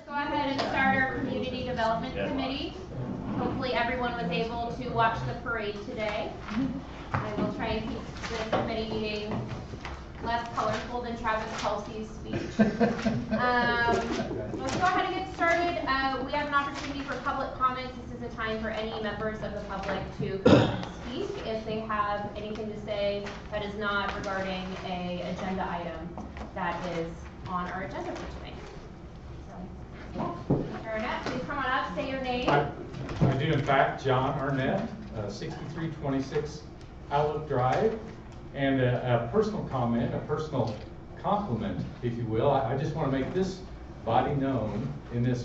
go ahead and start our Community Development Committee. Hopefully everyone was able to watch the parade today. I will try and keep the committee meeting less colorful than Travis Kelsey's speech. Let's go ahead and get started. We have an opportunity for public comments. This is a time for any members of the public to come and speak if they have anything to say that is not regarding an agenda item that is on our agenda for tonight. Arnett, please come on up, say your name. I do, in fact, John Arnett, 6326 Outlook Drive. And a personal comment, a personal compliment, if you will. I just want to make this body known in this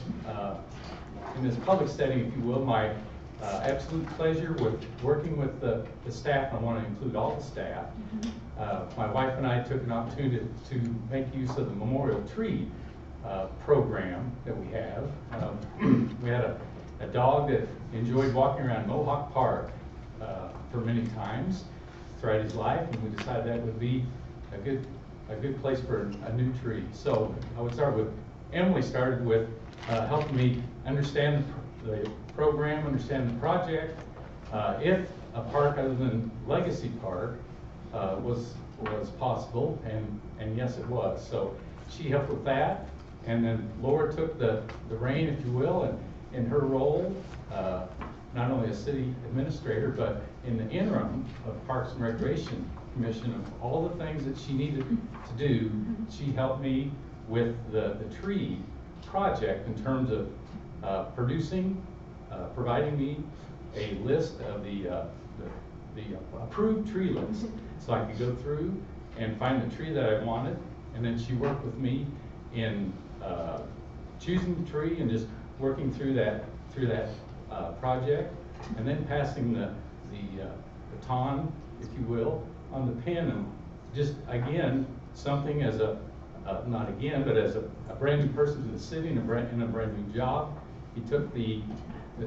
public setting, if you will, my absolute pleasure with working with the staff. I want to include all the staff. My wife and I took an opportunity to make use of the Memorial Tree program that we have. We had a dog that enjoyed walking around Mohawk Park for many times throughout his life, and we decided that would be a good place for a new tree. So I would start with, Emily started with helping me understand the program, understand the project, if a park other than Legacy Park was possible, and yes it was. So she helped with that, and then Laura took the reign, if you will, and in her role, not only as city administrator, but in the interim of Parks and Recreation Commission, of all the things that she needed to do, she helped me with the tree project in terms of providing me a list of the approved tree list, so I could go through and find the tree that I wanted, and then she worked with me in choosing the tree and just working through that project, and then passing the baton, if you will, on the pen, and just again something as not again, but as a brand new person to the city and a brand new job. He took the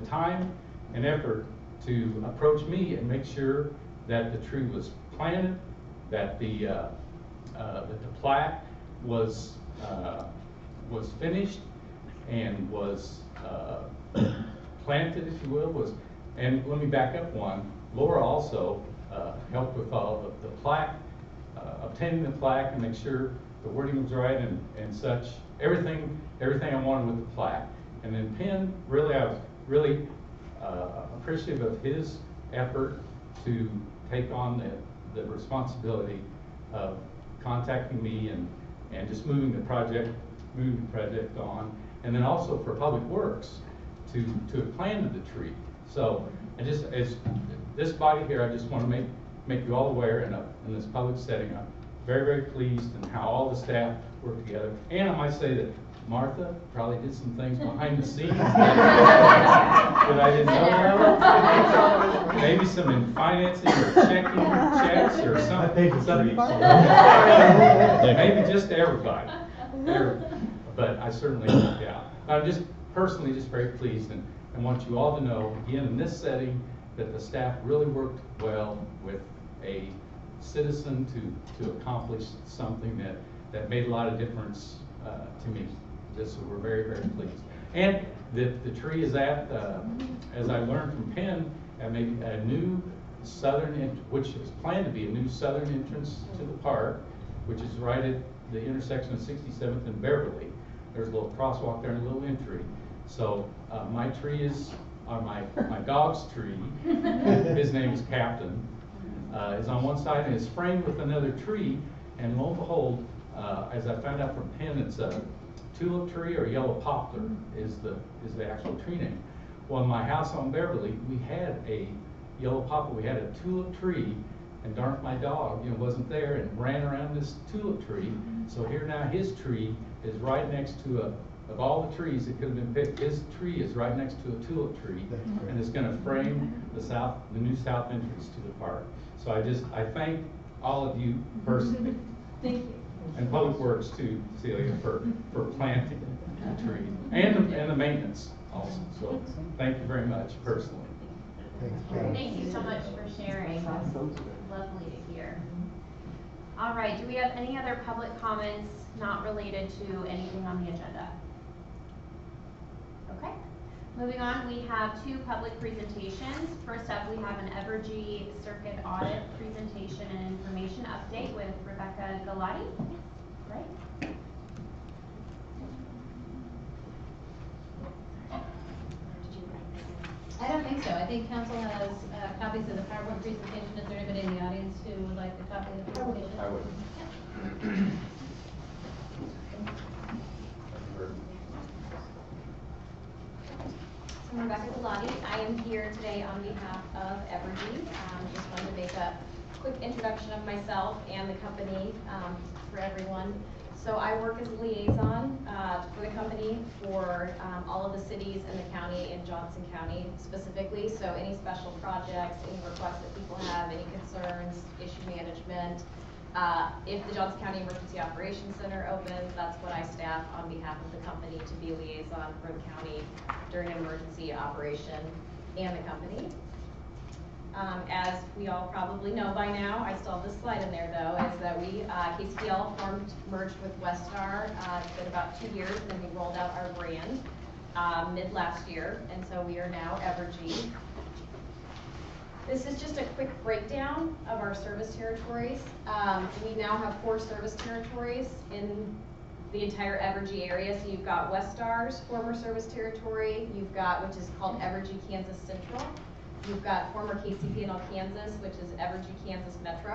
time and effort to approach me and make sure that the tree was planted, that the plaque was finished and was planted, if you will. And let me back up one. Laura also helped with all the plaque, obtaining the plaque, and make sure the wording was right and such. Everything I wanted with the plaque. And then Penn, really, I was really appreciative of his effort to take on the responsibility of contacting me and just moving the project on. And then also for Public Works to have planted the tree. So as this body here, I just want to make you all aware in this public setting. I'm very, very pleased in how all the staff work together. And I might say that Martha probably did some things behind the scenes that I didn't know about. Maybe some in financing or checking checks or something. Maybe just everybody. But I certainly helped out. I'm just personally just very pleased and want you all to know, again, in this setting, that the staff really worked well with a citizen to accomplish something that made a lot of difference to me. So we're very, very pleased. And the tree is at, as I learned from Penn, at maybe a new which is planned to be a new southern entrance to the park, which is right at the intersection of 67th and Beverly. There's a little crosswalk there and a little entry. So my tree is, my dog's tree, his name is Captain, is on one side and is framed with another tree. And lo and behold, as I found out from Penn, it's a tulip tree or yellow poplar is the actual tree name. Well, in my house on Beverly, we had a yellow poplar. We had a tulip tree, and darn, my dog, wasn't there and ran around this tulip tree. So here now, his tree is right next to of all the trees that could have been picked, his tree is right next to a tulip tree, and it's going to frame the new south entrance to the park. So I thank all of you personally. Thank you. And Public Works too, Celia, for planting the tree and the maintenance also. So thank you very much personally. Thank you so much for sharing. That's lovely to hear. All right, do we have any other public comments not related to anything on the agenda? Okay. Moving on, we have two public presentations. First up, we have an Evergy Circuit Audit presentation and information update with Rebecca Galati. Right? I don't think so. I think council has copies of the PowerPoint presentation. Is there anybody in the audience who would like a copy of the presentation? I would. I'm Rebecca Galati. I am here today on behalf of Evergy. Just wanted to make a quick introduction of myself and the company for everyone. So I work as a liaison for the company for all of the cities in the county, in Johnson County specifically. So any special projects, any requests that people have, any concerns, issue management. If the Johnson County Emergency Operations Center opens, that's what I staff on behalf of the company to be a liaison for the county during an emergency operation and the company. As we all probably know by now, I still have this slide in there though, is that we, KCPL merged with Westar. It's been about 2 years, and then we rolled out our brand mid last year, and so we are now Evergy. This is just a quick breakdown of our service territories. We now have 4 service territories in the entire Evergy area. So you've got Westar's former service territory, you've got, which is called Evergy Kansas Central. You've got former KCPL Kansas, which is Evergy Kansas Metro.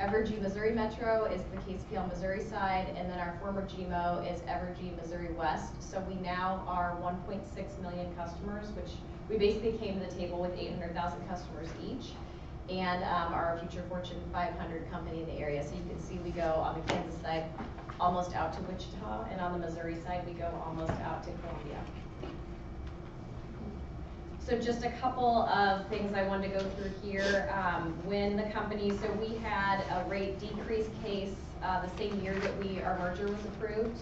Evergy Missouri Metro is the KCPL Missouri side, and then our former GMO is Evergy Missouri West. So we now are 1.6 million customers, which we basically came to the table with 800,000 customers each, and are a future Fortune 500 company in the area. So you can see we go on the Kansas side almost out to Wichita, and on the Missouri side we go almost out to Columbia. So just a couple of things I wanted to go through here. When the company, so we had a rate decrease case the same year that our merger was approved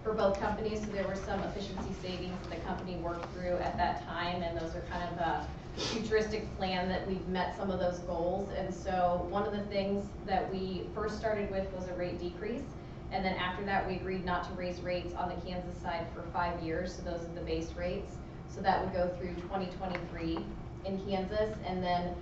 for both companies. So there were some efficiency savings that the company worked through at that time, and those are kind of a futuristic plan that we've met some of those goals. And so one of the things that we first started with was a rate decrease. And then after that, we agreed not to raise rates on the Kansas side for 5 years. So those are the base rates. So that would go through 2023 in Kansas, and then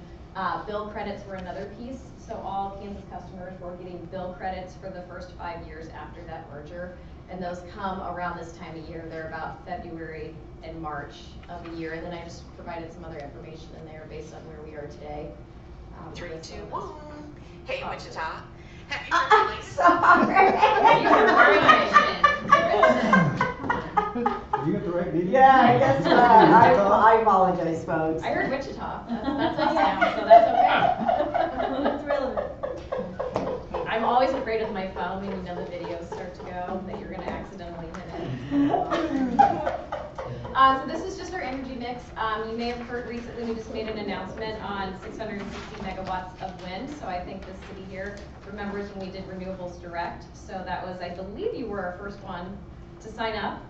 bill credits were another piece. So all Kansas customers were getting bill credits for the first 5 years after that merger, and those come around this time of year. They're about February and March of the year, and then I just provided some other information in there based on where we are today. 3, 2, 1. Hey, Wichita. Happy I'm birthday, You got the right meeting? Yeah, I guess I apologize, folks. I heard Wichita. That's us now, so that's okay. That's relevant. I'm always afraid with my phone when you know the videos start to go that you're going to accidentally hit it. So this is just our energy mix. You may have heard recently we just made an announcement on 660 megawatts of wind. So I think this city here remembers when we did Renewables Direct. So that was, I believe you were our first one to sign up.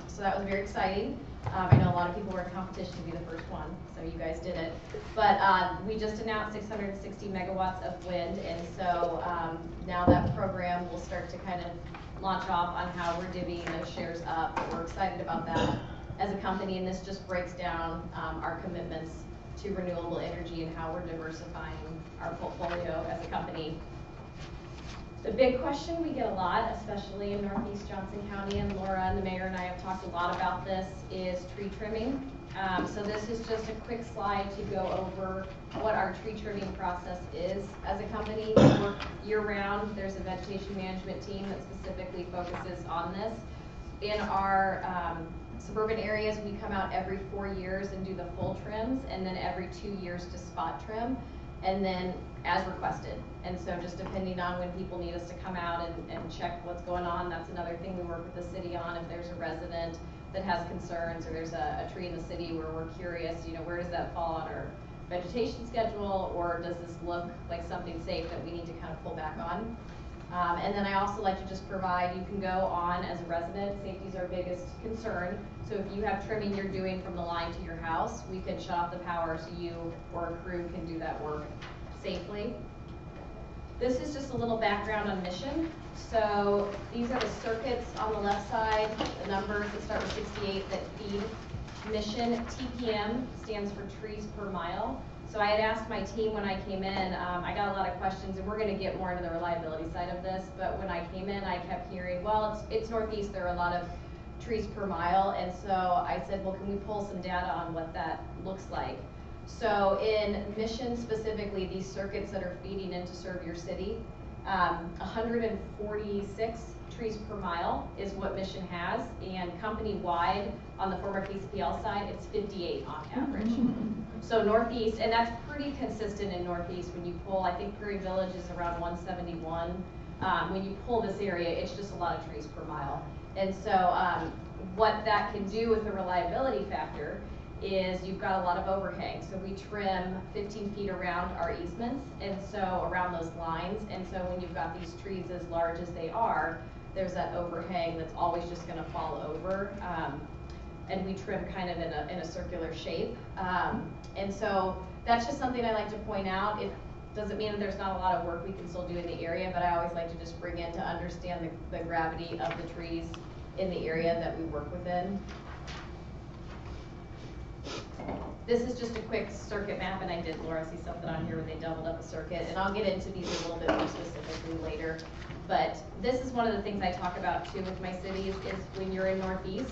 So that was very exciting. I know a lot of people were in competition to be the first one, so you guys did it. But we just announced 660 megawatts of wind, and so now that program will start to kind of launch off on how we're divvying those shares up. We're excited about that as a company, and this just breaks down our commitments to renewable energy and how we're diversifying our portfolio as a company. The big question we get a lot, especially in Northeast Johnson County, and Laura and the mayor and I have talked a lot about this, is tree trimming. So this is just a quick slide to go over what our tree trimming process is as a company. We work year-round. There's a vegetation management team that specifically focuses on this. In our suburban areas, we come out every 4 years and do the full trims, and then every 2 years to spot trim, and then as requested. And so just depending on when people need us to come out and check what's going on, that's another thing we work with the city on. If there's a resident that has concerns, or there's a tree in the city where we're curious, you know, where does that fall on our vegetation schedule, or does this look like something safe that we need to kind of pull back on? And then I also like to just provide, you can go on as a resident, safety is our biggest concern. So if you have trimming you're doing from the line to your house, we can shut off the power so you or a crew can do that work safely. This is just a little background on mission. So these are the circuits on the left side, the numbers that start with 68 that feed Mission. TPM stands for trees per mile. So I had asked my team when I came in, I got a lot of questions, and we're going to get more into the reliability side of this, but when I came in, I kept hearing, well, it's Northeast, there are a lot of trees per mile, and so I said, well, can we pull some data on what that looks like? So in Mission specifically, these circuits that are feeding in to serve your city, 146 trees per mile is what Mission has, and company-wide on the former KCPL side, it's 58 on average. So Northeast, and that's pretty consistent in Northeast. When you pull, I think Prairie Village is around 171. When you pull this area, it's just a lot of trees per mile. And so what that can do with the reliability factor is you've got a lot of overhang. So we trim 15 feet around our easements, and so around those lines. And so when you've got these trees as large as they are, there's that overhang that's always just going to fall over. And we trim kind of in a circular shape. And so that's just something I like to point out. It doesn't mean that there's not a lot of work we can still do in the area, but I always like to just bring in to understand the gravity of the trees in the area that we work within. This is just a quick circuit map, and I did, Laura, see something on here where they doubled up a circuit, and I'll get into these a little bit more specifically later. But this is one of the things I talk about too with my cities is when you're in Northeast,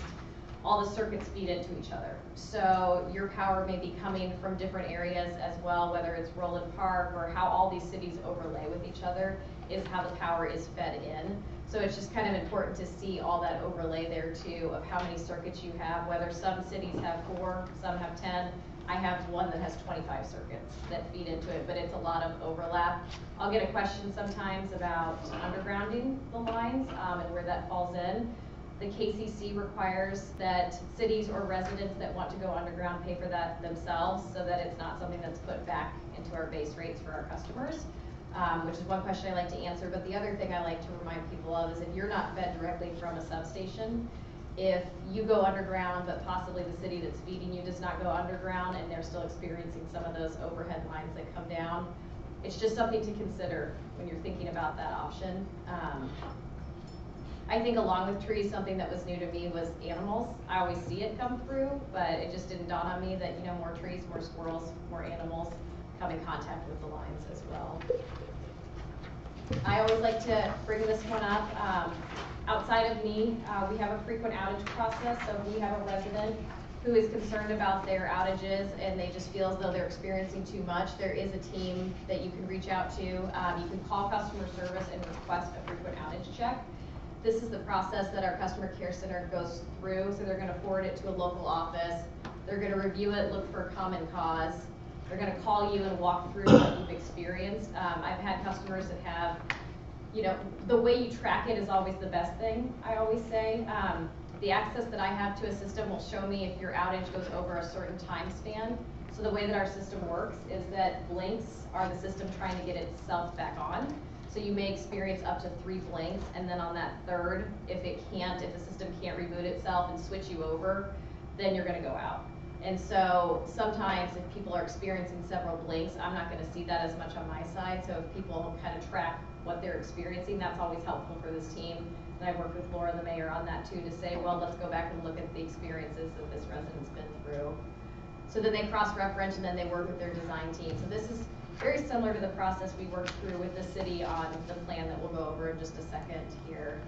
all the circuits feed into each other. So your power may be coming from different areas as well, whether it's Roland Park or how all these cities overlay with each other is how the power is fed in. So it's just kind of important to see all that overlay there too of how many circuits you have, whether some cities have 4, some have 10. I have one that has 25 circuits that feed into it, but it's a lot of overlap. I'll get a question sometimes about undergrounding the lines and where that falls in. The KCC requires that cities or residents that want to go underground pay for that themselves so that it's not something that's put back into our base rates for our customers, which is one question I like to answer. But the other thing I like to remind people of is if you're not fed directly from a substation, if you go underground but possibly the city that's feeding you does not go underground and they're still experiencing some of those overhead lines that come down, it's just something to consider when you're thinking about that option. I think along with trees, something that was new to me was animals. I always see it come through, but it just didn't dawn on me that, you know, more trees, more squirrels, more animals come in contact with the lines as well. I always like to bring this one up. Outside of me, we have a frequent outage process. So if we have a resident who is concerned about their outages and they just feel as though they're experiencing too much, there is a team that you can reach out to. You can call customer service and request a frequent outage check. This is the process that our customer care center goes through. So they're going to forward it to a local office. They're going to review it, look for a common cause. They're going to call you and walk through what you've experienced. I've had customers that have, you know, the way you track it is always the best thing, I always say. The access that I have to a system will show me if your outage goes over a certain time span. So the way that our system works is that blinks are the system trying to get itself back on. So you may experience up to 3 blinks, and then on that third, if the system can't reboot itself and switch you over, then you're gonna go out. And so sometimes if people are experiencing several blinks, I'm not gonna see that as much on my side. So if people kind of track what they're experiencing, that's always helpful for this team. And I work with Laura, the mayor, on that too, to say, well, let's go back and look at the experiences that this resident's been through. So then they cross-reference and then they work with their design team. So this is very similar to the process we worked through with the city on the plan that we'll go over in just a second here.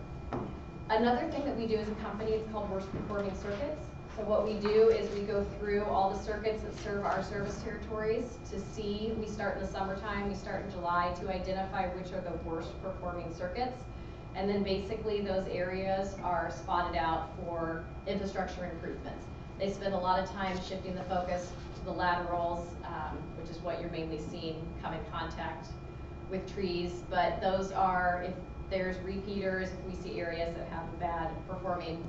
Another thing that we do as a company, it's called worst performing circuits. So what we do is we go through all the circuits that serve our service territories to see, we start in the summertime, we start in July to identify which are the worst performing circuits. And then basically those areas are spotted out for infrastructure improvements. They spend a lot of time shifting the focus to the laterals, which is what you're mainly seeing come in contact with trees. But those are, if there's repeaters, if we see areas that have bad performing,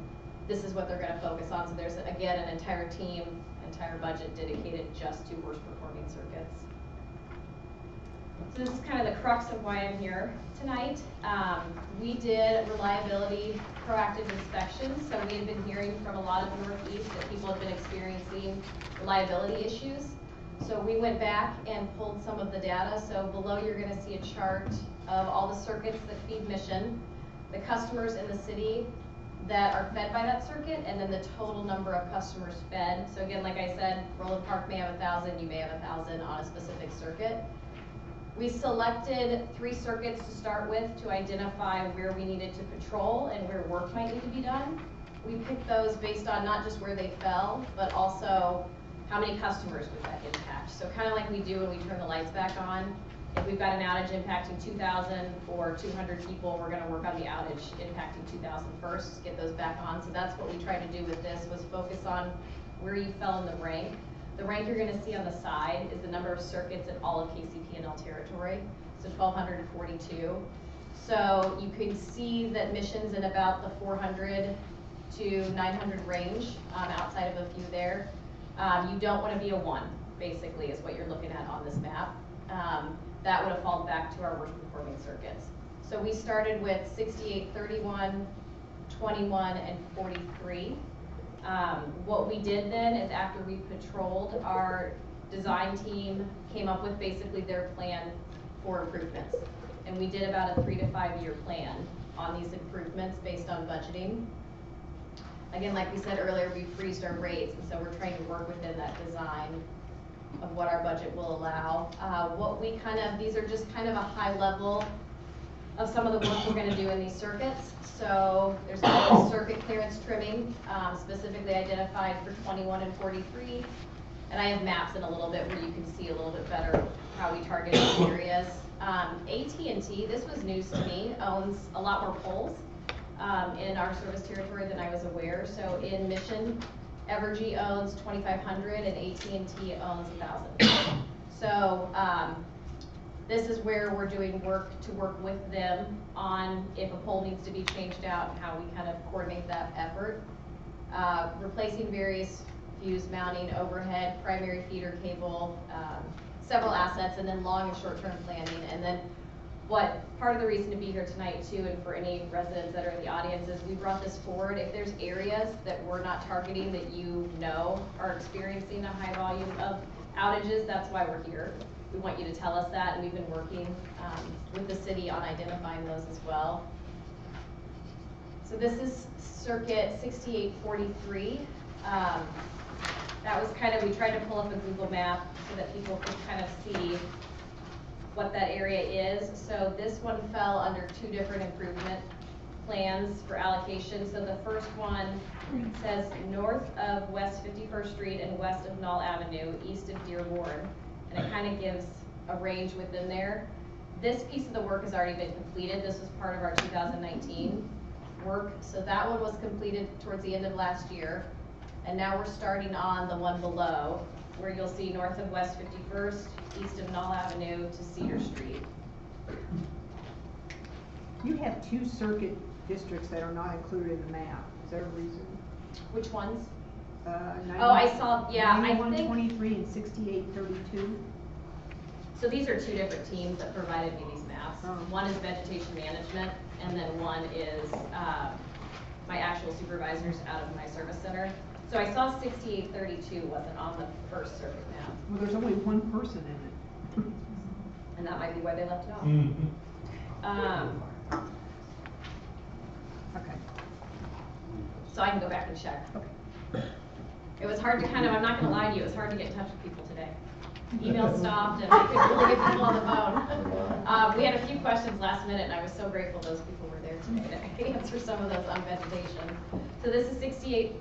this is what they're going to focus on. So there's, again, an entire team, entire budget dedicated just to worst performing circuits. So this is kind of the crux of why I'm here tonight. We did reliability proactive inspections. So we had been hearing from a lot of the Northeast that people have been experiencing reliability issues. So we went back and pulled some of the data. So below you're going to see a chart of all the circuits that feed Mission. the customers in the city that are fed by that circuit, and then the total number of customers fed. So again, like I said, Roland Park may have 1,000, you may have 1,000 on a specific circuit. We selected 3 circuits to start with to identify where we needed to patrol and where work might need to be done. We picked those based on not just where they fell, but also how many customers would that impact. So kind of like we do when we turn the lights back on. If we've got an outage impacting 2,000 or 200 people, we're going to work on the outage impacting 2,000 first, get those back on. So that's what we tried to do with this, was focus on where you fell in the rank. The rank you're going to see on the side is the number of circuits in all of KCP&L territory, so 1,242. So you can see that missions in about the 400 to 900 range, outside of a few there. You don't want to be a 1, basically, is what you're looking at on this map. That would have fallen back to our worst performing circuits. So we started with 68, 31, 21, and 43. What we did then is, after we patrolled, our design team came up with basically their plan for improvements. And we did about a 3 to 5 year plan on these improvements based on budgeting. Again, like we said earlier, we freezed our rates, and so we're trying to work within that design of what our budget will allow. These are just kind of a high level of some of the work we're going to do in these circuits. So there's a circuit clearance trimming, specifically identified for 21 and 43. And I have maps in a little bit where you can see a little bit better how we target these areas. AT&T, this was news to me, owns a lot more poles in our service territory than I was aware. So in Mission, Evergy owns 2,500 and AT&T owns 1,000. So this is where we're doing work to work with them on if a pole needs to be changed out and how we kind of coordinate that effort. Replacing various fuse mounting, overhead, primary feeder cable, several assets, and then long and short-term planning. And then part of the reason to be here tonight too, and for any residents that are in the audience, is we brought this forward. If there's areas that we're not targeting that you know are experiencing a high volume of outages, that's why we're here. We want you to tell us that, and we've been working with the city on identifying those as well. So this is circuit 6843. That was kind of, we tried to pull up a Google map so that people could kind of see what that area is. So this one fell under 2 different improvement plans for allocation. So the first one says north of West 51st Street and west of Knoll Avenue, east of Dearborn. And it kind of gives a range within there. This piece of the work has already been completed. This was part of our 2019 work. So that one was completed towards the end of last year. And now we're starting on the one below, where you'll see north of West 51st, east of Knoll Avenue to Cedar Street. You have 2 circuit districts that are not included in the map. Is there a reason? Which ones? 90, Oh, I saw, yeah, I think. 9123 and 6832. So these are 2 different teams that provided me these maps. Oh. One is vegetation management, and then one is my actual supervisors out of my service center. So I saw 6832 wasn't on the first circuit map. Well, there's only 1 person in it. And that might be why they left it off. Okay. So I can go back and check. Okay. It was hard to I'm not gonna lie to you, it was hard to get in touch with people today. Email stopped and I couldn't really get people on the phone. We had a few questions last minute, and I was so grateful those people were there today to answer some of those on vegetation. So this is 68,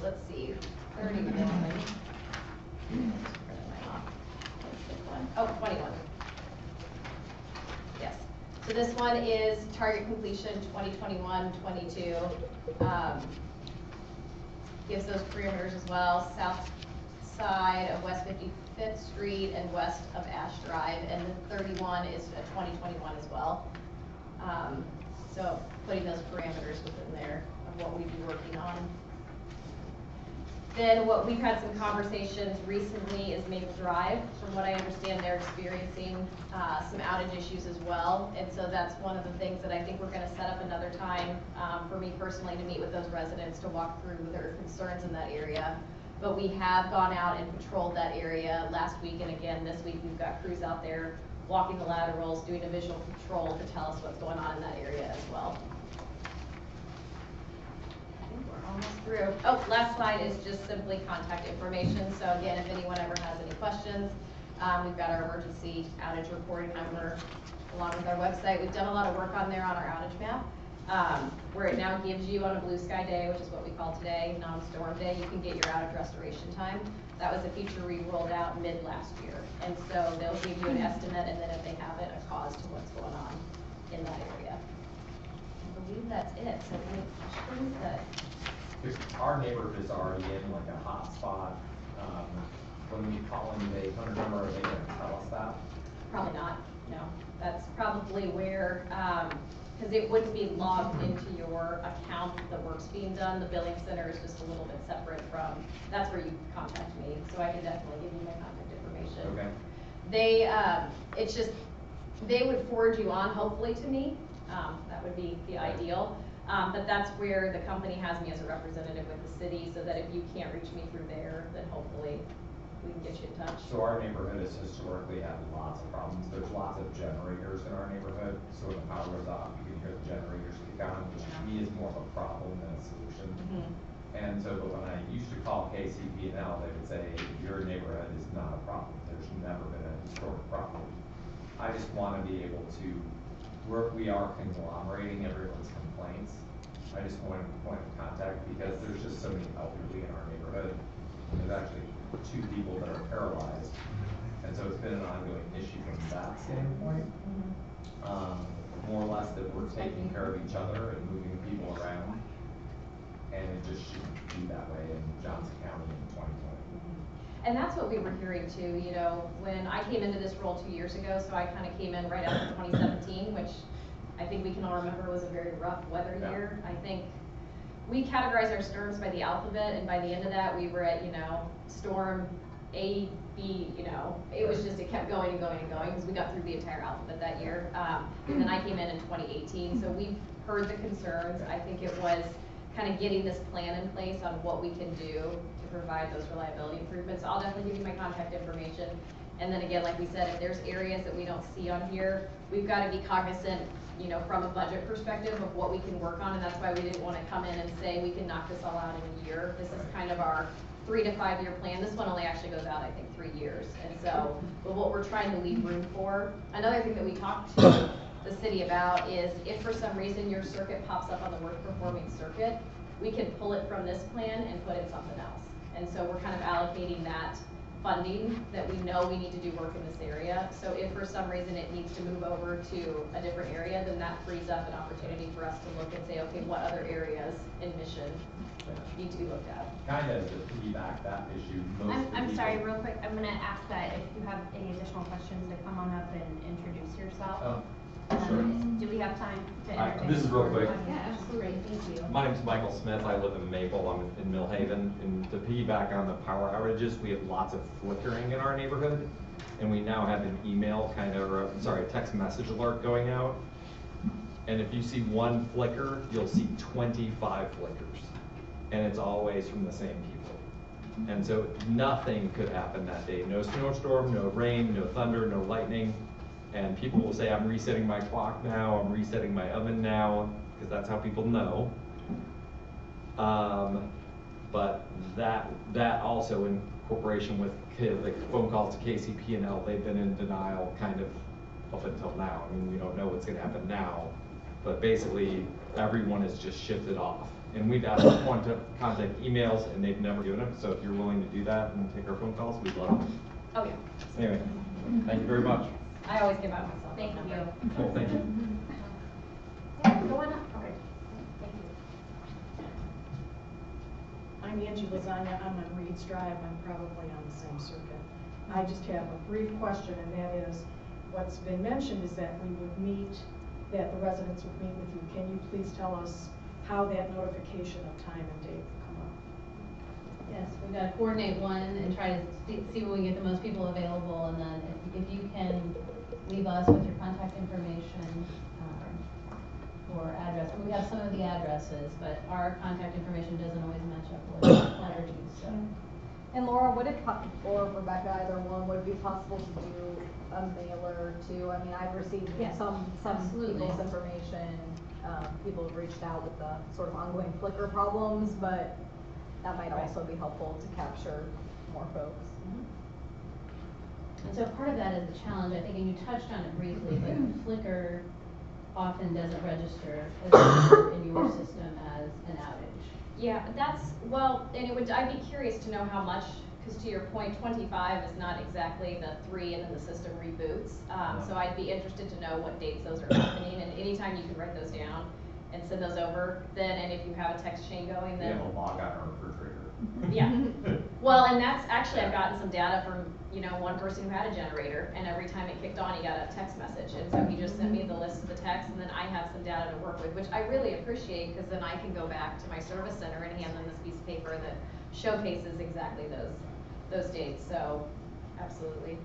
let's see, 31. Oh, 21. Yes. So this one is target completion 2021-22. Gives those parameters as well. South side of West 55th Street and west of Ash Drive, and the 31 is a 2021 as well. So putting those parameters within there of what we'd be working on. Then what we've had some conversations recently is Maple Drive. From what I understand, they're experiencing some outage issues as well. And so that's one of the things that I think we're gonna set up another time for me personally to meet with those residents to walk through their concerns in that area. But we have gone out and patrolled that area last week, and again this week we've got crews out there walking the laterals, doing a visual patrol to tell us what's going on in that area as well. almost through. Oh, last slide is just simply contact information. So again, if anyone ever has any questions, we've got our emergency outage reporting number along with our website. We've done a lot of work on there on our outage map, where it now gives you on a blue sky day, which is what we call today, non-storm day, you can get your outage restoration time. That was a feature we rolled out mid last year. And so they'll give you an estimate, and then if they have it, a cause to what's going on in that area. I believe that's it. So any questions that? Our neighborhood is already in like a hot spot. When we call in the 800 number, are they going to tell us that? Probably not, no. That's probably where, because it wouldn't be logged into your account, the work's being done. The billing center is just a little bit separate from, that's where you contact me. So I can definitely give you my contact information. Okay. They, it's just, they would forward you on hopefully to me. That would be the ideal. But that's where the company has me as a representative with the city, so that if you can't reach me through there, then hopefully we can get you in touch. So our neighborhood has historically had lots of problems. There's lots of generators in our neighborhood. So when the power goes off, you can hear the generators kick on, which to me is more of a problem than a solution. And so, but when I used to call KCP&L, they would say, your neighborhood is not a problem. There's never been a historic problem. I just want to be able to work, we are conglomerating everyone's complaints. I just want a point of contact because there's just so many elderly in our neighborhood. There's actually 2 people that are paralyzed. And so it's been an ongoing issue from that standpoint. More or less that we're taking care of each other and moving people around. And it just shouldn't be that way in Johnson County in 2020. And that's what we were hearing too, you know, when I came into this role 2 years ago, so I kind of came in right after 2017, which I think we can all remember was a very rough weather year. I think we categorize our storms by the alphabet, and by the end of that, we were at, you know, storm A, B, you know, it was just, it kept going and going and going, because we got through the entire alphabet that year. And then I came in 2018, so we've heard the concerns. I think it was kind of getting this plan in place on what we can do to provide those reliability improvements. I'll definitely give you my contact information. And then again, like we said, if there's areas that we don't see on here, we've got to be cognizant, you know, from a budget perspective of what we can work on. And that's why we didn't want to come in and say we can knock this all out in a year. This is kind of our 3 to 5 year plan. This one only actually goes out, I think, 3 years. And so, but what we're trying to leave room for. Another thing that we talked to the city about is if for some reason your circuit pops up on the work performing circuit, we can pull it from this plan and put in something else. And so we're kind of allocating that funding that we know we need to do work in this area. So if for some reason it needs to move over to a different area, then that frees up an opportunity for us to look and say, okay, what other areas in Mission need to be looked at? Kind of to piggyback that issue. I'm sorry, real quick, I'm gonna ask that if you have any additional questions to come on up and introduce yourself. Oh, sure. Do we have time to Hi, introduce? this is real quick. Yeah, absolutely, thank you. My name's Michael Smith. I live in Maple. I'm in Millhaven. And to piggyback on the power outages, we have lots of flickering in our neighborhood. And we now have an email text message alert going out. And if you see one flicker, you'll see 25 flickers. And it's always from the same people. And so nothing could happen that day. No snowstorm, no rain, no thunder, no lightning. And people will say, I'm resetting my clock now, I'm resetting my oven now, because that's how people know. But that also in cooperation with the phone calls to KCP&L, they've been in denial kind of up until now. I mean, we don't know what's gonna happen now, but basically everyone has just shifted off. And we've asked them to contact emails and they've never given them. So if you're willing to do that and take our phone calls, we'd love it. Oh yeah. Anyway, thank you very much. I always give out myself. Thank you. Cool, thank you. Yeah, go on up. Okay. Thank you. I'm Angie Lasagna. I'm on Reed's Drive. I'm probably on the same circuit. I just have a brief question, and that is, what's been mentioned is that we would meet, that the residents would meet with you. Can you please tell us how that notification of time and date will come up? Yes, we've got to coordinate one and try to see when we get the most people available, and then if you can leave us with your contact information or address. We have some of the addresses, but our contact information doesn't always match up with Evergy's. So. And Laura, would it, or Rebecca, either one, would it be possible to do a mailer too? I mean, I've received some absolutely. people's information people have reached out with the sort of ongoing flicker problems, but that might also be helpful to capture more folks. And so part of that is the challenge, I think, and you touched on it briefly, but Flickr often doesn't register as in your system as an outage. Yeah, well, and I'd be curious to know how much, because to your point, 25 is not exactly the 3 and then the system reboots. So I'd be interested to know what dates those are happening, and anytime you can write those down and send those over, then, and if you have a text chain going, then. We have a log on our refrigerator. Yeah. Well, and that's actually, I've gotten some data from, one person who had a generator, and every time it kicked on, he got a text message. And so he just sent me the list of the texts, and then I have some data to work with, which I really appreciate, because then I can go back to my service center and hand them this piece of paper that showcases exactly those dates. So, absolutely.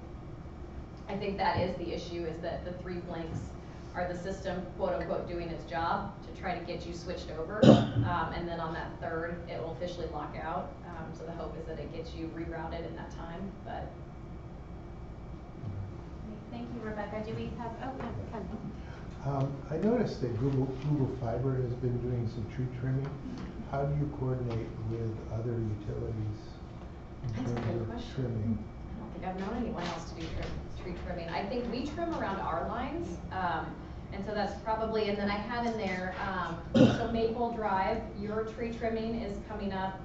I think that is the issue, is that the 3 blanks are the system, quote unquote, doing its job to try to get you switched over. And then on that 3rd, it will officially lock out. So the hope is that it gets you rerouted in that time, but. Thank you, Rebecca. Do we have, Ken? I noticed that Google Fiber has been doing some tree trimming. How do you coordinate with other utilities in That's a terms good of question. trimming? I don't think I've known anyone else to do tree trimming. I think we trim around our lines, and so that's probably, and then I have in there, so Maple Drive, your tree trimming is coming up,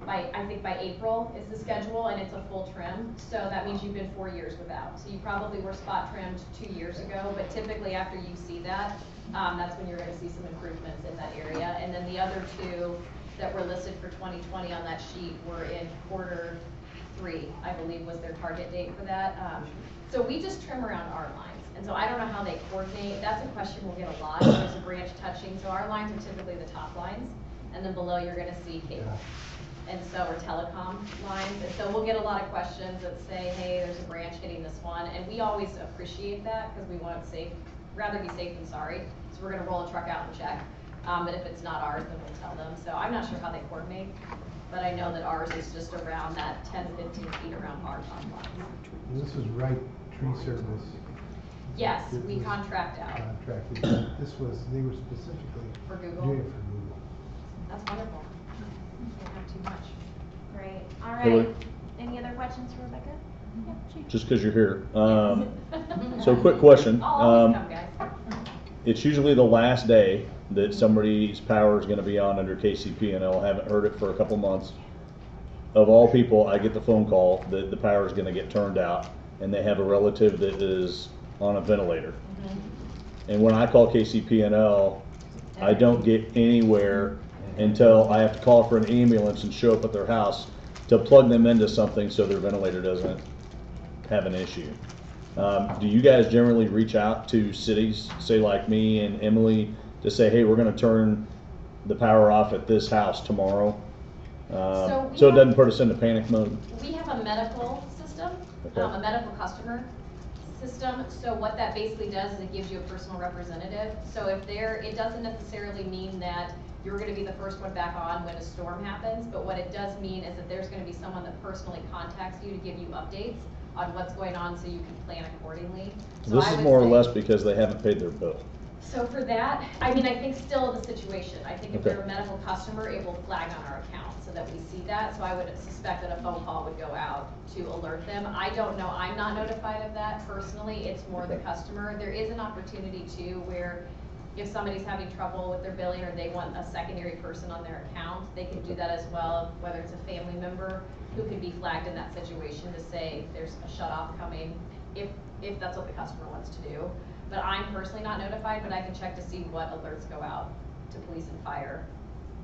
I think by April is the schedule, and it's a full trim. So that means you've been 4 years without. So you probably were spot trimmed 2 years ago, but typically after you see that, that's when you're gonna see some improvements in that area. And then the other 2 that were listed for 2020 on that sheet were in Q3, I believe was their target date for that. So we just trim around our lines. And so I don't know how they coordinate. That's a question we'll get a lot. There's a branch touching. So our lines are typically the top lines, and then below you're gonna see cable. And so, or telecom lines. And so we'll get a lot of questions that say, hey, there's a branch hitting this one. And we always appreciate that, because we want it rather be safe than sorry. So we're gonna roll a truck out and check. But if it's not ours, then we'll tell them. So I'm not sure how they coordinate, but I know that ours is just around that 10, 15 feet around our top lines. This is right tree service. Yes, we contract out. Contracted. They were specifically For Google? doing it for Google. That's wonderful. Don't have too much. Great. All Hello. right. Any other questions for Rebecca? Yeah, Just because you're here. So quick question. Always come, guys. It's usually the last day that somebody's power is going to be on under KCP&L. Haven't heard it for a couple months. Of all people, I get the phone call that the power is going to get turned out, and they have a relative that is on a ventilator. And when I call KCP&L, I don't get anywhere until I have to call for an ambulance and show up at their house to plug them into something so their ventilator doesn't have an issue. Do you guys generally reach out to cities, say like me and Emily, to say, hey, we're going to turn the power off at this house tomorrow? So it doesn't put us into panic mode? We have a medical system, Okay. a medical customer system. So what that basically does is it gives you a personal representative. So if it doesn't necessarily mean that you're going to be the first one back on when a storm happens, but what it does mean is that there's going to be someone that personally contacts you to give you updates on what's going on so you can plan accordingly. So This is more or less because they haven't paid their bill. So for that, I mean, I think still the situation. I think if Okay. they're a medical customer, it will flag on our account so that we see that. So I would suspect that a phone call would go out to alert them. I don't know. I'm not notified of that personally. It's more the customer. There is an opportunity too where if somebody's having trouble with their billing or they want a secondary person on their account, they can do that as well, whether it's a family member who could be flagged in that situation to say there's a shut-off coming, if that's what the customer wants to do. But I'm personally not notified, but I can check to see what alerts go out to police and fire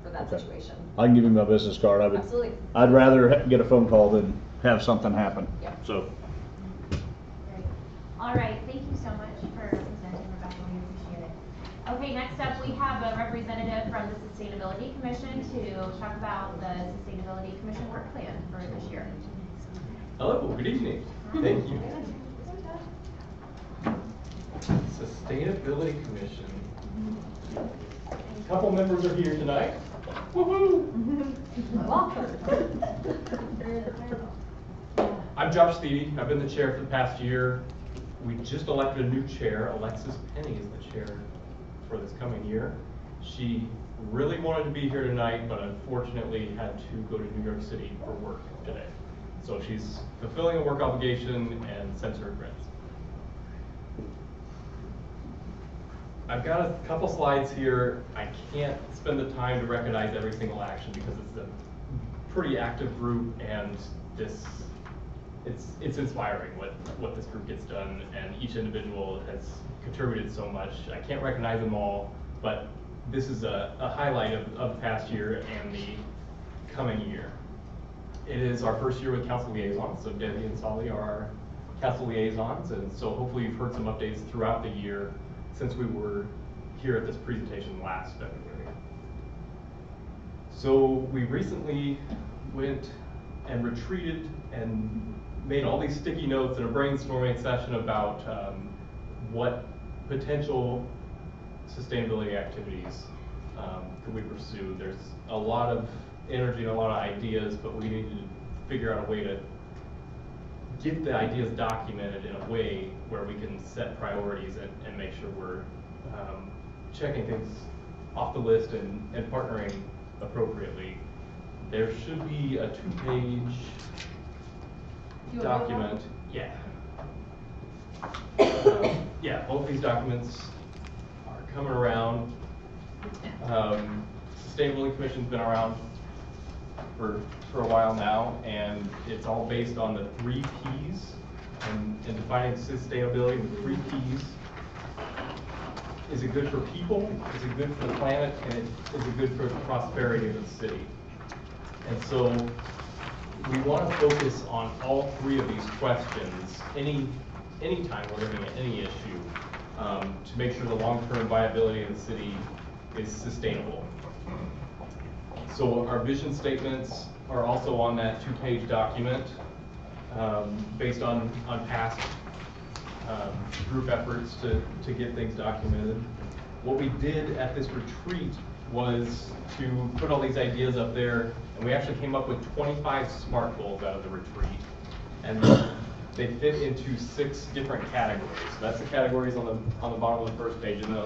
for that Okay. situation. I can give you my business card. Absolutely. I'd rather get a phone call than have something happen. Yeah. So. Great. All right. Thank you so much for presenting, Rebecca. We appreciate it. Okay, next up we have a representative from the Sustainability Commission to talk about the Sustainability Commission work plan for this year. Hello, good evening. Thank you. Sustainability Commission. A couple members are here tonight. Woohoo! I'm Josh Steedy. I've been the chair for the past year. We just elected a new chair. Alexis Penny is the chair for this coming year. She really wanted to be here tonight, but unfortunately had to go to New York City for work today. So she's fulfilling a work obligation and sends her regrets. I've got a couple slides here. I can't spend the time to recognize every single action because it's a pretty active group, and it's inspiring what this group gets done, and each individual has contributed so much. I can't recognize them all, but this is a highlight of the past year and the coming year. It is our first year with council liaisons, so Debbie and Celia are our council liaisons, and so hopefully you've heard some updates throughout the year since we were here at this presentation last February. So we recently went and retreated and made all these sticky notes in a brainstorming session about what potential sustainability activities could we pursue. There's a lot of energy and a lot of ideas, but we need to figure out a way to get the ideas documented in a way where we can set priorities and make sure we're checking things off the list and partnering appropriately. There should be a 2-page document. Yeah. Yeah, both these documents are coming around. Sustainability Commission's been around for a while now, and it's all based on the 3 Ps and defining sustainability. The 3 Ps. Is it good for people? Is it good for the planet? And is it good for the prosperity of the city? And so we want to focus on all 3 of these questions anytime we're looking at any issue to make sure the long-term viability of the city is sustainable. So our vision statements are also on that 2-page document based on past group efforts to get things documented. What we did at this retreat was to put all these ideas up there, and we actually came up with 25 SMART goals out of the retreat, and they fit into 6 different categories. So that's the categories on the bottom of the first page, and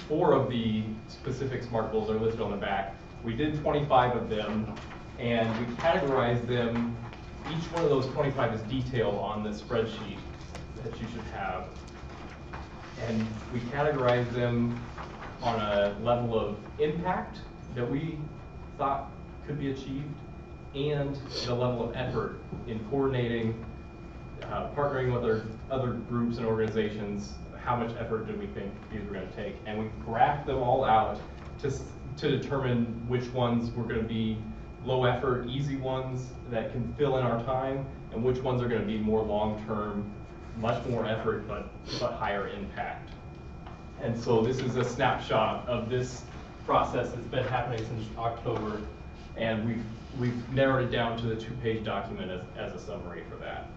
4 of the specific SMART goals are listed on the back. We did 25 of them, and we categorized them. Each one of those 25 is detailed on the spreadsheet that you should have. And we categorized them on a level of impact that we thought could be achieved, and the level of effort in coordinating, partnering with other groups and organizations. How much effort do we think these were going to take? And we graphed them all out to determine which ones were going to be low effort, easy ones that can fill in our time, and which ones are going to be more long-term, much more effort, but higher impact. And so this is a snapshot of this process that's been happening since October, and we've narrowed it down to the 2-page document as a summary for that.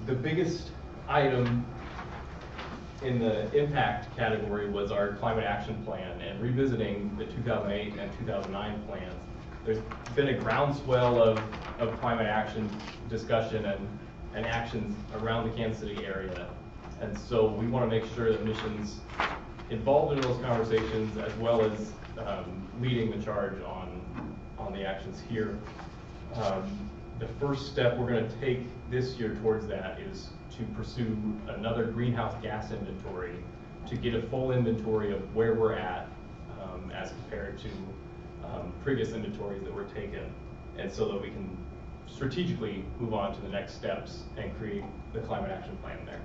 The biggest item in the impact category was our climate action plan and revisiting the 2008 and 2009 plans. There's been a groundswell of climate action discussion and actions around the Kansas City area. And so we want to make sure that Mission's involved in those conversations, as well as leading the charge on the actions here. The first step we're going to take this year towards that is to pursue another greenhouse gas inventory to get a full inventory of where we're at as compared to previous inventories that were taken, and so that we can strategically move on to the next steps and create the climate action plan there.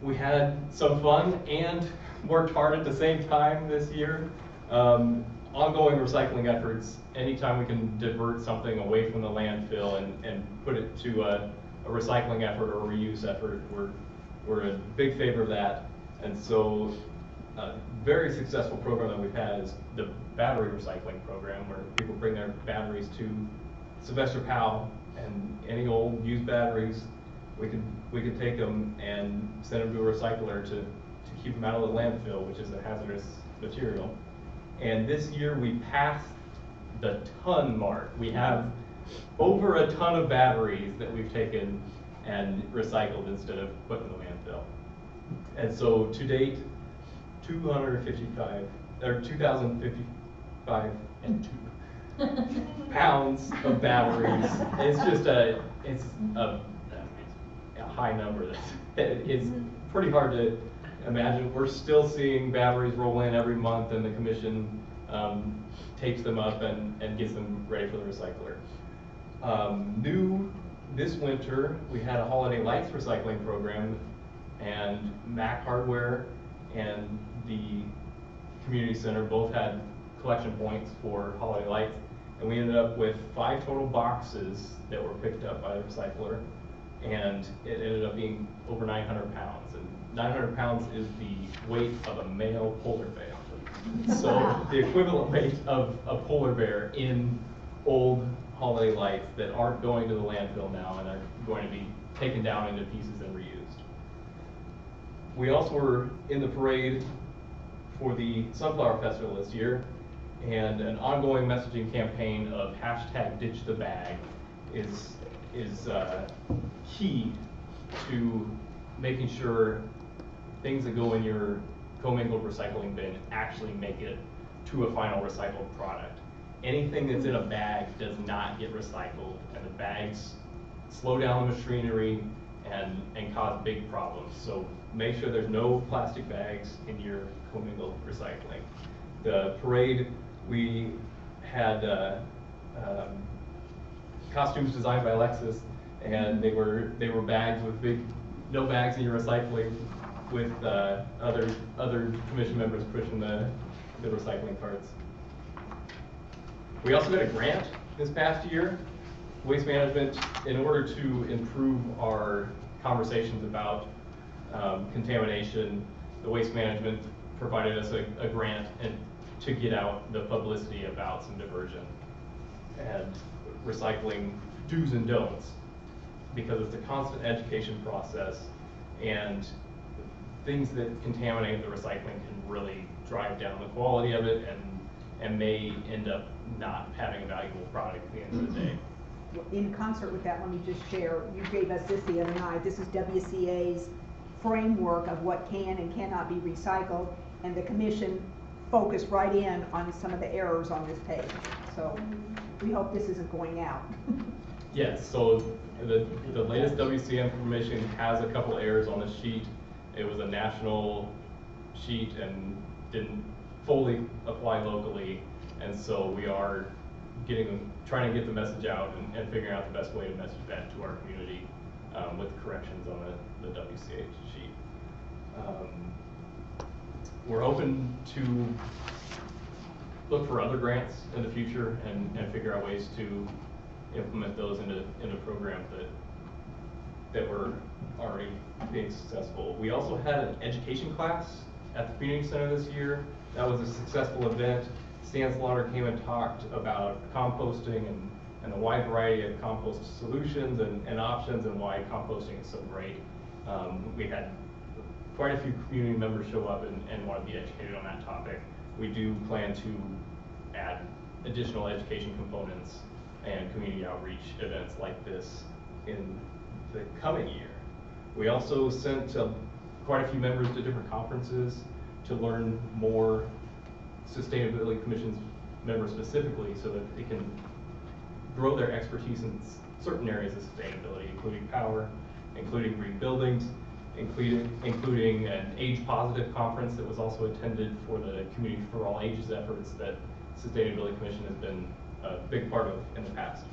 We had some fun and worked hard at the same time this year. Ongoing recycling efforts, anytime we can divert something away from the landfill and put it to a recycling effort or a reuse effort, we're a big favor of that. And so a very successful program that we've had is the battery recycling program, where people bring their batteries to Sylvester Powell, and any old used batteries, we could take them and send them to a recycler to keep them out of the landfill, which is a hazardous material. And this year we passed the ton mark. We have over a ton of batteries that we've taken and recycled instead of put in the landfill. And so to date, 2,055 and 2 pounds of batteries. It's just a high number. It's pretty hard to imagine. We're still seeing batteries roll in every month, and the commission takes them up and gets them ready for the recycler. New this winter, we had a Holiday Lights recycling program, and Mac Hardware and the community center both had collection points for Holiday Lights, and we ended up with 5 total boxes that were picked up by the recycler, and it ended up being over 900 pounds. And 900 pounds is the weight of a male polar bear. So the equivalent weight of a polar bear in old Holiday Lights that aren't going to the landfill now and are going to be taken down into pieces and reused. We also were in the parade for the Sunflower Festival this year, and an ongoing messaging campaign of #DitchTheBag is key to making sure things that go in your commingled recycling bin actually make it to a final recycled product. Anything that's in a bag does not get recycled, and the bags slow down the machinery and cause big problems. So make sure there's no plastic bags in your commingled recycling. The parade, we had costumes designed by Alexis, and they were bags with big, no bags in your recycling, with other commission members pushing the recycling carts. We also got a grant this past year, Waste Management, in order to improve our conversations about contamination. The Waste Management provided us a grant to get out the publicity about some diversion and recycling do's and don'ts, because it's a constant education process, and things that contaminate the recycling can really drive down the quality of it and may end up not having a valuable product at the end of the day. In concert with that, let me just share, you gave us this the other night. This is WCA's framework of what can and cannot be recycled, and the commission focused right in on some of the errors on this page. So we hope this isn't going out. Yes, so the latest WCA information has a couple errors on the sheet. It was a national sheet and didn't fully apply locally, and so we are trying to get the message out and figuring out the best way to message that to our community with corrections on the WCA sheet. We're open to look for other grants in the future and figure out ways to implement those into programs that were already being successful. We also had an education class at the community center this year. That was a successful event. Stan Slaughter came and talked about composting and the wide variety of compost solutions and options, and why composting is so great. We had quite a few community members show up and want to be educated on that topic. We do plan to add additional education components and community outreach events like this in the coming year. We also sent quite a few members to different conferences to learn more Sustainability Commission's members specifically, so that they can grow their expertise in certain areas of sustainability, including power, including green buildings, including an age-positive conference that was also attended for the Community for All Ages efforts that Sustainability Commission has been a big part of in the past.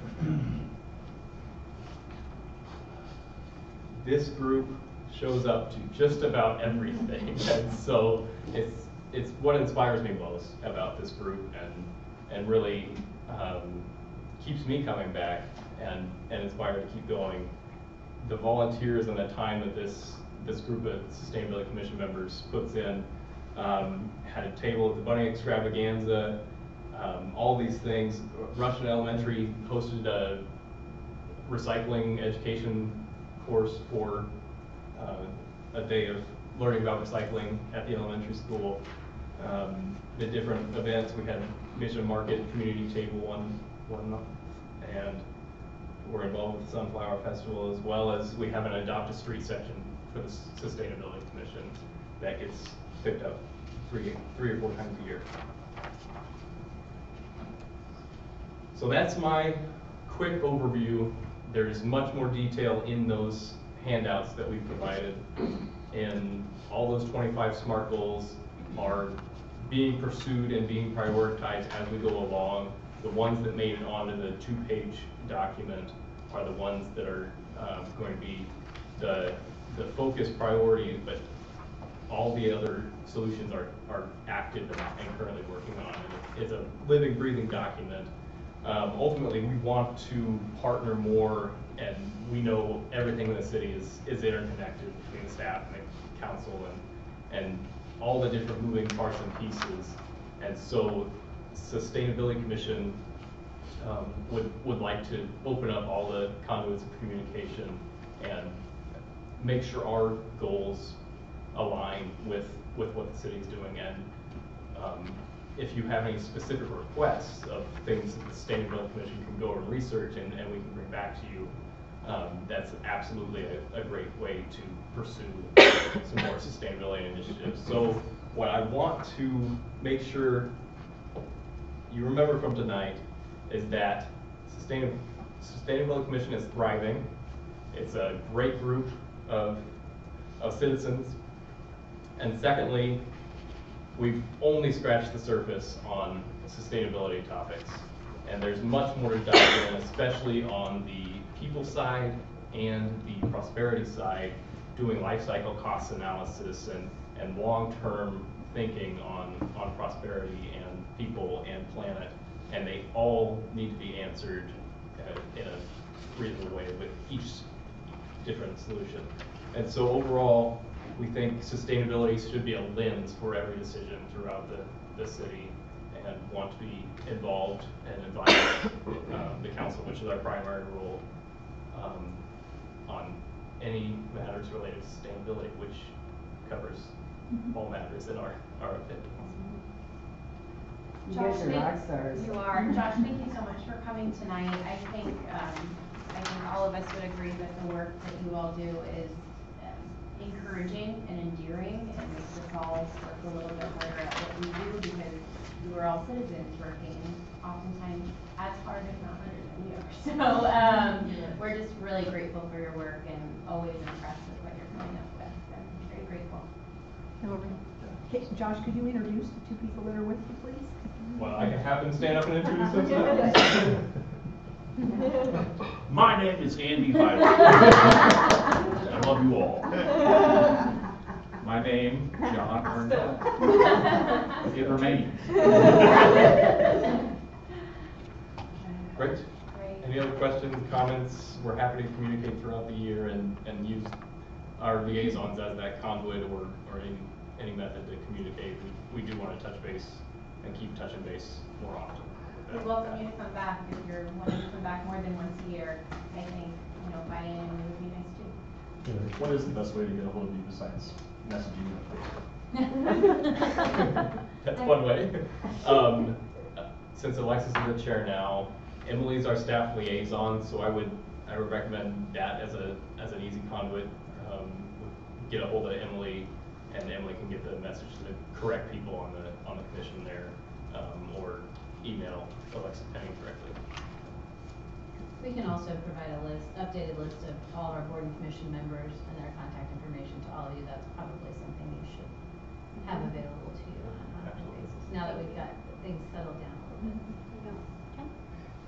This group shows up to just about everything, and so it's what inspires me most about this group, and really keeps me coming back and inspired to keep going. The volunteers and the time that this group of Sustainability Commission members puts in, had a table at the Bunny Extravaganza, all these things. Russian Elementary hosted a recycling education course for a day of learning about recycling at the elementary school. The different events, we had Mission Market Community Table one month, and We're involved with Sunflower Festival, as well as we have an Adopt a Street section for the Sustainability Commission that gets picked up three or four times a year. So that's my quick overview. There's much more detail in those handouts that we provided, and all those 25 SMART goals are being pursued and being prioritized as we go along. The ones that made it onto the 2-page document are the ones that are going to be the focus priority, but all the other solutions are active and currently working on. And it's a living, breathing document. Ultimately, we want to partner more, and we know everything in the city is interconnected between the staff and the council and all the different moving parts and pieces. And so Sustainability Commission would like to open up all the conduits of communication and make sure our goals align with what the city is doing. And if you have any specific requests of things that the Sustainability Commission can go and research and we can bring back to you, that's absolutely a great way to pursue some more sustainability initiatives. So what I want to make sure you remember from tonight is that Sustainability Commission is thriving. It's a great group of citizens. And secondly, we've only scratched the surface on sustainability topics. And there's much more to dive in, especially on the people side and the prosperity side, doing life cycle cost analysis and long-term thinking on prosperity and people and planet. And they all need to be answered in a reasonable way with each different solution. And so overall, we think sustainability should be a lens for every decision throughout the city, and want to be involved and advise the council, which is our primary role, on any matters related to sustainability, which covers all matters in our opinion. You guys are rock stars. You are. Josh, thank you so much for coming tonight. I think all of us would agree that the work that you all do is encouraging and endearing, and makes us all work a little bit harder at what we do, because we're all citizens working oftentimes as hard, if not harder than you are. So we're just really grateful for your work and always impressed with what you're coming up with. So I'm very grateful. Okay, Josh, could you introduce the two people that are with you, please? Well, I can have them stand up and introduce themselves. My name is Andy Vital. I love you all. My name, John Randel. It remains. Great. Any other questions, comments? We're happy to communicate throughout the year and use our liaisons as that conduit or any method to communicate. We do want to touch base and keep touching base more often. We welcome you to come back. If you're wanting to come back more than once a year, I think, buy-in would be nice too. What is the best way to get a hold of you besides messaging you on Facebook? That's one way. Since Alexis is the chair now, Emily's our staff liaison, so I would recommend that as an easy conduit. Get a hold of Emily, and Emily can get the message to the correct people on the commission there, or email Alexis Penning directly. We can also provide a updated list of all our board and commission members and their contact information to all of you. That's probably something you should have available to you on an ongoing basis, now that we've got things settled down a little bit.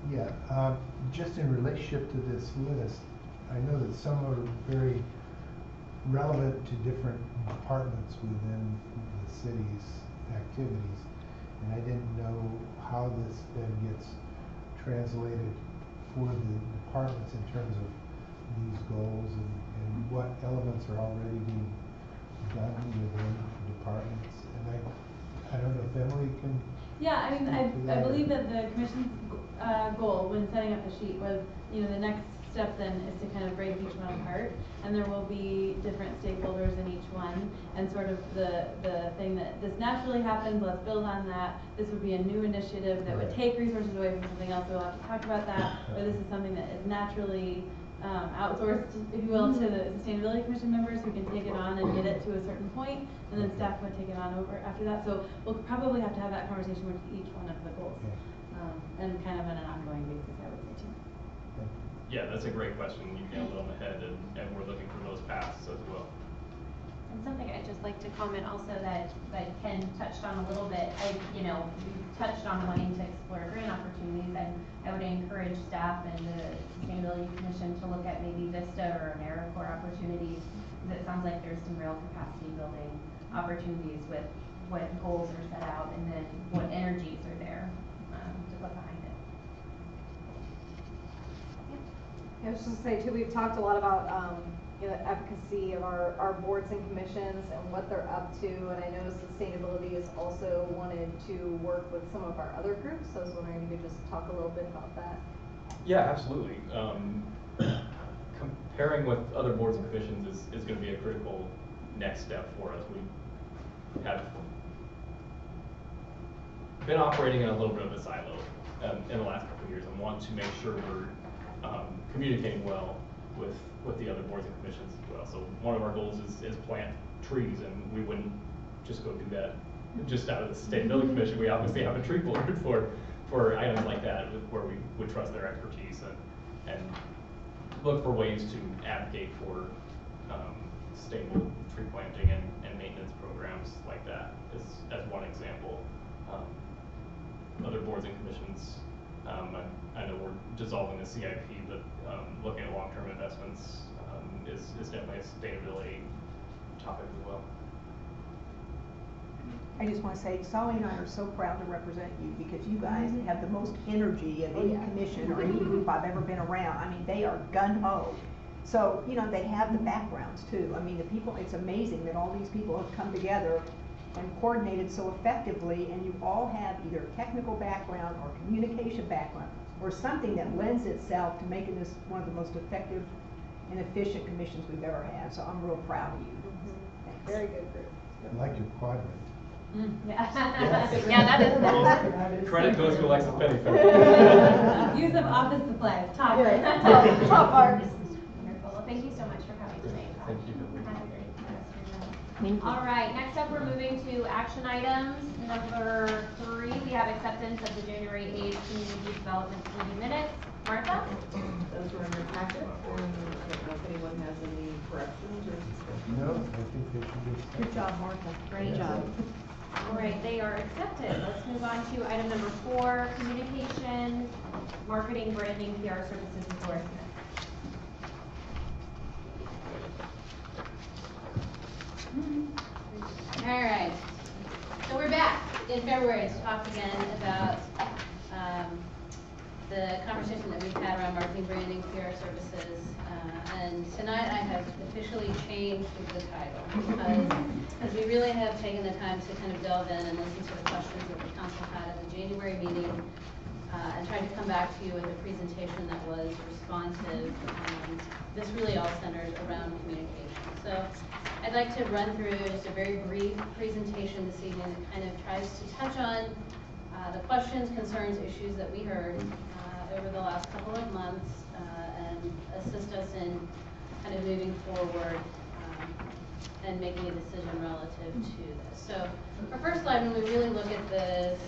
Yeah, just in relationship to this list, I know that some are very relevant to different departments within the city's activities, and I didn't know how this then gets translated for the departments in terms of these goals and what elements are already being done within departments. And I don't know if Emily can. Yeah, I mean, I believe that the commission's goal when setting up the sheet was, the next step then is to kind of break each one apart, and there will be different stakeholders in each one, and sort of the thing that this naturally happens, let's build on that. This would be a new initiative that would take resources away from something else, we'll have to talk about that, but this is something that is naturally outsourced, if you will, to the Sustainability Commission members who can take it on and get it to a certain point, and then staff would take it on over after that. So we'll probably have to have that conversation with each one of the goals, and kind of on an ongoing basis, I would say too. Yeah, that's a great question. You nailed it on the head, and we're looking for those paths as well. And something I'd just like to comment also that Ken touched on a little bit, we touched on wanting to explore grant opportunities, and I would encourage staff and the Sustainability Commission to look at maybe VISTA or AmeriCorps opportunities, because it sounds like there's some real capacity building opportunities with what goals are set out and then what energies are there to put behind it. I was just gonna say too, we've talked a lot about efficacy of our boards and commissions and what they're up to, and I know sustainability has also wanted to work with some of our other groups, so I was wondering if you could just talk a little bit about that. Yeah, absolutely. Comparing with other boards and commissions is going to be a critical next step for us. We have been operating in a little bit of a silo in the last couple of years, and want to make sure we're communicating well with the other boards and commissions as well. So one of our goals is plant trees, and we wouldn't just go do that just out of the Sustainability Commission. We obviously have a tree board for items like that, where we would trust their expertise and look for ways to advocate for sustainable tree planting and maintenance programs like that as one example. Other boards and commissions, I know we're dissolving the CIP, but looking at long-term investments is definitely a sustainability topic as well. I just want to say, Celia and I are so proud to represent you, because you guys have the most energy of any commission or any group I've ever been around. I mean, they are gung-ho. So, they have the backgrounds too. I mean, the people, it's amazing that all these people have come together and coordinated so effectively, and you all have either technical background or communication background or something that lends itself to making this one of the most effective and efficient commissions we've ever had. So I'm real proud of you. Thanks. Very good group. I like your quadrant. Yeah, that is. Credit goes to Alexa Penny. Use of office supplies, top marks. Wonderful. Well, thank you so much for coming tonight. Thank you. Have a great rest. All right, next up we're moving to action items. Number 3, we have acceptance of the January 8th Community Development Committee minutes. Martha? Those were in your packet, and I don't know if anyone has any corrections or discussion. No, I think they should be. Good job, Martha. Great job. All right, they are accepted. Let's move on to item number 4, communication, marketing, branding, PR services, endorsement. All right, so we're back in February to talk again about the conversation that we've had around marketing, branding, PR services, and tonight I have officially changed the title because we really have taken the time to kind of delve in and listen to the questions that the council had at the January meeting and tried to come back to you with a presentation that was responsive. This really all centers around communication. So I'd like to run through just a very brief presentation this evening that kind of tries to touch on the questions, concerns, issues that we heard over the last couple of months and assist us in kind of moving forward and making a decision relative to this. So our first slide, when we really look at this,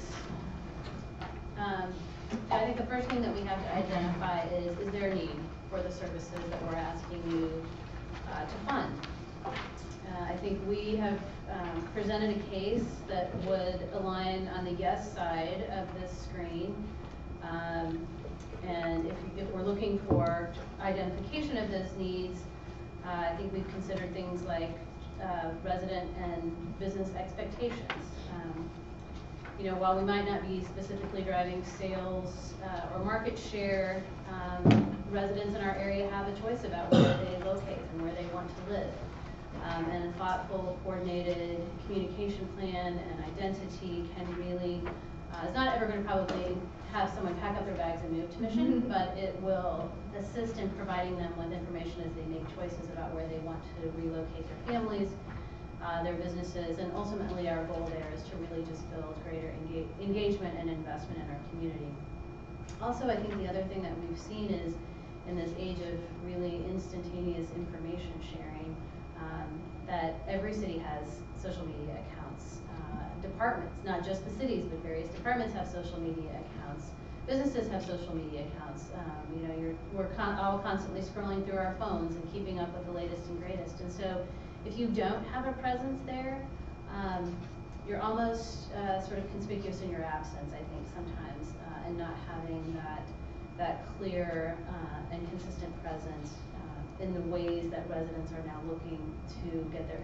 I think the first thing that we have to identify is there a need for the services that we're asking you to fund? I think we have presented a case that would align on the yes side of this screen. And if we're looking for identification of those needs, I think we've considered things like resident and business expectations. While we might not be specifically driving sales or market share, residents in our area have a choice about where they locate and where they want to live. And a thoughtful, coordinated communication plan and identity can really It's not ever going to probably have someone pack up their bags and move to Mission, but it will assist in providing them with information as they make choices about where they want to relocate their families, their businesses, and ultimately our goal there is to really just build greater engagement and investment in our community. Also, I think the other thing that we've seen is in this age of really instantaneous information sharing, that every city has social media accounts. Departments, not just the cities, but various departments have social media accounts. Businesses have social media accounts. You know, we're all constantly scrolling through our phones and keeping up with the latest and greatest. And so, if you don't have a presence there, you're almost sort of conspicuous in your absence, I think, sometimes, and not having that clear and consistent presence in the ways that residents are now looking to get their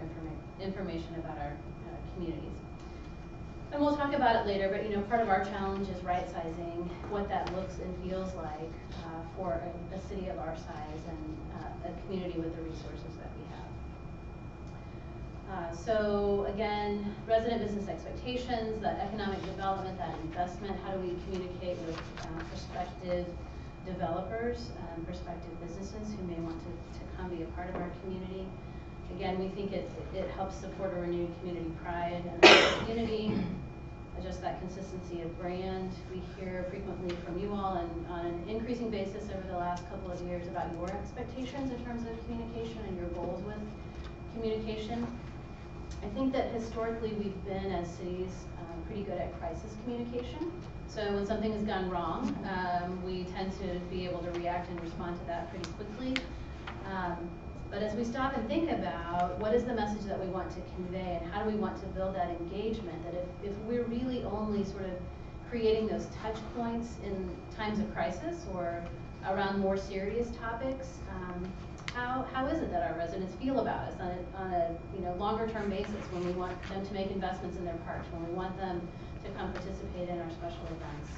information about our communities. And we'll talk about it later, but you know, part of our challenge is right-sizing what that looks and feels like for a city of our size and a community with the resources that we have. So again, resident business expectations, that economic development, that investment, how do we communicate with prospective developers, prospective businesses who may want to come be a part of our community. Again, we think it helps support a renewed community pride in our community, just that consistency of brand. We hear frequently from you all and on an increasing basis over the last couple of years about your expectations in terms of communication and your goals with communication. I think that historically we've been, as cities, pretty good at crisis communication. So when something has gone wrong, we tend to be able to react and respond to that pretty quickly. But as we stop and think about what is the message that we want to convey and how do we want to build that engagement, that if we're really only sort of creating those touch points in times of crisis or around more serious topics, how is it that our residents feel about us on a longer term basis when we want them to make investments in their parks, when we want them to come participate in our special events,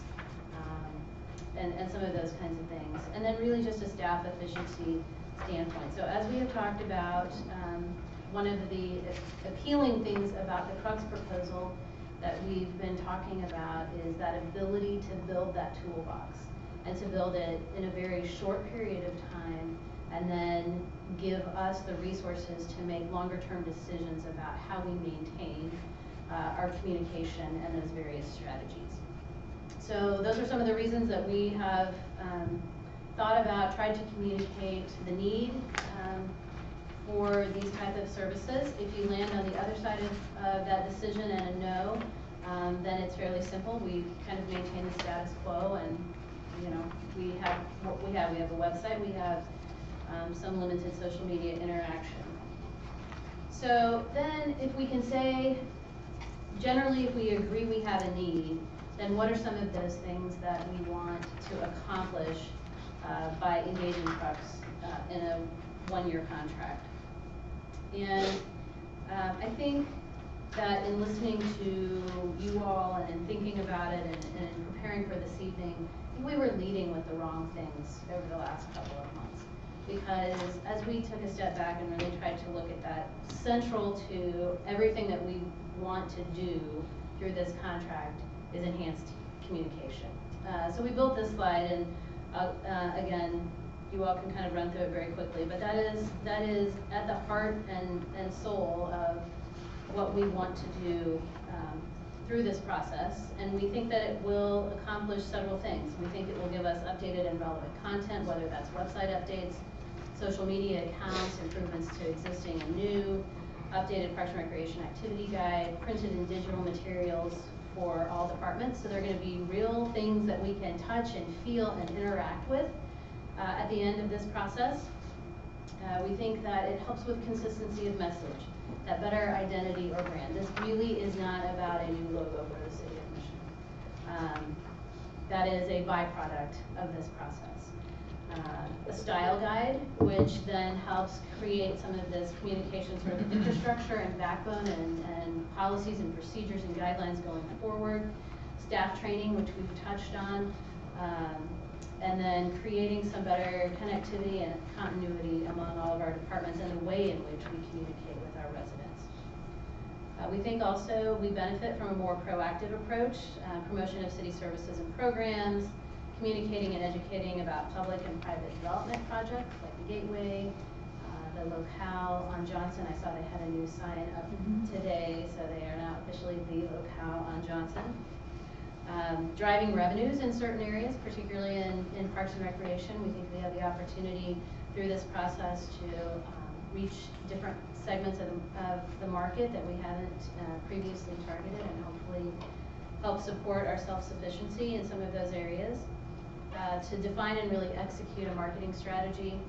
and some of those kinds of things. And then really just a staff efficiency standpoint. So as we have talked about, one of the appealing things about the Crux proposal that we've been talking about is that ability to build that toolbox and to build it in a very short period of time and then give us the resources to make longer term decisions about how we maintain our communication and those various strategies. So those are some of the reasons that we have thought about, tried to communicate the need for these type of services. If you land on the other side of that decision and a no, then it's fairly simple. We kind of maintain the status quo, and we have what we have. We have a website. We have some limited social media interaction. So then, if we can say, generally, if we agree we have a need, then what are some of those things that we want to accomplish by engaging Crux in a one-year contract? And I think that in listening to you all and in thinking about it and in preparing for this evening, I think we were leading with the wrong things over the last couple of months. Because as we took a step back and really tried to look at that, central to everything that we want to do through this contract is enhanced communication. So we built this slide, and again, you all can kind of run through it very quickly, but that is at the heart and soul of what we want to do through this process, and we think that it will accomplish several things. We think it will give us updated and relevant content, whether that's website updates, social media accounts, improvements to existing and new, updated Parks and Recreation activity guide, printed and digital materials for all departments. So they're going to be real things that we can touch and feel and interact with at the end of this process. We think that it helps with consistency of message, that better identity or brand. This really is not about a new logo for the City of Mission. That is a byproduct of this process. A style guide, which then helps create some of this communication sort of infrastructure and backbone and policies and procedures and guidelines going forward. Staff training, which we've touched on. And then creating some better connectivity and continuity among all of our departments and the way in which we communicate with our residents. We think also we benefit from a more proactive approach, promotion of city services and programs, communicating and educating about public and private development projects like the Gateway, the locale on Johnson. I saw they had a new sign up today, so they are now officially the locale on Johnson. Driving revenues in certain areas, particularly in Parks and Recreation. We think we have the opportunity through this process to reach different segments of the market that we haven't previously targeted, and hopefully help support our self-sufficiency in some of those areas. To define and really execute a marketing strategy,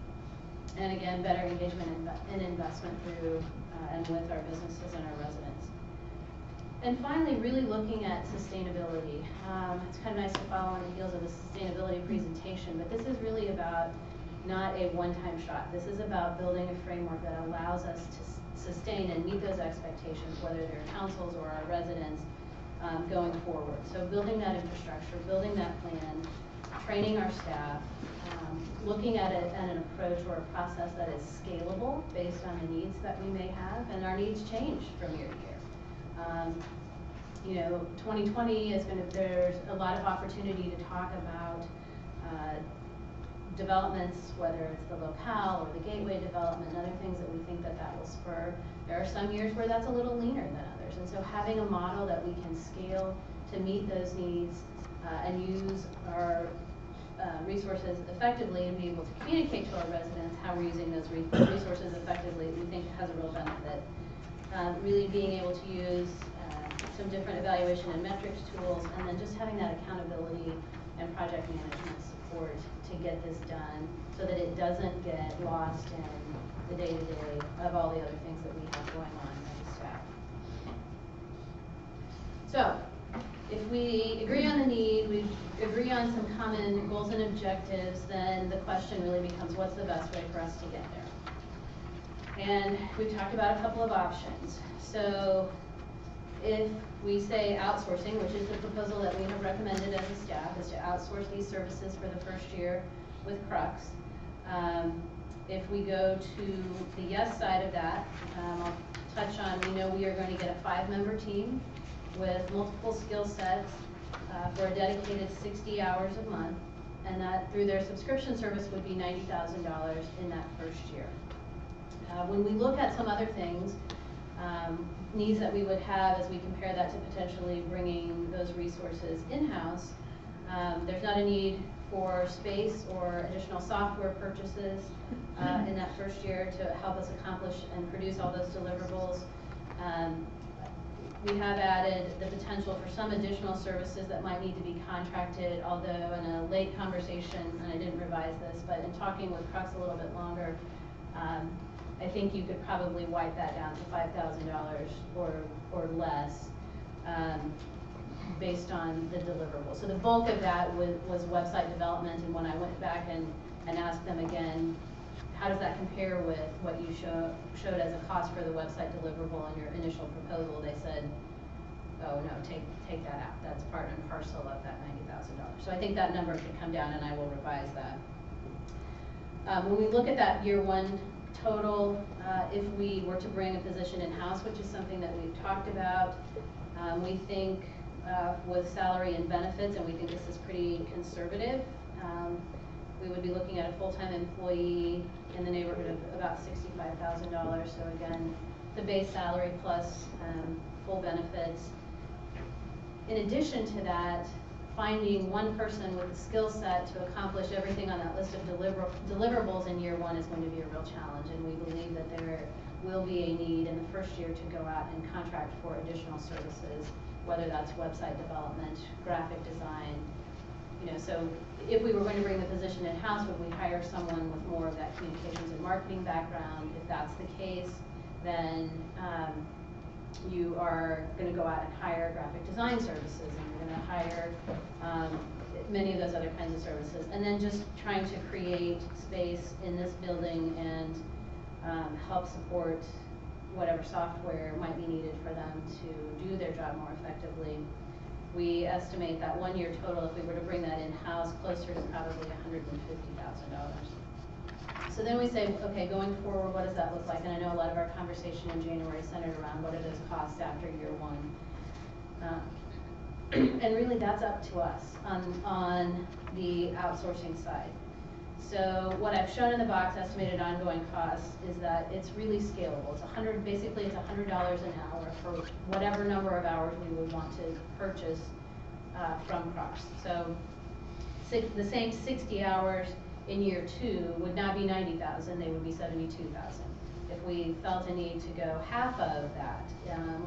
and again, better engagement and investment through and with our businesses and our residents. And finally, really looking at sustainability. It's kind of nice to follow on the heels of the sustainability presentation, but this is really about not a one-time shot. This is about building a framework that allows us to sustain and meet those expectations, whether they're councils or our residents, going forward. So building that infrastructure, building that plan, training our staff, looking at it at an approach or a process that is scalable based on the needs that we may have, and our needs change from year to year. You know, 2020 is there's a lot of opportunity to talk about developments, whether it's the locale or the Gateway development, and other things that we think that will spur. There are some years where that's a little leaner than others, and so having a model that we can scale to meet those needs and use our resources effectively and be able to communicate to our residents how we're using those resources effectively, we think has a real benefit. Really being able to use some different evaluation and metrics tools, and then just having that accountability and project management support to get this done so that it doesn't get lost in the day-to-day of all the other things that we have going on as staff. So, if we agree on the need, we agree on some common goals and objectives, then the question really becomes, what's the best way for us to get there? And we've talked about a couple of options. So if we say outsourcing, which is the proposal that we have recommended as a staff, is to outsource these services for the first year with Crux. If we go to the yes side of that, I'll touch on, we know we are going to get a 5-member team with multiple skill sets for a dedicated 60 hours a month, and that through their subscription service would be $90,000 in that first year. When we look at some other things, needs that we would have as we compare that to potentially bringing those resources in-house, there's not a need for space or additional software purchases in that first year to help us accomplish and produce all those deliverables. We have added the potential for some additional services that might need to be contracted, although in a late conversation, and I didn't revise this, but in talking with Crux a little bit longer, I think you could probably wipe that down to $5,000 or less based on the deliverable. So the bulk of that was website development, and when I went back and asked them again, how does that compare with what you showed as a cost for the website deliverable in your initial proposal? They said, oh no, take that out. That's part and parcel of that $90,000. So I think that number could come down, and I will revise that. When we look at that year one total, if we were to bring a position in-house, which is something that we've talked about, we think with salary and benefits, and we think this is pretty conservative, we would be looking at a full-time employee in the neighborhood of about $65,000. So again, the base salary plus full benefits. In addition to that, finding one person with the skill set to accomplish everything on that list of deliverables in year one is going to be a real challenge, and we believe that there will be a need in the first year to go out and contract for additional services, whether that's website development, graphic design. You know, so if we were going to bring the position in-house, would we hire someone with more of that communications and marketing background? If that's the case, then you are going to go out and hire graphic design services, and you're going to hire many of those other kinds of services. And then just trying to create space in this building and help support whatever software might be needed for them to do their job more effectively. We estimate that 1 year total, if we were to bring that in-house, closer to probably $150,000. So then we say, okay, going forward, what does that look like? And I know a lot of our conversation in January centered around what are those costs after year one. And really that's up to us on the outsourcing side. So what I've shown in the box, estimated ongoing costs, is that it's really scalable. It's basically it's $100 an hour for whatever number of hours we would want to purchase from Crocs. So the same 60 hours in year 2 would not be 90,000, they would be 72,000. If we felt a need to go half of that,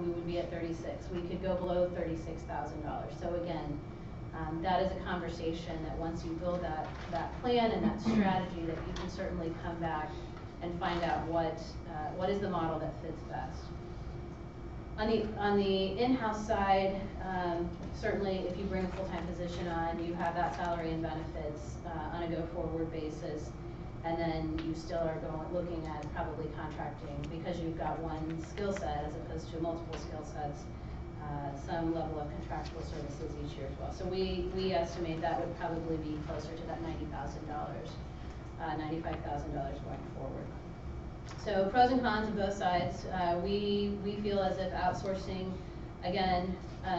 we would be at 36. We could go below $36,000. So again, that is a conversation that once you build that plan and that strategy, that you can certainly come back and find out what is the model that fits best. On the in-house side, certainly if you bring a full-time position on, you have that salary and benefits on a go-forward basis, and then you still are looking at probably contracting because you've got one skill set as opposed to multiple skill sets, some level of contractual services each year as well. So we estimate that would probably be closer to that $90,000, $95,000 going forward. So pros and cons of both sides. We feel as if outsourcing, again,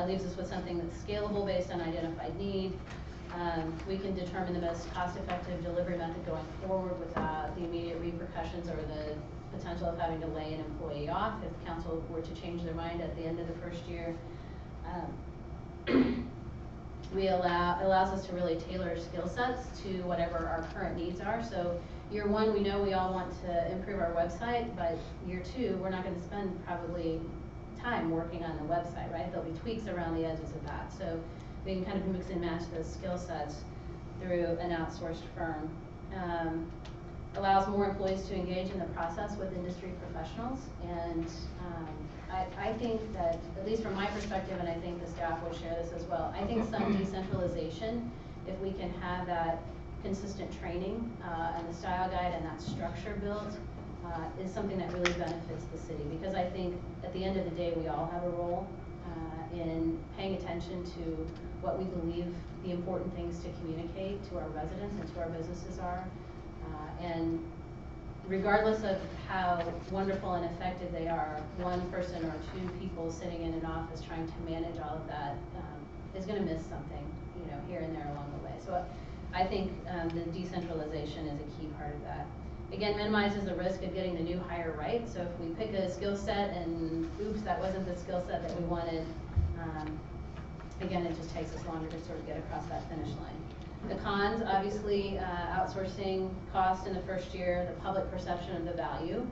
leaves us with something that's scalable based on identified need. We can determine the most cost-effective delivery method going forward without the immediate repercussions or the potential of having to lay an employee off if council were to change their mind at the end of the first year. Allows us to really tailor skill sets to whatever our current needs are. So year 1, we know we all want to improve our website, but year 2, we're not going to spend probably time working on the website, right? There'll be tweaks around the edges of that. So we can kind of mix and match those skill sets through an outsourced firm. Allows more employees to engage in the process with industry professionals, and I think that, at least from my perspective, and I think the staff would share this as well, I think some decentralization, if we can have that consistent training and the style guide and that structure built, is something that really benefits the city, because I think at the end of the day we all have a role in paying attention to what we believe the important things to communicate to our residents and to our businesses are. And regardless of how wonderful and effective they are, one person or 2 people sitting in an office trying to manage all of that is going to miss something, here and there along the way. So I think the decentralization is a key part of that. Again, minimizes the risk of getting the new hire right. So if we pick a skill set and oops, that wasn't the skill set that we wanted, again, it just takes us longer to sort of get across that finish line. The cons, obviously, outsourcing cost in the first year, the public perception of the value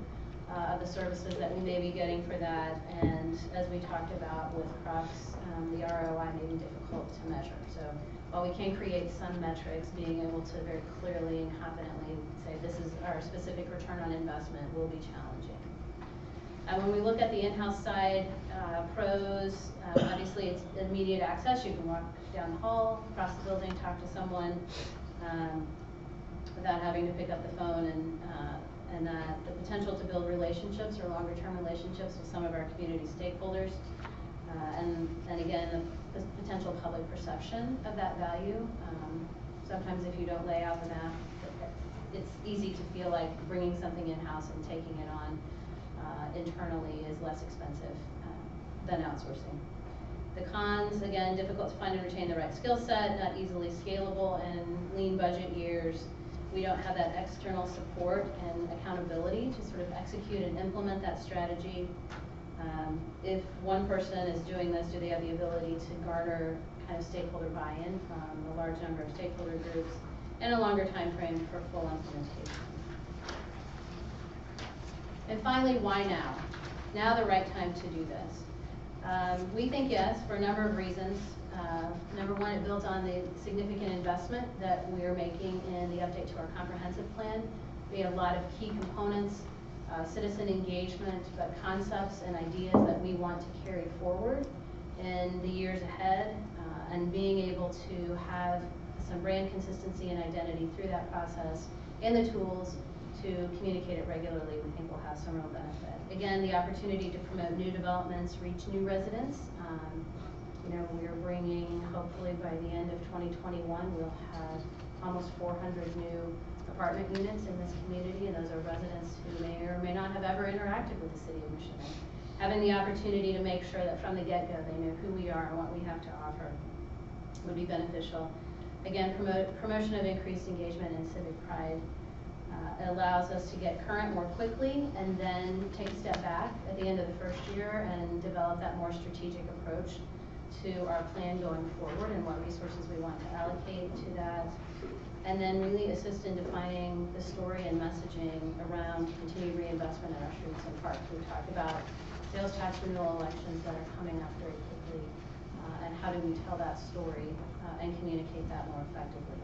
of the services that we may be getting for that, and as we talked about with Crocs, the ROI may be difficult to measure. So while we can create some metrics, being able to very clearly and confidently say this is our specific return on investment will be challenging. When we look at the in-house side, pros, obviously it's immediate access. You can walk down the hall, across the building, talk to someone without having to pick up the phone, and the potential to build relationships or longer-term relationships with some of our community stakeholders, and again, the potential public perception of that value. Sometimes if you don't lay out the map, it's easy to feel like bringing something in-house and taking it on internally is less expensive than outsourcing. The cons, again, difficult to find and retain the right skill set, not easily scalable, and lean budget years. We don't have that external support and accountability to sort of execute and implement that strategy. If one person is doing this, do they have the ability to garner kind of stakeholder buy-in from a large number of stakeholder groups and a longer time frame for full implementation? And finally, why now? Now the right time to do this. We think yes, for a number of reasons. Number one, it built on the significant investment that we are making in the update to our comprehensive plan. We have a lot of key components, citizen engagement, but concepts and ideas that we want to carry forward in the years ahead, and being able to have some brand consistency and identity through that process and the tools to communicate it regularly, we think will have some real benefit. Again, the opportunity to promote new developments, reach new residents. We're bringing, hopefully by the end of 2021, we'll have almost 400 new apartment units in this community, and those are residents who may or may not have ever interacted with the city of Michigan. Having the opportunity to make sure that from the get-go they know who we are and what we have to offer would be beneficial. Again, promotion of increased engagement and civic pride. It allows us to get current more quickly and then take a step back at the end of the first year and develop that more strategic approach to our plan going forward and what resources we want to allocate to that. And then really assist in defining the story and messaging around continued reinvestment in our streets and parks. We've talked about sales tax renewal elections that are coming up very quickly, and how do we tell that story and communicate that more effectively.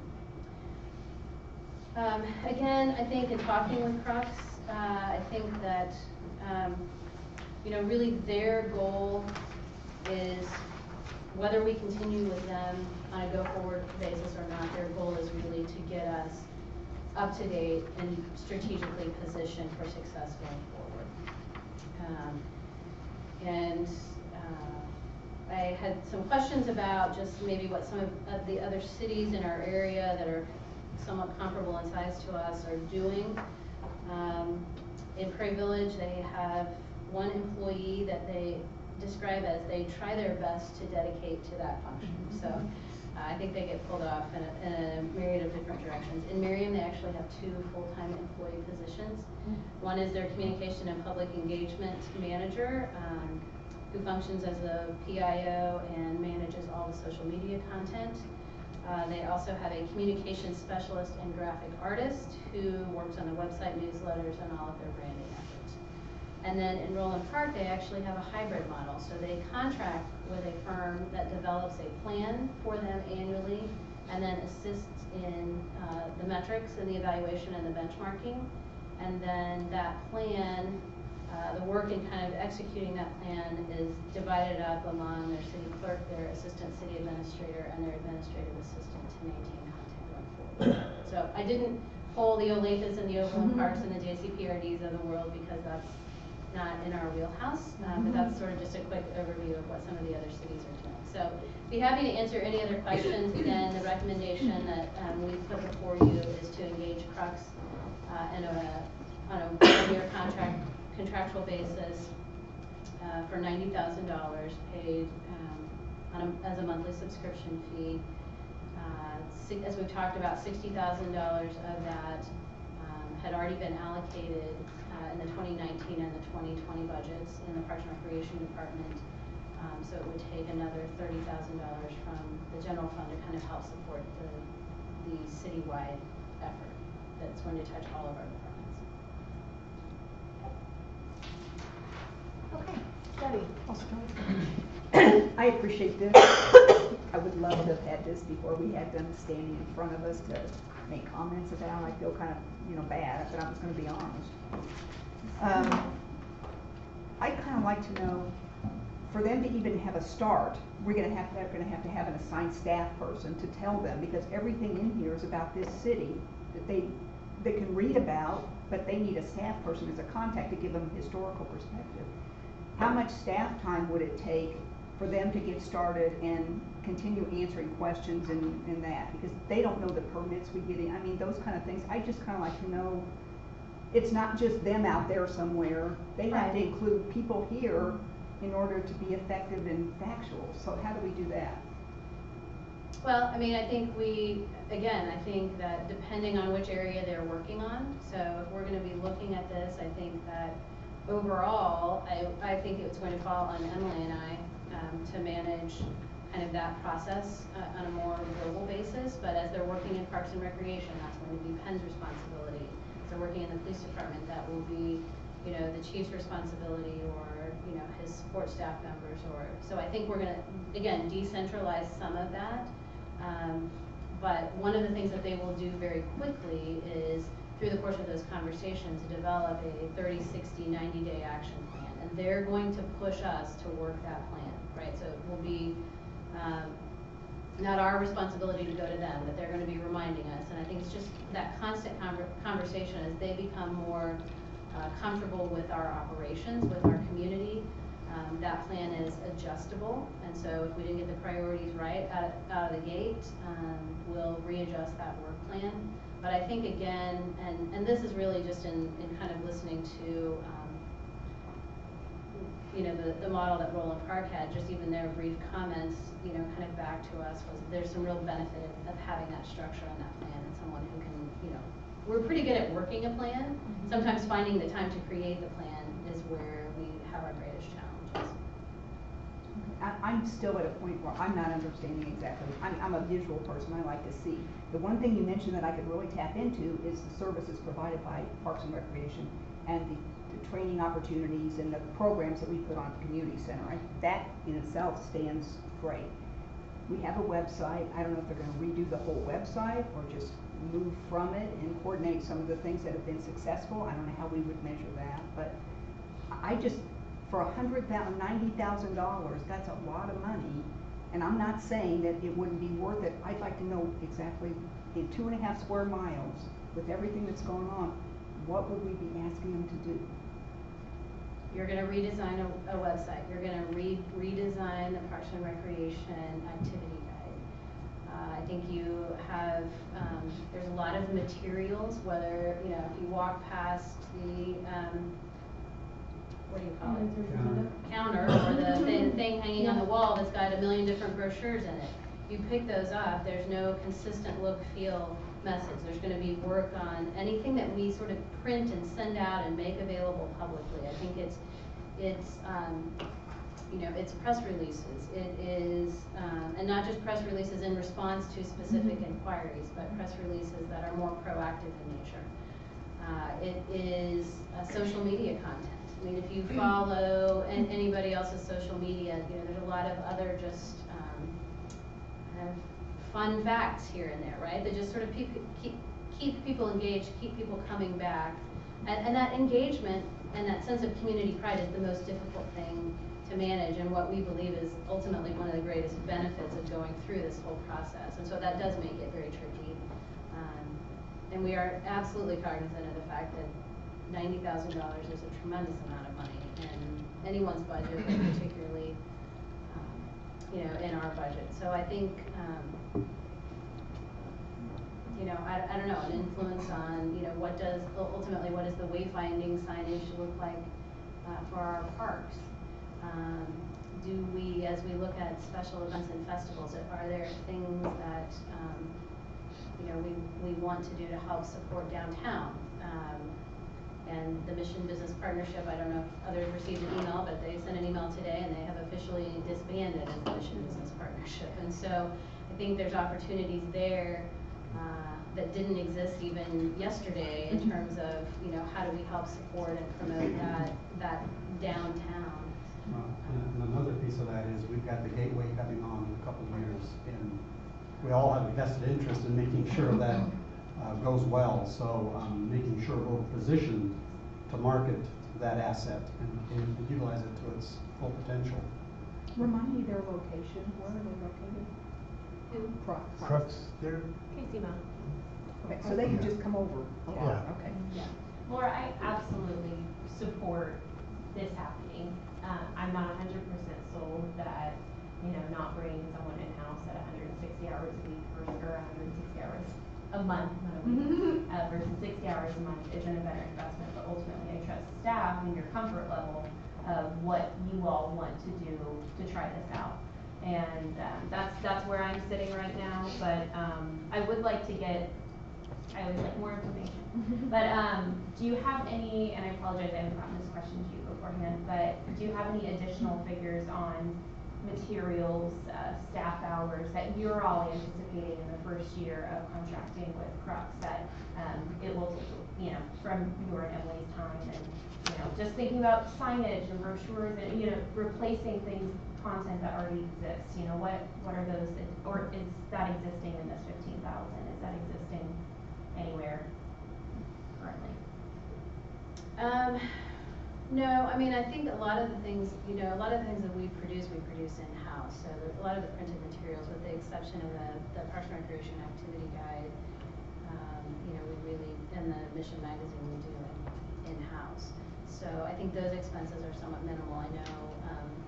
Again, I think in talking with Crux, I think that really their goal is, whether we continue with them on a go-forward basis or not, their goal is really to get us up to date and strategically positioned for success going forward. I had some questions about just maybe what some of the other cities in our area that are somewhat comparable in size to us are doing. In Prairie Village, they have one employee that they describe as they try their best to dedicate to that function. So I think they get pulled off in a myriad of different directions. In Merriam, they actually have 2 full-time employee positions. One is their communication and public engagement manager, who functions as a PIO and manages all the social media content. They also have a communication specialist and graphic artist who works on the website, newsletters, and all of their branding efforts. And then in Roland Park, they actually have a hybrid model. So they contract with a firm that develops a plan for them annually and then assists in the metrics and the evaluation and the benchmarking. And then that plan, the work in kind of executing that plan is divided up among their city clerk, their assistant city administrator, and their administrative assistant to maintain content going forward. So I didn't pull the Olathes and the Overland Parks and the JCPRDs of the world because that's not in our wheelhouse, but that's sort of just a quick overview of what some of the other cities are doing. So be happy to answer any other questions. Again, the recommendation that we put before you is to engage Crux on a one-year contractual basis for $90,000 paid as a monthly subscription fee. As we've talked about, $60,000 of that had already been allocated in the 2019 and the 2020 budgets in the Parks and Recreation Department. So it would take another $30,000 from the general fund to kind of help support the citywide effort that's going to touch all of our departments. Okay, Debbie, I'll start. I appreciate this. I would love to have had this before we had them standing in front of us to make comments about. I feel kind of, bad, but I'm just going to be honest. I'd kind of like to know, for them to even have a start, they're going to have to have an assigned staff person to tell them, because everything in here is about this city that they can read about, but they need a staff person as a contact to give them historical perspective. How much staff time would it take for them to get started and continue answering questions and that? Because they don't know the permits we get in. I mean, those kind of things. I just kind of like to know, it's not just them out there somewhere. They have to include people here in order to be effective and factual. So how do we do that? Well, I mean, I think I think that depending on which area they're working on, so if we're going to be looking at this, I think that overall, I think it's going to fall on Emily and I to manage kind of that process on a more global basis. But as they're working in Parks and Recreation, that's going to be Penn's responsibility. If they're working in the police department, that will be, the chief's responsibility, or, his support staff members, or, so I think we're going to, again, decentralize some of that. But one of the things that they will do very quickly is, through the course of those conversations, develop a 30, 60, 90-day action plan. And they're going to push us to work that plan, right? So it will be not our responsibility to go to them, but they're going to be reminding us. And I think it's just that constant conversation as they become more comfortable with our operations, with our community, That plan is adjustable, and so if we didn't get the priorities right out of the gate, we'll readjust that work plan. But I think again, and this is really just in kind of listening to, you know, the model that Roland Park had, just even their brief comments, you know, kind of back to us was there's some real benefit of having that structure on that plan and someone who can, you know, we're pretty good at working a plan. Sometimes finding the time to create the plan is where we have our greatest challenges. I'm still at a point where I'm not understanding exactly. I'm a visual person. I like to see. The one thing you mentioned that I could really tap into is the services provided by Parks and Recreation and the training opportunities and the programs that we put on the community center. That in itself stands great. We have a website. I don't know if they're going to redo the whole website or just move from it and coordinate some of the things that have been successful. I don't know how we would measure that, but I just, for $90,000, that's a lot of money. And I'm not saying that it wouldn't be worth it. I'd like to know exactly, in 2.5 square miles, with everything that's going on, what would we be asking them to do? You're going to redesign a website. You're going to redesign the Parks and Recreation activity guide. I think you have, there's a lot of materials, whether, you know, if you walk past the, what do you call it? Counter, or the thing hanging on the wall that's got 1 million different brochures in it. You pick those up, there's no consistent look, feel, message. There's going to be work on anything that we sort of print and send out and make available publicly. I think it's you know, it's press releases. It is, and not just press releases in response to specific inquiries, but press releases that are more proactive in nature. It is social media content. I mean, if you follow anybody else's social media, you know, there's a lot of other just kind of fun facts here and there, right? That just sort of keep people engaged, keep people coming back. And that engagement and that sense of community pride is the most difficult thing to manage, and what we believe is ultimately one of the greatest benefits of going through this whole process. And so that does make it very tricky. And we are absolutely cognizant of the fact that $90,000 is a tremendous amount of money in anyone's budget, but particularly you know, in our budget. So I think, you know, I don't know, an influence on, you know, what does the wayfinding signage look like for our parks? Do we, as we look at special events and festivals, are there things that, you know, we want to do to help support downtown? And the Mission Business Partnership, I don't know if others received an email, but they sent an email today and they have officially disbanded as the Mission Business Partnership. And so I think there's opportunities there that didn't exist even yesterday in terms of, you know, how do we help support and promote that downtown. And another piece of that is we've got the gateway coming on in a couple of years, and we all have a vested interest in making sure that goes well. So making sure we're positioned to market that asset and utilize it to its full potential. Remind me their location. Where are they located? Crux, they're Casey Mount. Okay, so they can just come over. Yeah. Okay. Yeah. Laura, I absolutely support this happening. I'm not 100% sold that, you know, not bringing someone in-house at 160 hours a week or 160 hours a month, not a week, versus 60 hours a month isn't a better investment. But ultimately, I trust staff and your comfort level of what you all want to do to try this out. And that's where I'm sitting right now. But I would like to get, I always like more information. But do you have any, and I apologize, I haven't gotten this question to you beforehand, but do you have any additional figures on materials, staff hours that you're all anticipating in the first year of contracting with Crux that it will take, you know, from your and Emily's time, and, you know, just thinking about signage and brochures and, you know, replacing things, content that already exists, you know, what are those, or is that existing in this 15,000? Is that existing anywhere currently? No, I mean, I think a lot of the things, you know, a lot of the things that we produce in-house. So a lot of the printed materials, with the exception of the Parks and Recreation Activity Guide, you know, we really, and the Mission Magazine, we do in-house. So I think those expenses are somewhat minimal. I know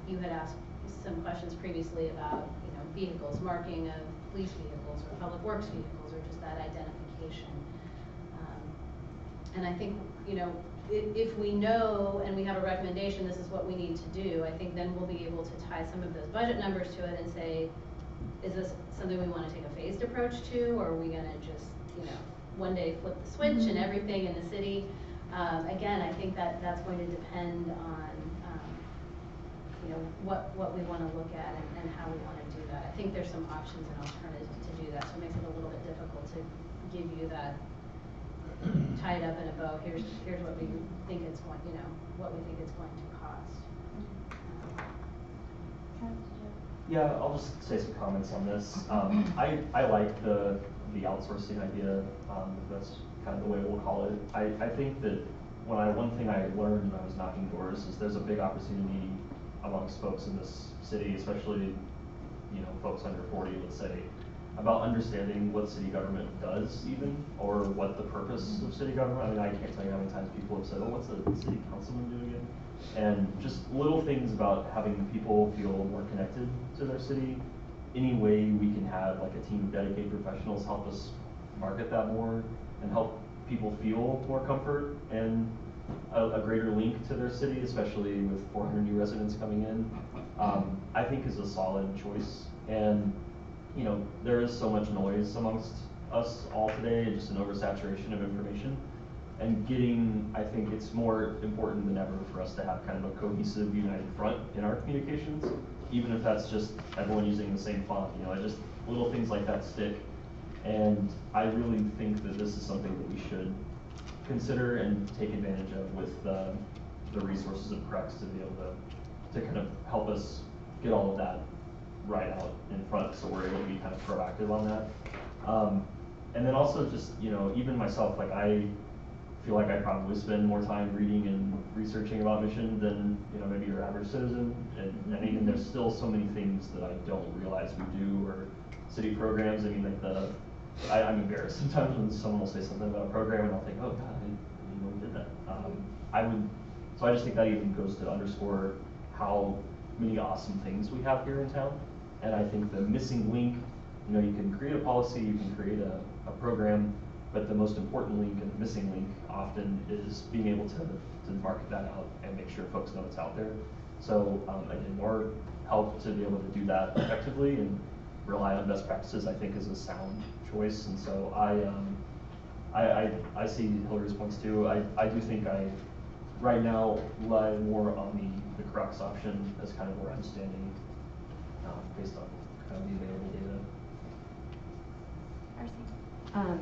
you had asked some questions previously about, vehicles, marking of police vehicles or public works vehicles, or just that identification. And I think, if we know and we have a recommendation, this is what we need to do, I think then we'll be able to tie some of those budget numbers to it and say, is this something we want to take a phased approach to, or are we going to just, one day flip the switch and everything in the city? Again, I think that's going to depend on, what we want to look at and how we want to do that. I think there's some options and alternatives to do that, so it makes it a little bit difficult to give you that tied up in a bow. Here's what we think it's going, what we think it's going to cost. Yeah, I'll just say some comments on this. I like the outsourcing idea, if that's kind of the way we'll call it. I think that one thing I learned when I was knocking doors is there's a big opportunity amongst folks in this city, especially, folks under 40, let's say, about understanding what city government does even, or what the purpose of city government. I mean, I can't tell you how many times people have said, oh, what's the city councilman doing again? And just little things about having people feel more connected to their city. Any way we can have like a team of dedicated professionals help us market that more and help people feel more comfort and a greater link to their city, especially with 400 new residents coming in, I think is a solid choice. And there is so much noise amongst us all today, just an oversaturation of information. And I think it's more important than ever for us to have kind of a cohesive, united front in our communications, even if that's just everyone using the same font. Just little things like that stick. And I really think that this is something that we should consider and take advantage of with the resources of Crux to be able to kind of help us get all of that right out in front, so we're able to be kind of proactive on that. And then also just, even myself, like I feel like I probably spend more time reading and researching about mission than, maybe your average citizen. And even there's still so many things that I don't realize we do, or city programs. I mean, like I'm embarrassed sometimes when someone will say something about a program and I'll think, oh God, I didn't know we did that. So I just think that even goes to underscore how many awesome things we have here in town. And I think the missing link, you can create a policy, you can create a program, but the most important link and the missing link often is being able to market that out and make sure folks know it's out there. So again, more help to be able to do that effectively and rely on best practices, I think, is a sound choice. And so I see Hillary's points too. I do think I right now lie more on the Crux option as kind of where I'm standing based on kind of the available data.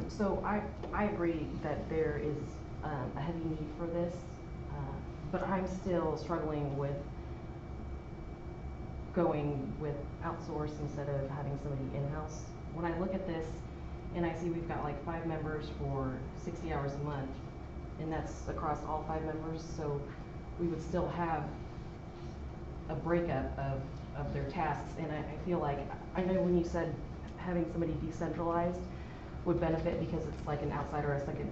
So I agree that there is a heavy need for this, but I'm still struggling with going with outsource instead of having somebody in-house. When I look at this and I see we've got like 5 members for 60 hours a month, and that's across all 5 members, so we would still have a breakup of their tasks. And I feel like, I know when you said having somebody decentralized would benefit because it's like an outsider, a second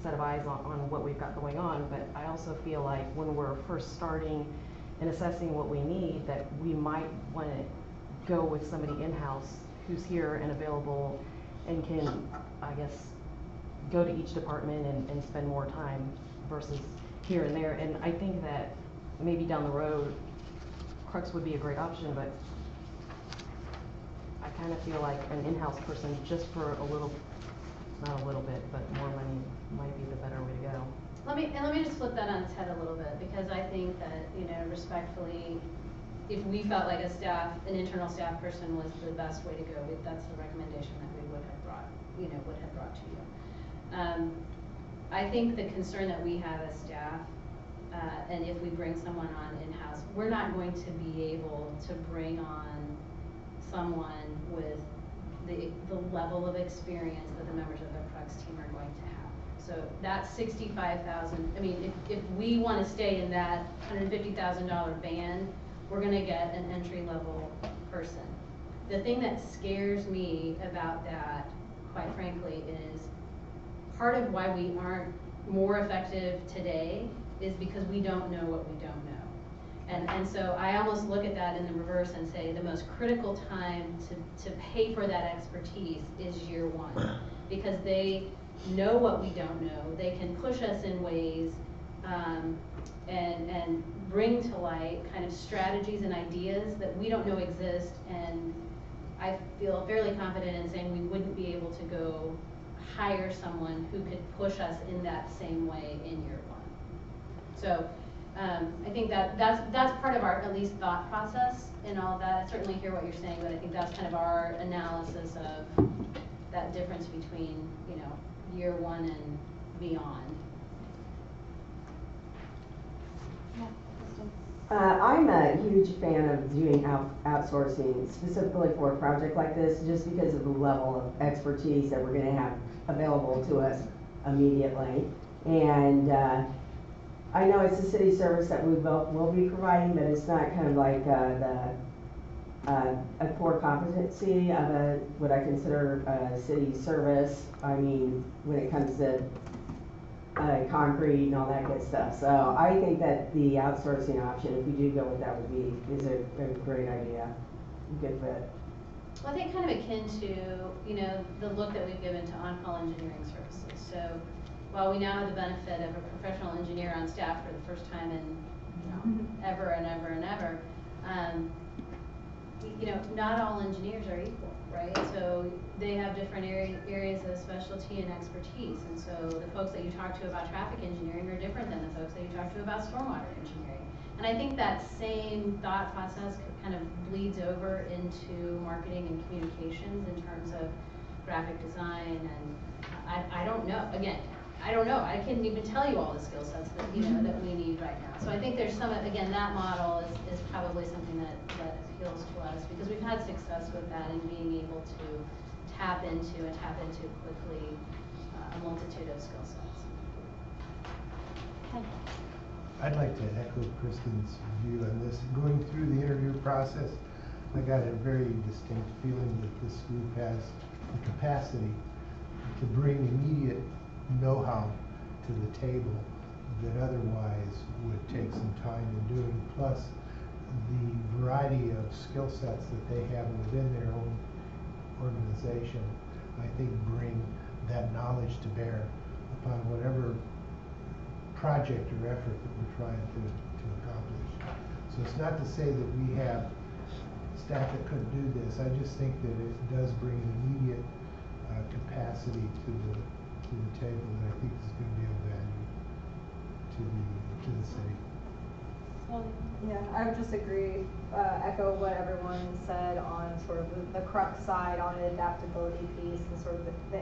set of eyes on what we've got going on, but I also feel like when we're first starting and assessing what we need, that we might want to go with somebody in-house who's here and available and can, I guess, go to each department and spend more time versus here and there. And I think that maybe down the road, Crux would be a great option, but I kind of feel like an in-house person just for a little, not a little bit, but more money might be the better way to go. Let me just flip that on its head a little bit, because I think that, respectfully, if we felt like an internal staff person was the best way to go, that's the recommendation that we would have brought to you. I think the concern that we have as staff, and if we bring someone on in-house, we're not going to be able to bring on someone with the level of experience that the members of the Crux team are going to have. So that $65,000, I mean, if we want to stay in that $150,000 band, we're going to get an entry-level person. The thing that scares me about that, quite frankly, is part of why we aren't more effective today is because we don't know what we don't know. And so I almost look at that in the reverse and say the most critical time to pay for that expertise is year one, because they know what we don't know. They can push us in ways and bring to light kind of strategies and ideas that we don't know exist. And I feel fairly confident in saying we wouldn't be able to go hire someone who could push us in that same way in year one. So I think that's part of our at least thought process in all of that. I certainly hear what you're saying, but I think that's kind of our analysis of that difference between, you know, year one and beyond. I'm a huge fan of doing outsourcing, specifically for a project like this, just because of the level of expertise that we're going to have available to us immediately. And I know it's a city service that we will be providing, but it's not kind of like a core competency of what I consider a city service. I mean, when it comes to concrete and all that good stuff. So I think that the outsourcing option, if we do go with that, is a great idea, good fit. Well, I think kind of akin to, you know, the look that we've given to on-call engineering services. So while we now have the benefit of a professional engineer on staff for the first time in, you know, ever and ever and ever, you know, not all engineers are equal, right? So they have different areas of specialty and expertise. And so the folks that you talk to about traffic engineering are different than the folks that you talk to about stormwater engineering. And I think that same thought process kind of bleeds over into marketing and communications in terms of graphic design. And I don't know, again, I don't know. I can't even tell you all the skill sets that, you know, that we need right now. So I think there's some, again, that model is probably something that appeals to us, because we've had success with that and being able to tap into quickly a multitude of skill sets. I'd like to echo Kristen's view on this. Going through the interview process, I got a very distinct feeling that this group has the capacity to bring immediate know-how to the table that otherwise would take some time in doing. Plus, the variety of skill sets that they have within their own organization, I think, bring that knowledge to bear upon whatever project or effort that we're trying to accomplish. So it's not to say that we have staff that couldn't do this. I just think that it does bring an immediate capacity to the table that I think is going to be of value to the city. Yeah, I would just agree, echo what everyone said on sort of the crux side on the adaptability piece and sort of the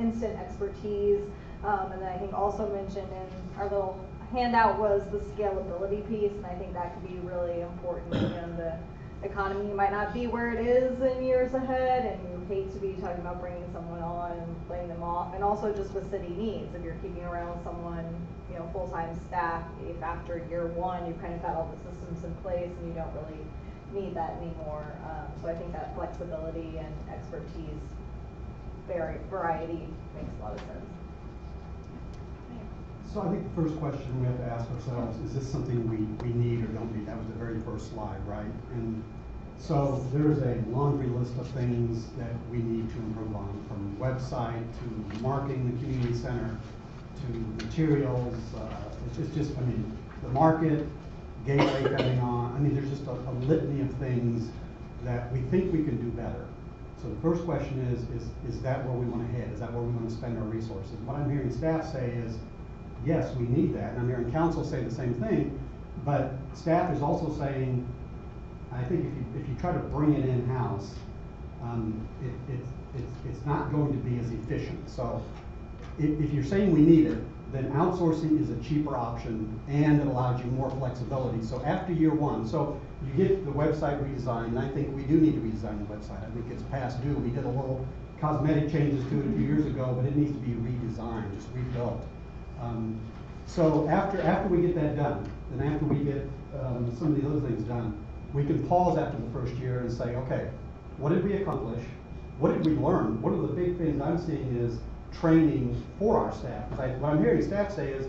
instant expertise. And then I think also mentioned in our little handout was the scalability piece, and I think that could be really important. You know, the economy might not be where it is in years ahead, and you hate to be talking about bringing someone on and laying them off, and also just with city needs. If you're keeping around someone, you know, full-time staff, if after year one you've kind of got all the systems in place and you don't really need that anymore. So I think that flexibility and expertise variety makes a lot of sense. So I think the first question we have to ask ourselves, is this something we need or don't need? That was the very first slide, right? And so there's a laundry list of things that we need to improve on, from website to marketing the community center to materials. It's just, I mean, the market, gateway coming on. I mean, there's just a litany of things that we think we can do better. So the first question is that where we want to head? Is that where we want to spend our resources? What I'm hearing staff say is, yes, we need that. And I'm hearing council say the same thing, but staff is also saying, I think if you try to bring it in-house, it's not going to be as efficient. So if you're saying we need it, then outsourcing is a cheaper option and it allows you more flexibility. So after year one, so you get the website redesigned, and I think we do need to redesign the website. I think it's past due. We did a little cosmetic changes to it a few years ago, but it needs to be redesigned, just rebuilt. So after we get that done, and after we get some of the other things done, we can pause after the first year and say, okay, what did we accomplish? What did we learn? One of the big things I'm seeing is training for our staff. What I'm hearing staff say is,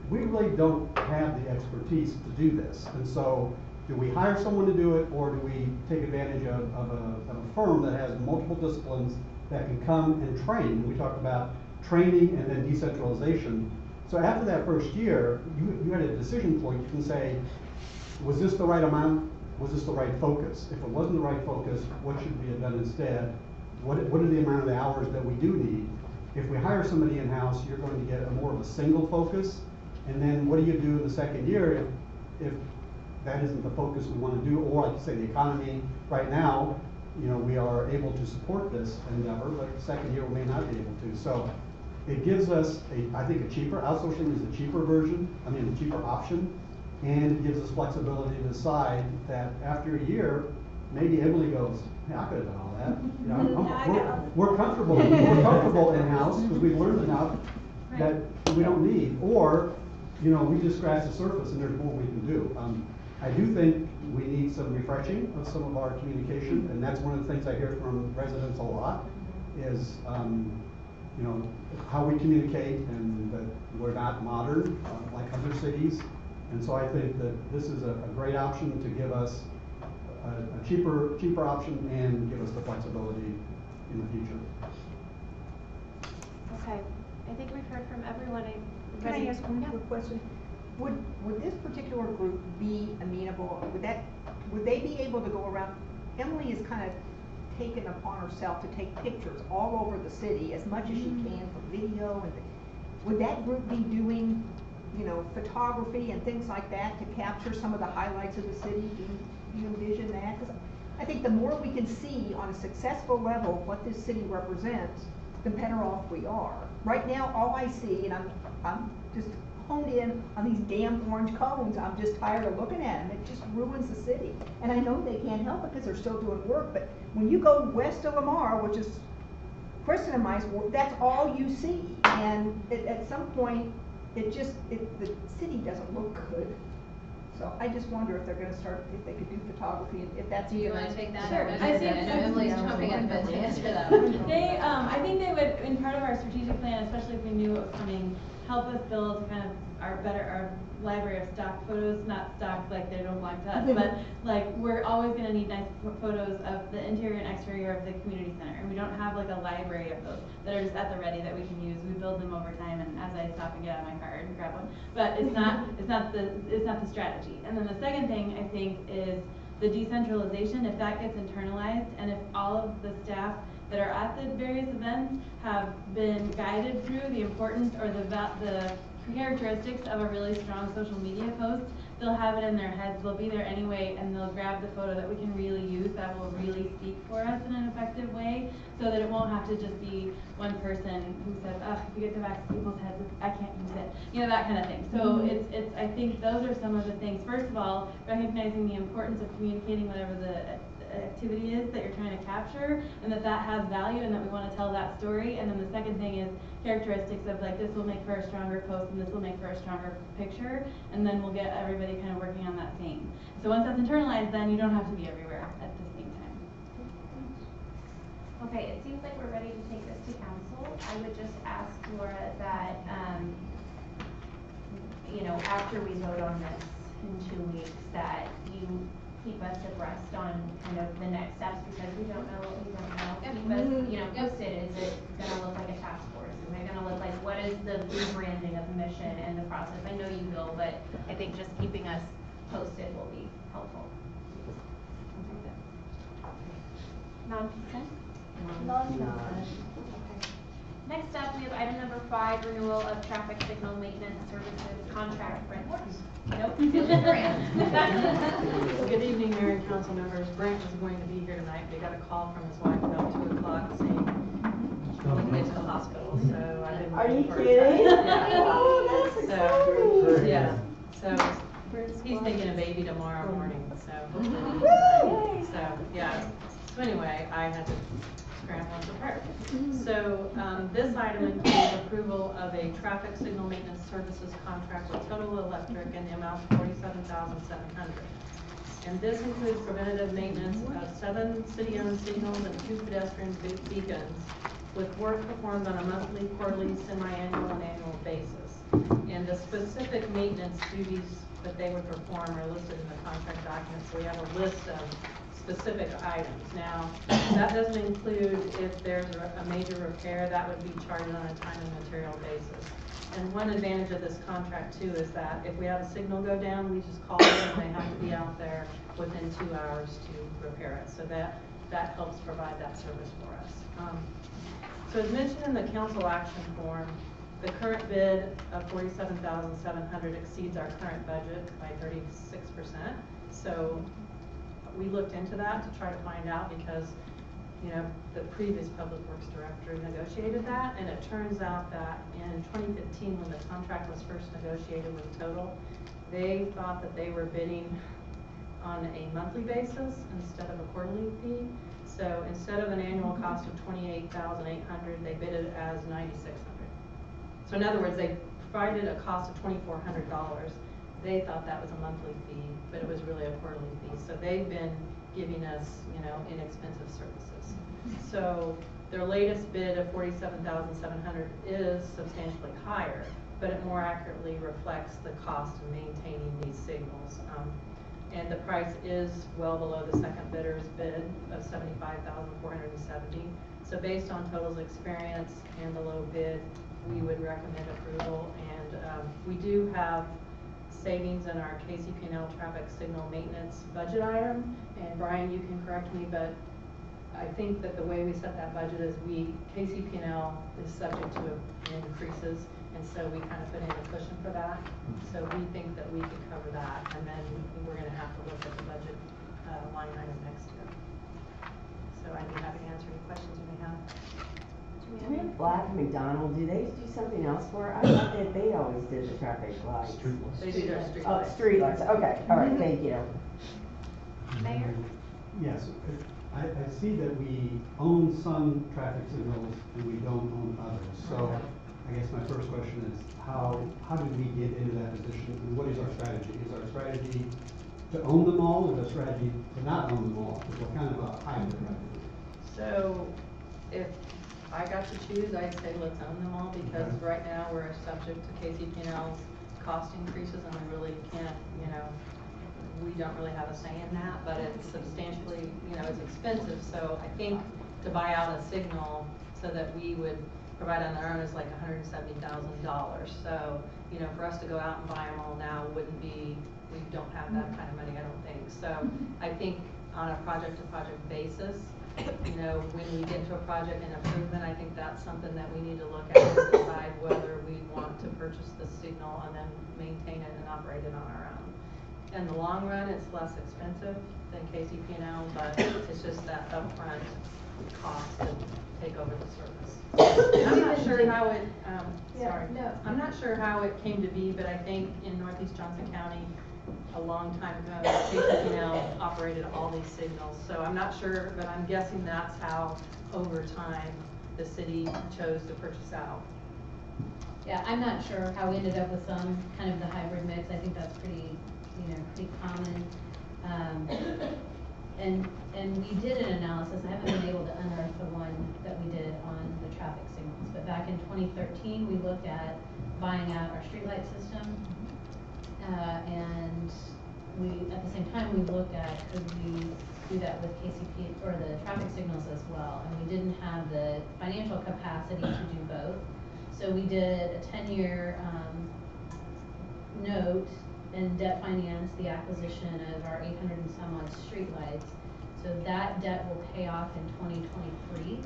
we really don't have the expertise to do this. And so, do we hire someone to do it, or do we take advantage of a firm that has multiple disciplines that can come and train? And we talked about training and then decentralization. So after that first year, you had a decision point. You can say, was this the right amount? Was this the right focus? If it wasn't the right focus, what should we have done instead? What are the amount of the hours that we do need? If we hire somebody in-house, you're going to get more of a single focus. And then what do you do in the second year if that isn't the focus we want to do? Or like you say, the economy right now, you know, we are able to support this endeavor, but the second year we may not be able to. So it gives us, I think, a cheaper, outsourcing is a cheaper version, a cheaper option. And it gives us flexibility to decide that after a year, maybe Emily goes, hey, I could have done all that. You know, we're comfortable in-house because we've learned enough that we don't need. Or, you know, we just scratch the surface and there's more we can do. I do think we need some refreshing of some of our communication, and that's one of the things I hear from residents a lot is, you know, how we communicate and that we're not modern like other cities. And so I think that this is a great option to give us a cheaper option and give us the flexibility in the future. Okay, I think we've heard from everyone. Can I ask one quick question? Would this particular group be amenable? Would they be able to go around? Emily has kind of taken upon herself to take pictures all over the city as much as she can for video. And would that group be doing, you know, photography and things like that to capture some of the highlights of the city? Do you envision that? Because I think the more we can see on a successful level what this city represents, the better off we are. Right now, all I see, and I'm just honed in on these damn orange cones. I'm just tired of looking at them. It just ruins the city. And I know they can't help it because they're still doing work, but when you go west of Lamar, which is Kristen and my work, that's all you see. And at some point, the city doesn't look good. So I just wonder if they're going to start, if they could do photography, if that's. Do you want to take that? Sure. I think Emily's chomping at the bit to answer that. They, I think they would, in part of our strategic plan, especially if we knew it was coming, help us build kind of our library of stock photos, not stock like they don't belong to us, but like we're always going to need nice photos of the interior and exterior of the community center, and we don't have like a library of those that are just at the ready that we can use. We build them over time, and as I stop and get out of my car and grab one, but it's not the strategy. And then the second thing I think is the decentralization. If that gets internalized, and if all of the staff that are at the various events have been guided through the importance or the characteristics of a really strong social media post, they'll have it in their heads, they'll be there anyway, and they'll grab the photo that we can really use that will really speak for us in an effective way, so that it won't have to just be one person who says, oh, if you get to back to people's heads, I can't use it, you know, that kind of thing. So it's I think those are some of the things. First of all, recognizing the importance of communicating whatever the activity is that you're trying to capture, and that has value, and that we want to tell that story. And then the second thing is characteristics of like, this will make for a stronger post, and this will make for a stronger picture, and then we'll get everybody kind of working on that theme. So once that's internalized, then you don't have to be everywhere at the same time. Okay, it seems like we're ready to take this to council. I would just ask Laura that, you know, after we vote on this in 2 weeks, that you keep us abreast on kind of the next steps, because we don't know what we don't know. Keep us, you know, posted. Is it gonna look like a task force? Is it gonna look like, what is the rebranding of the mission and the process? I know you will, but I think just keeping us posted will be helpful. Non-consent? Non-consent. Okay. Next up, we have item number 5, renewal of traffic signal maintenance services contract. Brent? Nope, Duran. Good evening, Mayor and council members. Brent is going to be here tonight. They got a call from his wife about 2 o'clock saying she's on the way to the hospital. So I didn't. Are you kidding? Yeah. Oh, that's exciting. So, yeah. So he's taking a baby tomorrow morning. So hopefully. So yeah. So anyway, I had to scramble and prepare. So this item includes approval of a traffic signal maintenance services contract with Total Electric in the amount of $47,700. And this includes preventative maintenance of 7 city-owned signals and 2 pedestrian beacons with work performed on a monthly, quarterly, semi-annual, and annual basis. And the specific maintenance duties that they would perform are listed in the contract document, so we have a list of specific items. Now, that doesn't include if there's a major repair, that would be charged on a time and material basis. And one advantage of this contract too is that if we have a signal go down, we just call them and they have to be out there within 2 hours to repair it. So that helps provide that service for us. So as mentioned in the council action form, the current bid of $47,700 exceeds our current budget by 36%. So we looked into that to try to find out because, you know, the previous public works director negotiated that, and it turns out that in 2015, when the contract was first negotiated with Total, they thought that they were bidding on a monthly basis instead of a quarterly fee. So instead of an annual cost of $28,800, they bid it as $9,600. So in other words, they provided a cost of $2,400. They thought that was a monthly fee, but it was really a quarterly fee. So they've been giving us, you know, inexpensive services. So their latest bid of $47,700 is substantially higher, but it more accurately reflects the cost of maintaining these signals. And the price is well below the second bidder's bid of $75,470. So based on Total's experience and the low bid, we would recommend approval. And we do have savings in our KCP&L traffic signal maintenance budget item. And Brian, you can correct me, but I think that the way we set that budget is KCP&L is subject to increases. And so we kind of put in a cushion for that. So we think that we could cover that. And then we're going to have to look at the budget line item next year. So I'd be happy to answer any questions you may have. Do we have Black McDonald? Do they do something else for it? I thought that they always did the traffic lights. Street lights. They do their street Oh, lights. street lights. Okay. All right. Thank you. Mayor? Yes, I see that we own some traffic signals and we don't own others. So I guess my first question is how did we get into that position? And what is our strategy? Is our strategy to own them all, or is our strategy to not own them all? Because we're kind of a hybrid right now. So if I got to choose, I'd say let's own them all, because right now we're subject to KCP&L's cost increases, and we really can't, you know, we don't really have a say in that, but it's substantially, you know, it's expensive. So I think to buy out a signal so that we would provide on our own is like $170,000. So, you know, for us to go out and buy them all now wouldn't be, we don't have that kind of money, I don't think. So I think on a project to project basis, you know, when we get to a project and improvement, I think that's something that we need to look at and decide whether we want to purchase the signal and then maintain it and operate it on our own. In the long run, it's less expensive than KCP&L, but it's just that upfront cost to take over the service. I'm not sure how it, I'm not sure how it came to be, but I think in Northeast Johnson County, a long time ago, KCP&L operated all these signals. So I'm not sure, but I'm guessing that's how, over time, the city chose to purchase out. Yeah, I'm not sure how we ended up with some kind of the hybrid mix. I think that's pretty, you know, pretty common. And we did an analysis. I haven't been able to unearth the one that we did on the traffic signals, but back in 2013, we looked at buying out our streetlight system. And we, at the same time, we looked at could we do that with KCP or the traffic signals as well, and we didn't have the financial capacity to do both. So we did a 10-year note and debt finance the acquisition of our 800 and some odd streetlights. So that debt will pay off in 2023,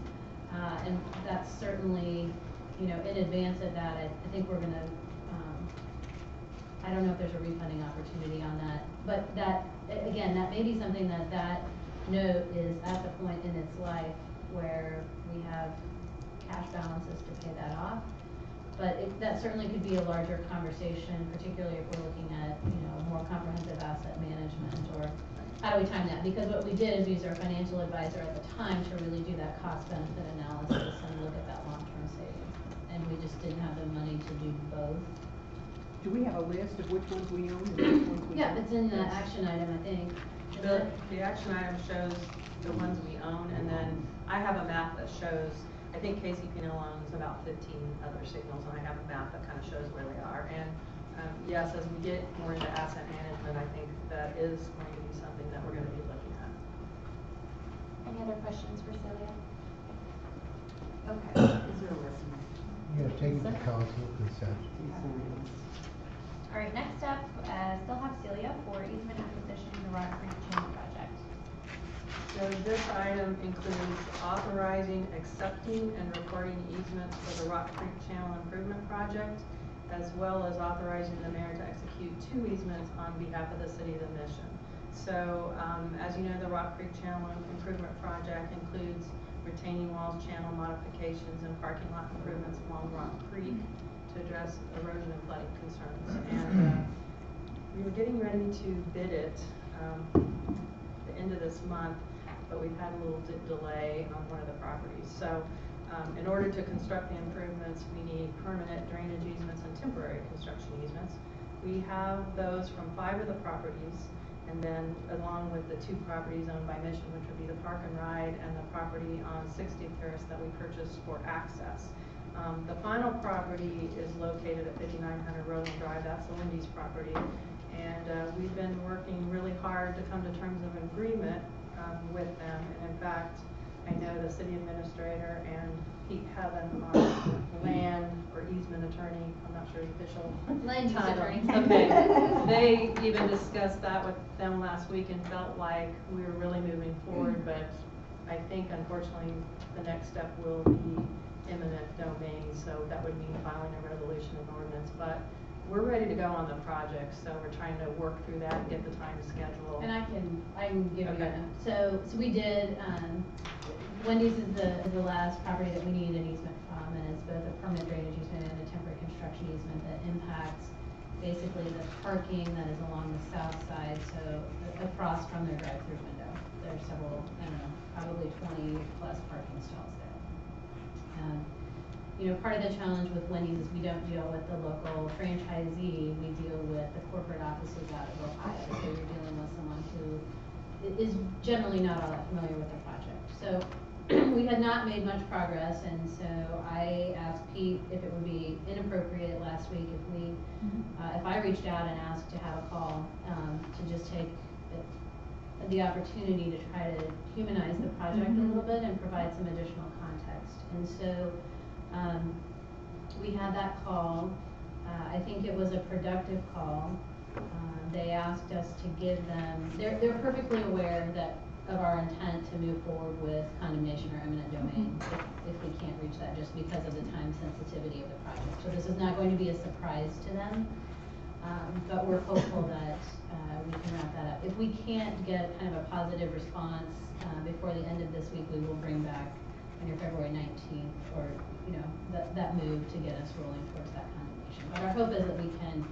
and that's certainly, you know, in advance of that, I think we're going to. I don't know if there's a refunding opportunity on that, but that, again, that may be something that note is at the point in its life where we have cash balances to pay that off. But that certainly could be a larger conversation, particularly if we're looking at, you know, more comprehensive asset management, or how do we time that? Because what we did is use our financial advisor at the time to really do that cost benefit analysis and look at that long-term savings. And we just didn't have the money to do both. Do we have a list of which ones we own and which ones we don't? Yeah, it's in the action item, I think. The action item shows the ones we own, and then I have a map that shows I think KCP&L owns about 15 other signals, and I have a map that kind of shows where they are. And yes, as we get more into asset management, I think that is going to be something that we're going to be looking at. Any other questions for Celia? Okay. Is there a list? Yeah, take it to council consent. All right, next up, still have Celia for easement acquisition in the Rock Creek Channel project. So this item includes authorizing, accepting, and recording easements for the Rock Creek Channel Improvement Project, as well as authorizing the mayor to execute 2 easements on behalf of the city of the Mission. So, as you know, the Rock Creek Channel Improvement Project includes retaining walls, channel modifications, and parking lot improvements along Rock Creek to address erosion and flooding concerns. And we were getting ready to bid it the end of this month, but we've had a little delay on one of the properties. So in order to construct the improvements, we need permanent drainage easements and temporary construction easements. We have those from 5 of the properties, and then along with the 2 properties owned by Mission, which would be the Park and Ride and the property on 60th Terrace that we purchased for access. The final property is located at 5900 Rolling Drive. That's the Wendy's property. And we've been working really hard to come to terms of agreement with them. And in fact, I know the city administrator and Pete Heaven, our land or easement attorney, I'm not sure the official Land use title. attorney. Okay. They even discussed that with them last week and felt like we were really moving forward, but I think unfortunately the next step will be eminent domain, so that would mean filing a resolution and ordinance. But we're ready to go on the project, so we're trying to work through that and get the time schedule. And I can give Okay. you, so we did, Wendy's is the last property that we need an easement from, and it's both a permanent drainage easement and a temporary construction easement that impacts basically the parking that is along the south side, so across from their drive-through window. There's several, I don't know, probably 20 plus parking stalls there. You know, part of the challenge with Wendy's is we don't deal with the local franchisee, we deal with the corporate offices out of Ohio. So you're dealing with someone who is generally not all that familiar with the project. So we had not made much progress, and so I asked Pete if it would be inappropriate last week if I reached out and asked to have a call to just take the opportunity to try to humanize the project a little bit and provide some additional context. And so we had that call. I think it was a productive call. They asked us to give them, they're perfectly aware of our intent to move forward with condemnation or eminent domain if we can't reach that, just because of the time sensitivity of the project. So this is not going to be a surprise to them, but we're hopeful that we can wrap that up. If we can't get kind of a positive response before the end of this week, we will bring back on your February 19th, or that move to get us rolling towards that condemnation. But our hope is that we can.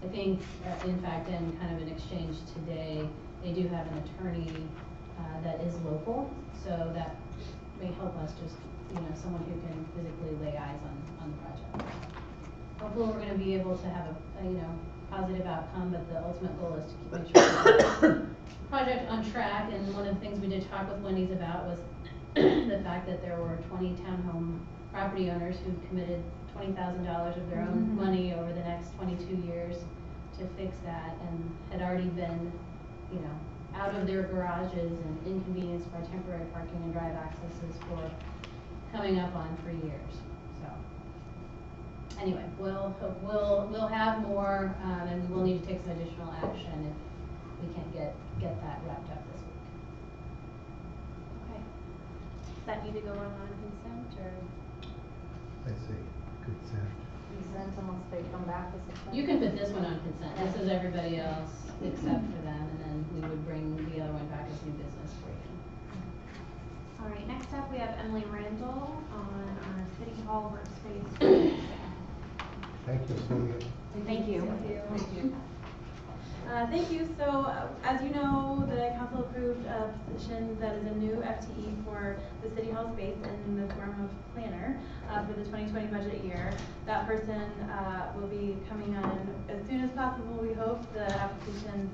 I think, in fact, in kind of an exchange today, they do have an attorney that is local, so that may help us just, someone who can physically lay eyes on the project. Hopefully we're going to be able to have a positive outcome, but the ultimate goal is to make sure the project on track. And one of the things we did talk with Wendy's about was the fact that there were 20 townhome property owners who committed $20,000 of their own money over the next 22 years to fix that, and had already been, out of their garages and inconvenienced by temporary parking and drive accesses for coming up on 3 years. So anyway, we'll have more, and we'll need to take some additional action if we can't get that wrapped up this week. Okay. Does that need to go on consent, or? I say consent. Consent unless they come back with something. You can put this one on consent. This is everybody else except for them, and then we would bring the other one back as new business for you. All right, next up we have Emily Randel on our City Hall Workspace. Thank you, Celia. Thank you. Thank you. Thank you. So, as you know, the council approved a position that is a new FTE for the City Hall space in the form of planner for the 2020 budget year. That person will be coming on as soon as possible. We hope the applications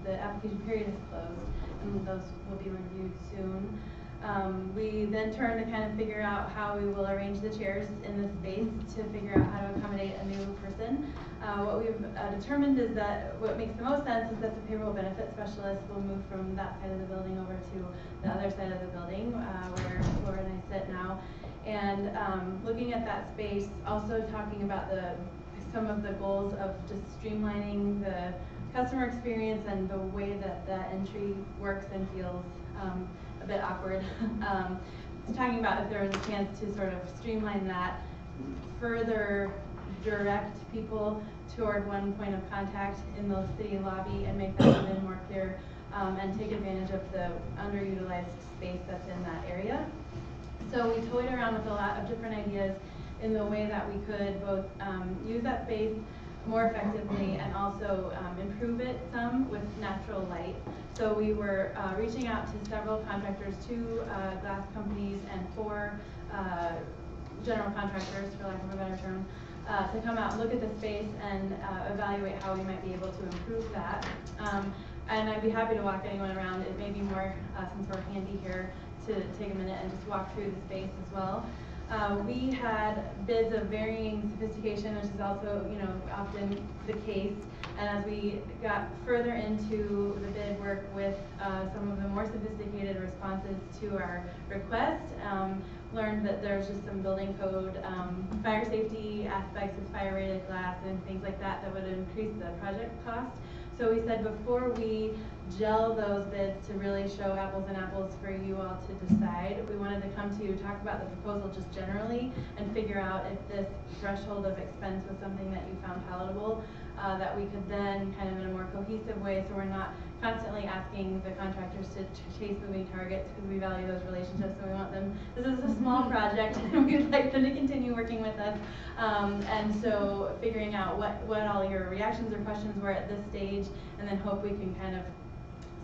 the application period is closed, and those will be reviewed soon. We then turn to kind of figure out how we will arrange the chairs in this space to figure out how to accommodate a new person. What we've determined is that what makes the most sense is that the payroll benefit specialist will move from that side of the building over to the other side of the building, where Laura and I sit now. And looking at that space, also talking about some of the goals of just streamlining the customer experience and the way that the entry works and feels a bit awkward. Talking about if there was a chance to sort of streamline that, further direct people toward one point of contact in the city lobby and make that even more clear, and take advantage of the underutilized space that's in that area. So we toyed around with a lot of different ideas in the way that we could both use that space more effectively and also improve it some with natural light. So we were reaching out to several contractors, 2 glass companies and 4 general contractors, for lack of a better term, to come out and look at the space and evaluate how we might be able to improve that. And I'd be happy to walk anyone around. It may be more, since we're handy here, to take a minute and just walk through the space as well. We had bids of varying sophistication, which is also, often the case. And as we got further into the bid work with some of the more sophisticated responses to our request, learned that there's just some building code, fire safety aspects of fire rated glass and things like that that would increase the project cost. So we said before we gel those bids to really show apples and apples for you all to decide, we wanted to come to you, talk about the proposal just generally, and figure out if this threshold of expense was something that you found palatable, that we could then kind of in a more cohesive way, so we're not constantly asking the contractors to chase moving targets, because we value those relationships and we want them, this is a small project and we'd like them to continue working with us. And so figuring out what all your reactions or questions were at this stage, and then hope we can kind of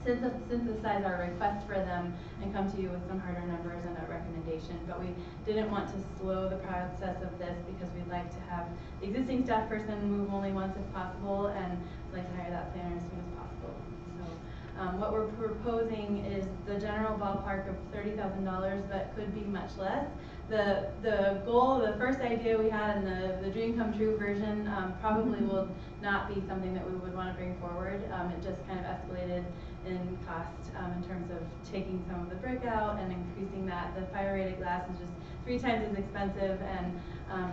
synthesize our request for them and come to you with some harder numbers and a recommendation. But we didn't want to slow the process of this because we'd like to have the existing staff person move only once if possible, and we'd like to hire that planner as soon as possible. So what we're proposing is the general ballpark of $30,000, but could be much less. The goal, the first idea we had in the dream come true version probably will not be something that we would want to bring forward. It just kind of escalated in cost in terms of taking some of the brick out and increasing that. The fire rated glass is just 3 times as expensive and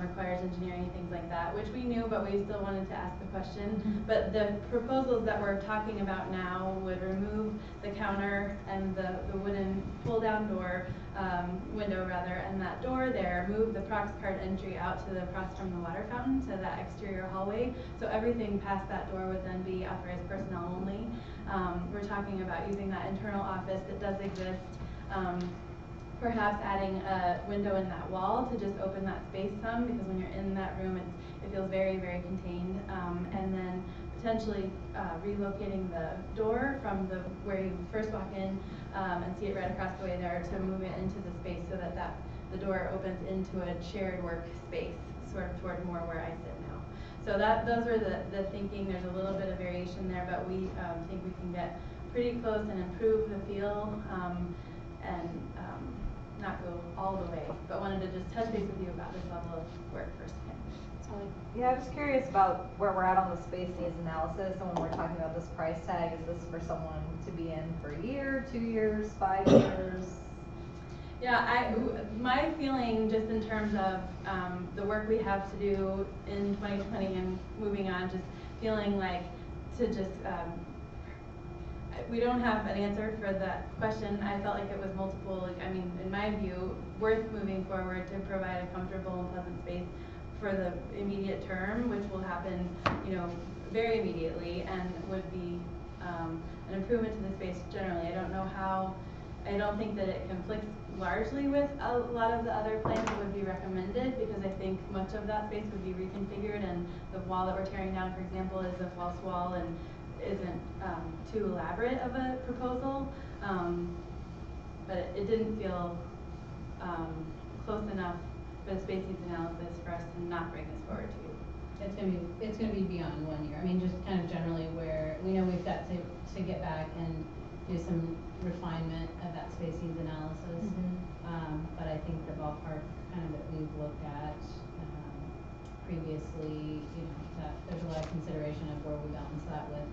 requires engineering and things like that, which we knew, but we still wanted to ask the question. But the proposals that we're talking about now would remove the counter and the wooden pull down door, window rather, and that door there, move the Prox card entry out to the across from the water fountain to that exterior hallway. So everything past that door would then be authorized personnel only. We're talking about using that internal office that does exist, perhaps adding a window in that wall to just open that space some, because when you're in that room it feels very, very contained, and then potentially relocating the door from where you first walk in and see it right across the way there, to move it into the space so that the door opens into a shared work space, sort of toward more where I sit now. So those were the thinking. There's a little bit of variation there, but we think we can get pretty close and improve the feel, and not go all the way, but wanted to just touch base with you about this level of work first. Yeah, I was curious about where we're at on the space needs analysis, and when we're talking about this price tag, is this for someone to be in for a year, 2 years, 5 years? Yeah, my feeling just in terms of the work we have to do in 2020 and moving on, just feeling like to just, we don't have an answer for that question. I felt like it was multiple, in my view, worth moving forward to provide a comfortable and pleasant space for the immediate term, which will happen, very immediately, and would be an improvement to the space generally. I don't think that it conflicts largely with a lot of the other plans that would be recommended, because I think much of that space would be reconfigured, and the wall that we're tearing down, for example, is a false wall and isn't too elaborate of a proposal, but it didn't feel close enough for the space needs analysis for us to not bring this forward to you. It's gonna be beyond 1 year. Just kind of generally where we know we've got to get back and do some refinement of that space needs analysis. But I think the ballpark kind of that we've looked at, previously, you know, that there's a lot of consideration of where we balance that with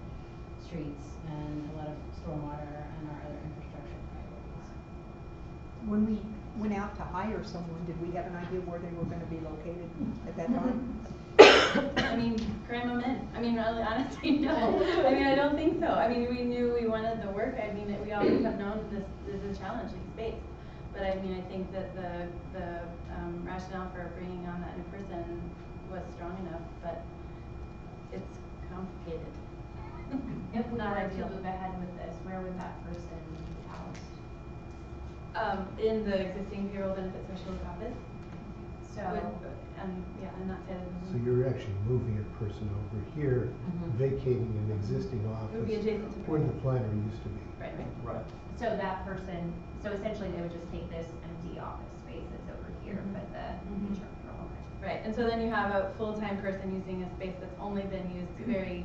streets and a lot of stormwater and our other infrastructure priorities. When we went out to hire someone, did we have an idea where they were gonna be located at that time? I mean, cram them in. I mean, really, honestly, no. I mean, I don't think so. I mean, we knew we wanted the work. I mean, we always have known this is a challenging space. But I mean, I think that the rationale for bringing on that new person was strong enough, but it's complicated. If we Not were to ideal. move ahead with this, where would that person be housed? In the existing payroll benefit specialist office. So, Yeah, and that's it. So you're actually moving a person over here, vacating an existing office. It would be adjacent to where the planner used to be. Right. Right. so that person, so essentially they would just take this empty office space that's over here, but the HR girl, okay. Right, and so then you have a full-time person using a space that's only been used very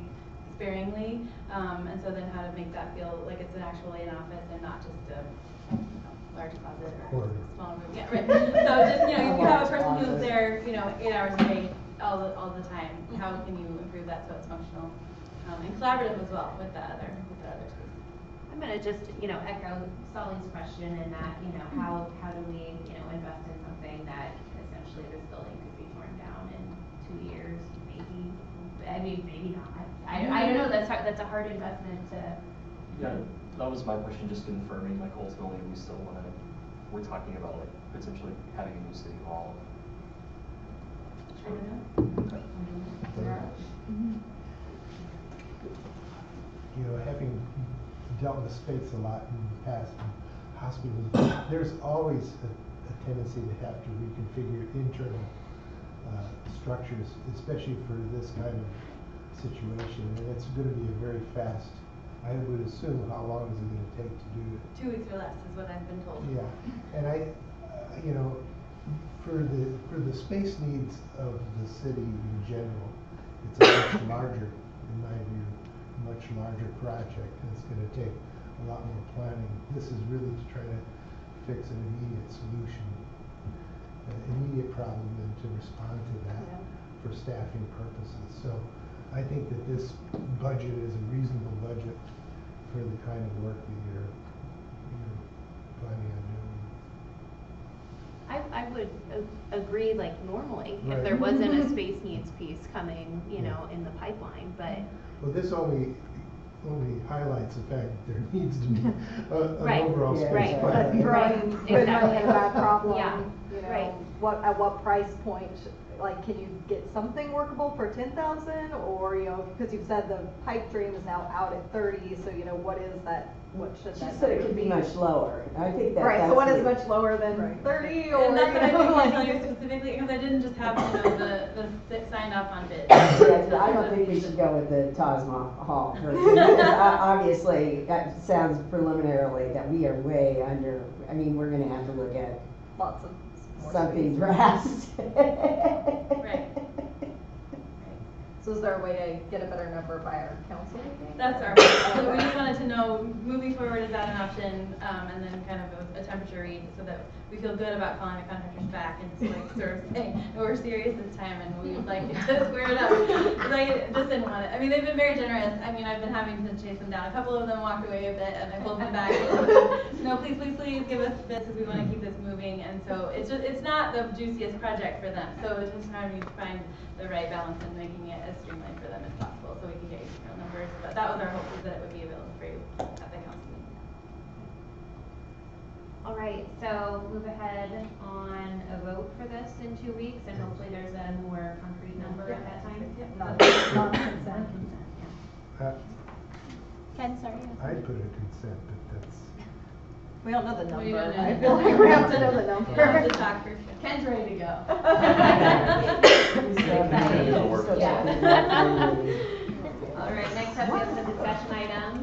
sparingly, and so then how to make that feel like it's an actual in-office and not just a large closet or small room. Yeah, right. So just, you know, if you have a person who's there, you know, 8 hours a day, all the time, how can you improve that so it's functional and collaborative as well with the other space? I'm gonna just, you know, echo Solly's question in that, you know, how do we, you know, invest in something that essentially this building could be torn down in 2 years, maybe, I mean, maybe not. I don't know, that's a hard investment to. Yeah, that was my question, just confirming, like, ultimately, we still wanna, we're talking about, like, potentially having a new city hall. You know, having dealt with space a lot in the past in hospitals, there's always a tendency to have to reconfigure internal structures, especially for this kind of situation, and it's going to be a very fast. I would assume, how long is it going to take to do it? 2 weeks or less is what I've been told. Yeah, and you know, for the space needs of the city in general, it's a much larger, in my view, much larger project, and it's going to take a lot more planning. This is really to try to fix an immediate solution, an immediate problem, and to respond to that for staffing purposes. So I think that this budget is a reasonable budget for the kind of work that you're planning on doing. I would agree, like, normally, Right. if there wasn't a space needs piece coming, you know, in the pipeline, but. Well, this only highlights the fact that there needs to be Right. an overall space Right. plan. Throwing money at a bad problem, Yeah. you know, Right. at what price point, like, can you get something workable for 10,000, or, you know, because you've said the pipe dream is now out at 30, so, you know, what is that, what should that She said it number could be much lower. I think that. Right, so that's what is the- much lower than 30, or, And that's what I you think know, I tell you like. specifically, because I didn't just have, you know, the signed off on bid. Yes, I don't think we should go with the Taj Mahal version. Obviously, that sounds preliminarily that we are way under, I mean, we're gonna have to look at Lots of more something space. drastic. Right. So is there a way to get a better number by our council meeting? That's our, so we just wanted to know, moving forward, is that an option, and then kind of a temperature read, so that we feel good about calling the contractors back and to, like, sort of say, we're serious this time, and we would like to square it up. Because I just didn't want it. I mean, they've been very generous. I mean, I've been having to chase them down. A couple of them walked away a bit, and I pulled them back. No, please give us this, because we want to keep this moving. And so it's not the juiciest project for them. So it's just trying to find the right balance in making it as streamlined for them as possible, so we can get you real numbers. But that was our hope, is that it would be available for you at the council meeting. All right, so move ahead on a vote for this in 2 weeks, and hopefully there's a more concrete number at that time. Non-consent. Ken, sorry. I'd put a consent, but that's. We don't know the We number. don't know. I feel like we have to know the number. We'll have to talk first. Ken's ready to go. All right, next up we have some discussion items.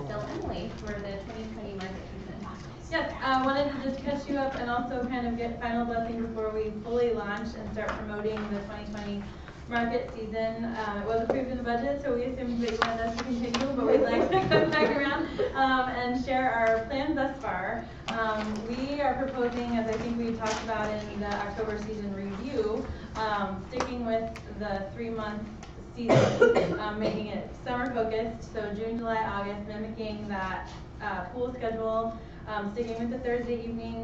Still Emily for the 2020 market season. Yes, I wanted to just catch you up and also kind of get final blessing before we fully launch and start promoting the 2020 market season. It was approved in the budget, so we assumed that you wanted us to continue, but we'd like to come back around and share our plans thus far. We are proposing, as I think we talked about in the October season review, sticking with the 3-month season, making it summer focused, so June, July, August, mimicking that pool schedule, sticking with the Thursday evening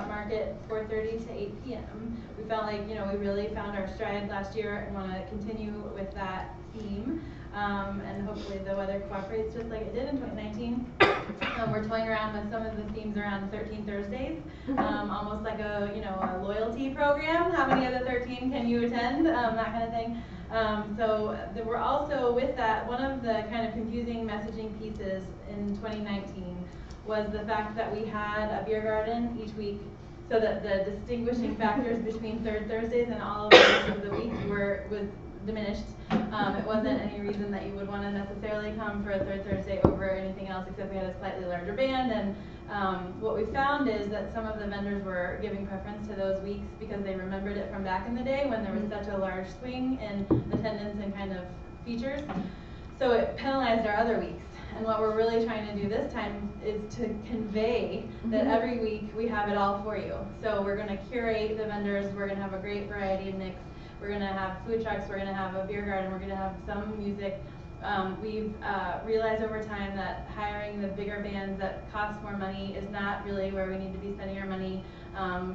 market, 4:30 to 8 p.m. We felt like, we really found our stride last year and want to continue with that theme. And hopefully the weather cooperates just like it did in 2019. We're toying around with some of the themes around 13 Thursdays, almost like a loyalty program. How many of the 13 can you attend? That kind of thing. So we're also with that, one of the kind of confusing messaging pieces in 2019 was the fact that we had a beer garden each week, so that the distinguishing factors between third Thursdays and all of the rest of the week was diminished. It wasn't any reason that you would want to necessarily come for a third Thursday over anything else, except we had a slightly larger band. And what we found is that some of the vendors were giving preference to those weeks because they remembered it from back in the day when there was such a large swing in attendance and kind of features. So it penalized our other weeks. And what we're really trying to do this time is to convey that every week we have it all for you. So we're going to curate the vendors, we're going to have a great variety of mix. We're going to have food trucks, we're going to have a beer garden, we're going to have some music. We've realized over time that hiring the bigger bands that cost more money is not really where we need to be spending our money.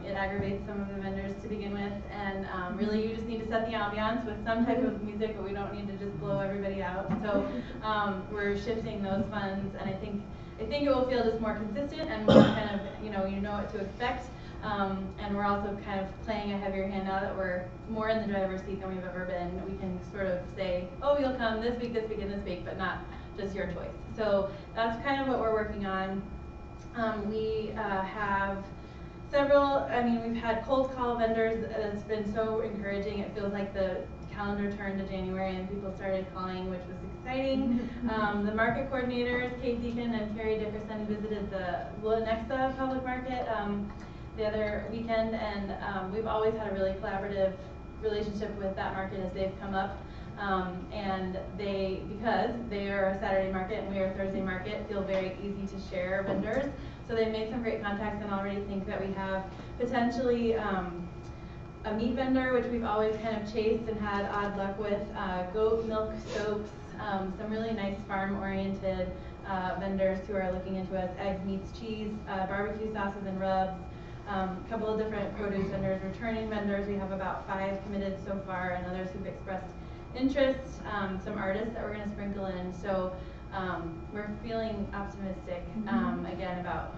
It aggravates some of the vendors to begin with, and really you just need to set the ambiance with some type of music, but we don't need to just blow everybody out. So we're shifting those funds, and I think it will feel just more consistent and more kind of, you know what to expect. And we're also kind of playing a heavier hand now that we're more in the driver's seat than we've ever been. We can sort of say, oh, you'll come this week, and this week, but not just your choice. So that's kind of what we're working on. We have several, we've had cold call vendors. It's been so encouraging. It feels like the calendar turned to January and people started calling, which was exciting. The market coordinators, Kate Deacon and Carrie Dickerson, visited the Lenexa public market the other weekend, and we've always had a really collaborative relationship with that market as they've come up. And because they are a Saturday market and we are a Thursday market, feel very easy to share vendors. So they've made some great contacts and already think that we have potentially a meat vendor, which we've always kind of chased and had odd luck with, goat milk soaps, some really nice farm-oriented vendors who are looking into us, eggs, meats, cheese, barbecue sauces and rubs, a couple of different produce vendors, returning vendors. We have about 5 committed so far, and others who've expressed interest, some artists that we're going to sprinkle in. So we're feeling optimistic again about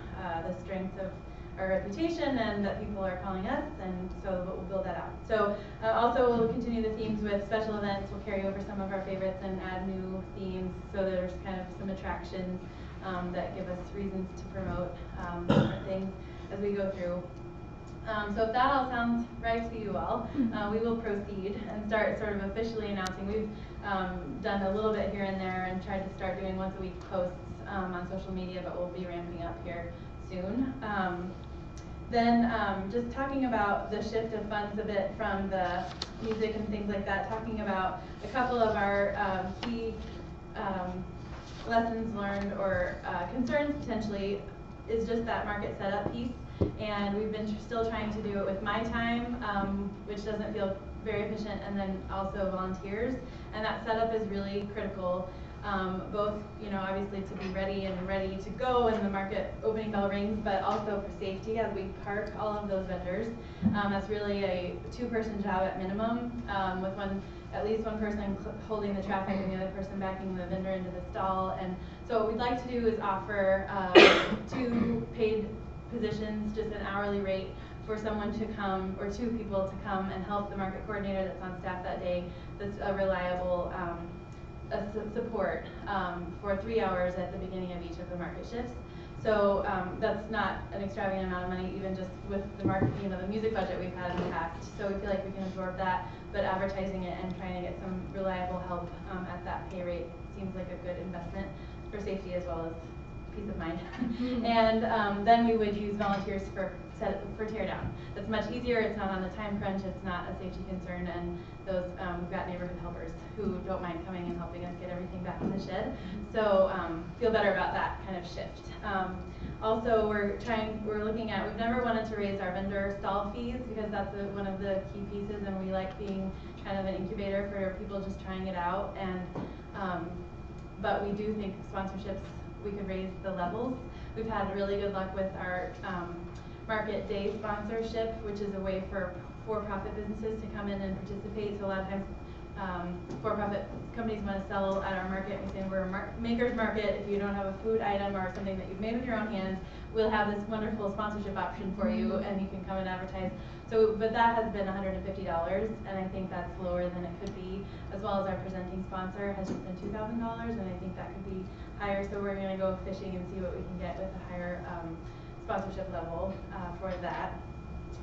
the strength of our reputation and that people are calling us, and so we'll build that out. So also we'll continue the themes with special events. We'll carry over some of our favorites and add new themes, so there's kind of some attractions that give us reasons to promote different things as we go through. So if that all sounds right to you all, we will proceed and start sort of officially announcing. We've done a little bit here and there and tried to start doing once a week posts on social media, but we'll be ramping up here soon. Then just talking about the shift of funds a bit from the music and things like that, talking about a couple of our key lessons learned or concerns potentially is just that market setup piece. And we've been still trying to do it with my time, which doesn't feel very efficient, and then also volunteers. And that setup is really critical, both, obviously to be ready to go when the market opening bell rings, but also for safety as we park all of those vendors. That's really a 2-person job at minimum, with at least one person holding the traffic and the other person backing the vendor into the stall. And so what we'd like to do is offer 2 paid positions, just an hourly rate for someone to come, or 2 people to come and help the market coordinator that's on staff that day, that's a reliable support for 3 hours at the beginning of each of the market shifts. So that's not an extravagant amount of money, even just with the market, the music budget we've had in the past. So we feel like we can absorb that, but advertising it and trying to get some reliable help at that pay rate seems like a good investment for safety as well as peace of mind. And then we would use volunteers for for tear down. That's much easier, it's not on a time crunch, it's not a safety concern, and those, we've got neighborhood helpers who don't mind coming and helping us get everything back in the shed. So feel better about that kind of shift. Also, we're looking at, we've never wanted to raise our vendor stall fees because that's one of the key pieces, and we like being kind of an incubator for people just trying it out. And but we do think sponsorships, we could raise the levels. We've had really good luck with our market day sponsorship, which is a way for for-profit businesses to come in and participate. So a lot of times for-profit companies want to sell at our market. We say we're a maker's market. If you don't have a food item or something that you've made with your own hands, we'll have this wonderful sponsorship option for you, and you can come and advertise. So, but that has been $150, and I think that's lower than it could be, as well as our presenting sponsor has just been $2,000, and I think that could be higher. So we're going to go fishing and see what we can get with a higher sponsorship level for that.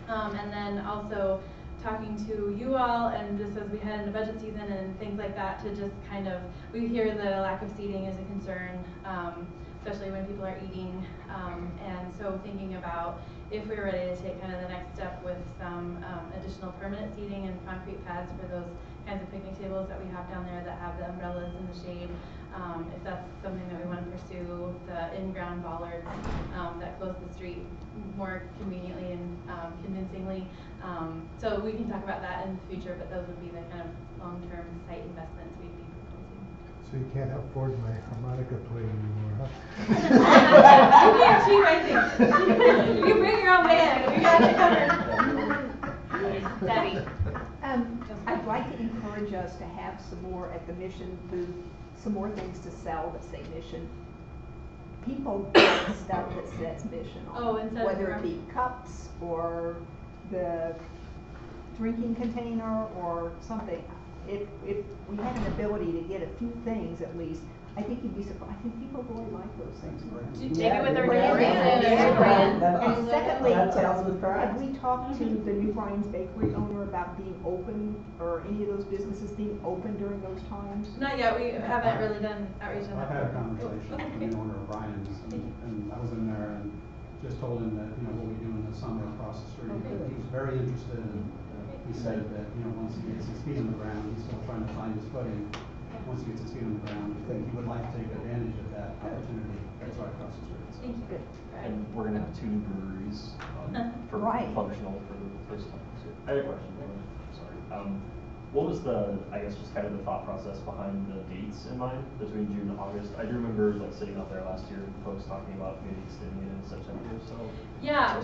And then also talking to you all, and just as we head into budget season and things like that, to just kind of, we hear the lack of seating is a concern, especially when people are eating, and so thinking about if we're ready to take kind of the next step with some additional permanent seating and concrete pads for those kinds of picnic tables that we have down there that have the umbrellas in the shade, if that's something that we want to pursue, the in-ground bollards that close the street more conveniently and convincingly. So we can talk about that in the future, but those would be the kind of long-term site investments we'd be proposing. So you can't afford my harmonica player anymore, huh? You can't cheap, I think. You bring your own band. We got you covered. Debbie. I'd like to encourage us to have some more at the Mission booth, some more things to sell that say Mission. People get stuff that says Mission on it, whether it be cups or the drinking container or something. If we had an ability to get a few things at least, I think you'd be surprised. I think people really like those things. Maybe with their brand. And secondly, that tells with pride. have we talked to the New Brian's Bakery owner about being open, or any of those businesses being open during those times? Not yet. We haven't really done outreach on that. I've had a conversation with the owner of Brian's, and I was in there and just told him that, what we do in the summer across the street. He was very interested, and he said that, once he gets his feet on the ground, he's still trying to find his footing. Once he gets his feet on the ground, I think he would like to take advantage of that opportunity that's right across the street. Thank you. Good. And we're gonna have 2 breweries functional for the first time. So I had a question, sorry. What was just kind of the thought process behind the dates in mind between June and August? I do remember sitting out there last year and folks talking about maybe extending it in September or so. Yeah,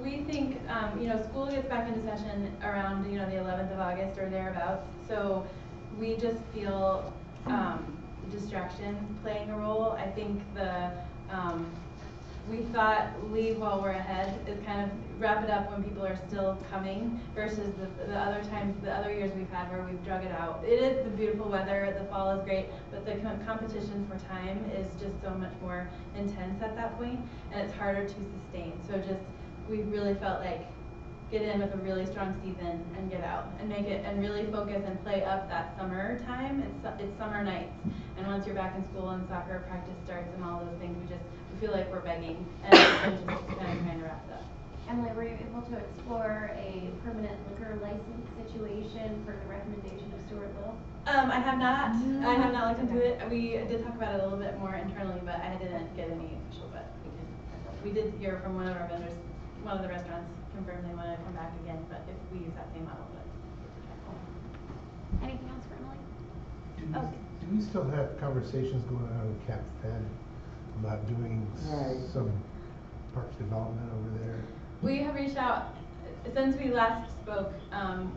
we think, school gets back into session around, the 11th of August or thereabouts. So we just feel distraction playing a role. I think we thought leave while we're ahead is kind of wrap it up when people are still coming, versus the other times, the other years we've had where we've drug it out. It is the beautiful weather, the fall is great, but the competition for time is just so much more intense at that point, and it's harder to sustain. So we really felt like get in with a really strong season and get out and make it and really focus and play up that summer time. It's summer nights, and once you're back in school and soccer practice starts and all those things, we feel like we're begging and just kind of trying to wrap it up. Emily, were you able to explore a permanent liquor license situation for the recommendation of Stuart Little? I have not. I have not looked into it. We did talk about it a little bit more internally, but I didn't get any official. But we did hear from one of our vendors, one of the restaurants, confirm they want to come back again. But if we use that same model, but anything else for Emily? Do we still have conversations going on with Cap Fed about doing some park development over there? We have reached out since we last spoke,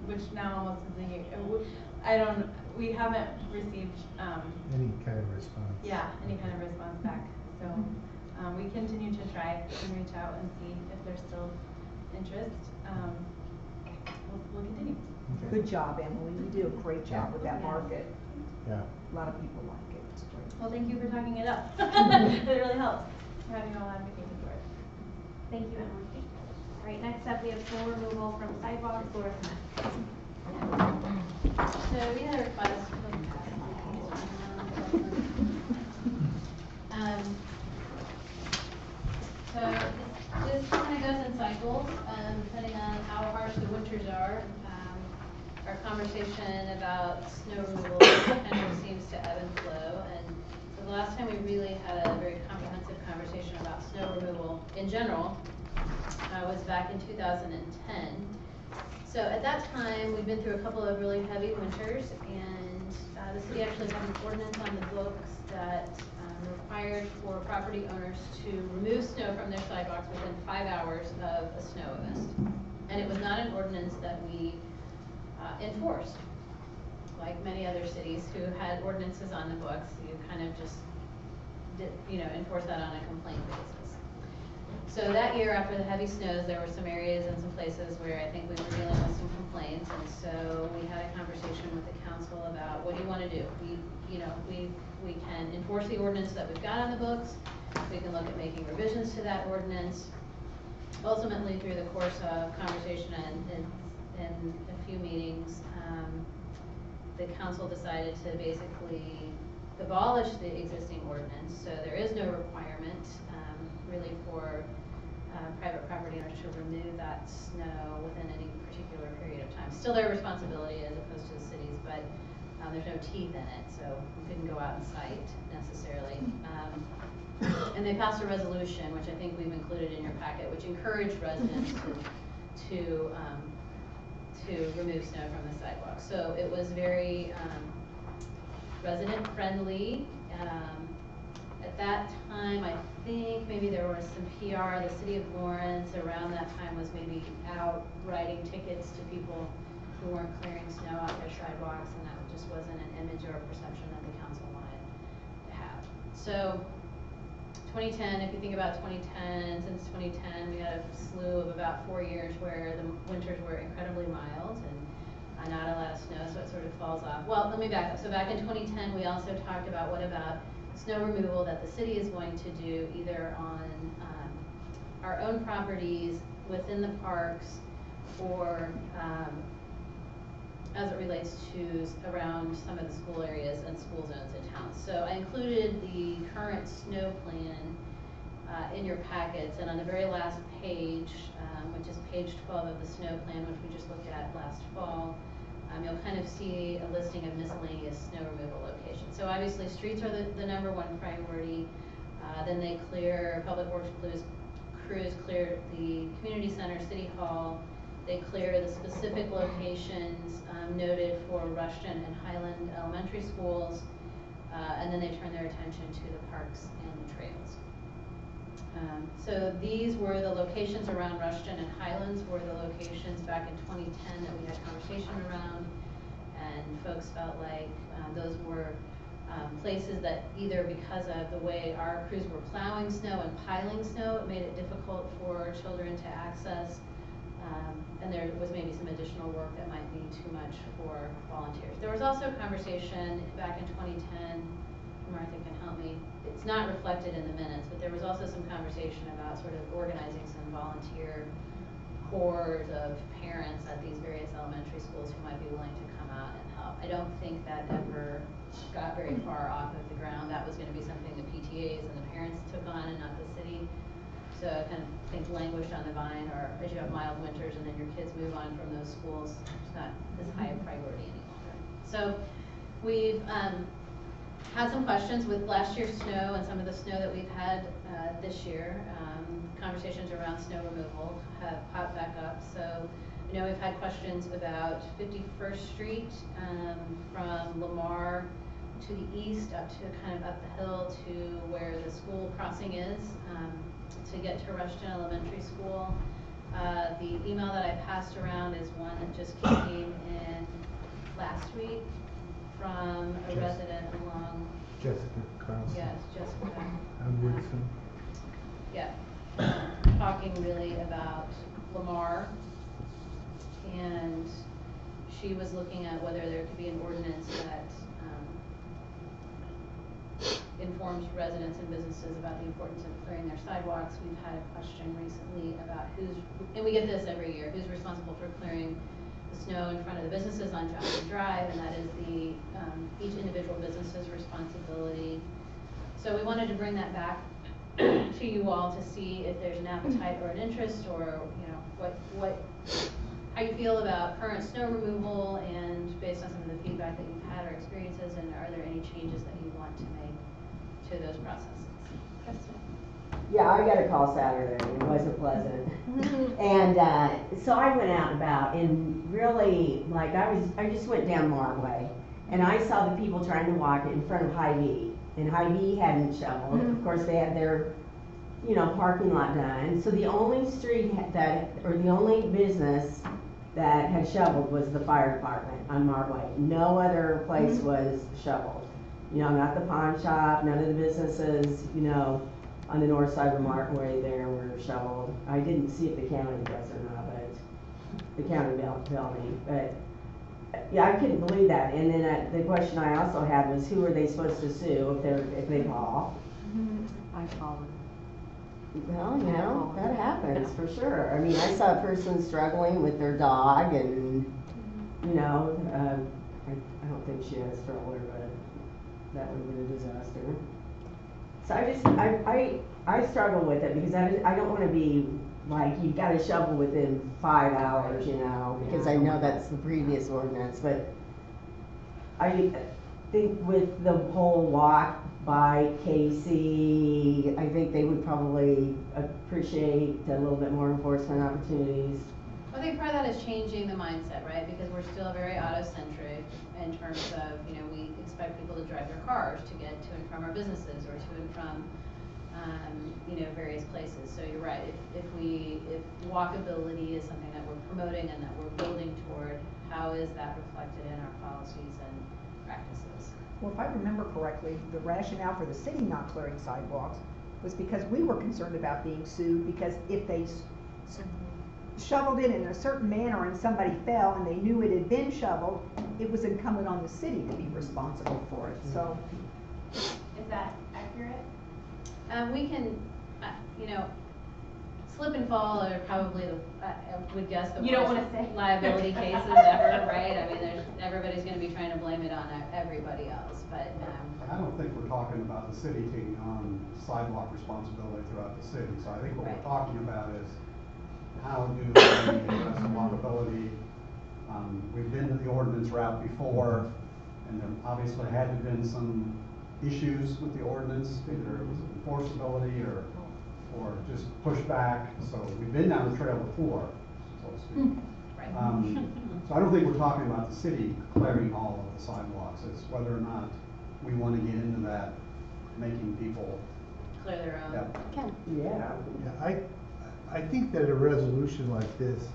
which now almost is a year. We haven't received any kind of response. Yeah, any kind of response back. So we continue to try and reach out and see if there's still interest. We'll continue. Okay. Good job, Emily. You do a great job with that market. Yeah. A lot of people like it. It's great. Well, thank you for talking it up. It really helps having all advocating for it. Thank you, Emily. All right, next up we have snow removal from Sidewalks, Laura Smith. So we had a request from so this kind of goes in cycles, depending on how harsh the winters are. Our conversation about snow removal kind of seems to ebb and flow. And so the last time we really had a very comprehensive conversation about snow removal in general was back in 2010. So at that time, we'd been through a couple of really heavy winters, and the city actually had an ordinance on the books that required for property owners to remove snow from their sidewalks within 5 hours of a snow event. And it was not an ordinance that we enforced. Like many other cities who had ordinances on the books, you kind of just did, enforce that on a complaint basis. So that year, after the heavy snows, there were some areas and some places where I think we were dealing with some complaints, and so we had a conversation with the council about what do you want to do? We can enforce the ordinance that we've got on the books. We can look at making revisions to that ordinance. Ultimately, through the course of conversation and a few meetings, the council decided to basically abolish the existing ordinance. So there is no requirement really for private property owners to remove that snow within any particular period of time. Still their responsibility as opposed to the cities, but there's no teeth in it, so we couldn't go out and cite necessarily. And they passed a resolution, which I think we've included in your packet, which encouraged residents to remove snow from the sidewalk. So it was very resident friendly. At that time, I think maybe there was some PR. The city of Lawrence around that time was maybe out writing tickets to people who weren't clearing snow off their sidewalks, and that just wasn't an image or a perception that the council wanted to have. So 2010, if you think about 2010, since 2010, we had a slew of about 4 years where the winters were incredibly mild and not a lot of snow, so it sort of falls off. Well, let me back up. So back in 2010, we also talked about what about snow removal that the city is going to do either on our own properties, within the parks, or as it relates to around some of the school areas and school zones in town. So I included the current snow plan in your packets, and on the very last page, which is page 12 of the snow plan, which we just looked at last fall, you'll kind of see a listing of miscellaneous snow removal locations. So obviously streets are the number one priority. Then they clear, Public Works crews clear the community center, City Hall. They clear the specific locations noted for Rushton and Highland elementary schools, and then they turn their attention to the parks and the trails. So these were the locations around Rushton and Highlands were the locations back in 2010 that we had conversation around, and folks felt like those were places that either because of the way our crews were plowing snow and piling snow, it made it difficult for children to access. And there was maybe some additional work that might be too much for volunteers. There was also a conversation back in 2010, Martha can help me, it's not reflected in the minutes, but there was also some conversation about sort of organizing some volunteer corps of parents at these various elementary schools who might be willing to come out and help. I don't think that ever got very far off of the ground. That was going to be something the PTAs and the parents took on and not the city. So I kind of think languished on the vine, or as you have mild winters and then your kids move on from those schools, it's not as high a priority any longer. So we've had some questions with last year's snow and some of the snow that we've had this year. Conversations around snow removal have popped back up. So I know we've had questions about 51st Street from Lamar to the east up to kind of up the hill to where the school crossing is. To get to Rushton Elementary School. The email that I passed around is one that just came in last week from a resident along Jessica Carlson. Yes, Jessica. Woodson. Yeah, talking really about Lamar, and she was looking at whether there could be an ordinance that informs residents and businesses about the importance of clearing their sidewalks. We've had a question recently about and we get this every year, who's responsible for clearing the snow in front of the businesses on Johnson Drive, and that is each individual business's responsibility. So we wanted to bring that back to you all to see if there's an appetite or an interest, or, you know, how you feel about current snow removal, and based on some of the feedback that you've had or experiences, and are there any changes that you want to make to those processes? Yeah, I got a call Saturday, it wasn't pleasant. And so I went out and about, and really, like, I just went down Marway, and I saw the people trying to walk it in front of Hy-Vee, and Hy-Vee hadn't shoveled. Of course, they had their, you know, parking lot done. So the only street the only business that had shoveled was the fire department on Marway. No other place was shoveled. You know, not the pawn shop, none of the businesses, you know, on the north side of Marway there were shoveled. I didn't see if the county does or not, but the county tell me. But yeah, I couldn't believe that. And then the question I also had was, who are they supposed to sue if they fall? I followed. Well, you know, that happens for sure. I mean, I saw a person struggling with their dog, and you know, I don't think she had a stroller, but that would have been a disaster. So I struggle with it, because I don't want to be like, you've got to shovel within 5 hours, you know, because I know that's the previous ordinance. But I think with the whole walk by Casey, I think they would probably appreciate a little bit more enforcement opportunities. I think part of that is changing the mindset, right? Because we're still very auto-centric in terms of, you know, we expect people to drive their cars to get to and from our businesses, or to and from, you know, various places. So you're right. If walkability is something that we're promoting and that we're building toward, how is that reflected in our policies and practices? Well, if I remember correctly, the rationale for the city not clearing sidewalks was because we were concerned about being sued, because if they shoveled it in a certain manner and somebody fell and they knew it had been shoveled, it was incumbent on the city to be responsible for it. So, is that accurate? We can, you know, slip and fall are probably I would guess the you don't worst want to say liability cases ever, right? I mean, everybody's going to be trying to blame it on everybody else, but. I don't think we're talking about the city taking on sidewalk responsibility throughout the city. So I think what we're talking about is, how do we address walkability? We've been to the ordinance route before, and there obviously had to have been some issues with the ordinance, either it was enforceability or just pushback. So we've been down the trail before, so to speak. Right. So I don't think we're talking about the city clearing all of the sidewalks. It's whether or not we want to get into that, making people clear their own. Yeah. I think that a resolution like this is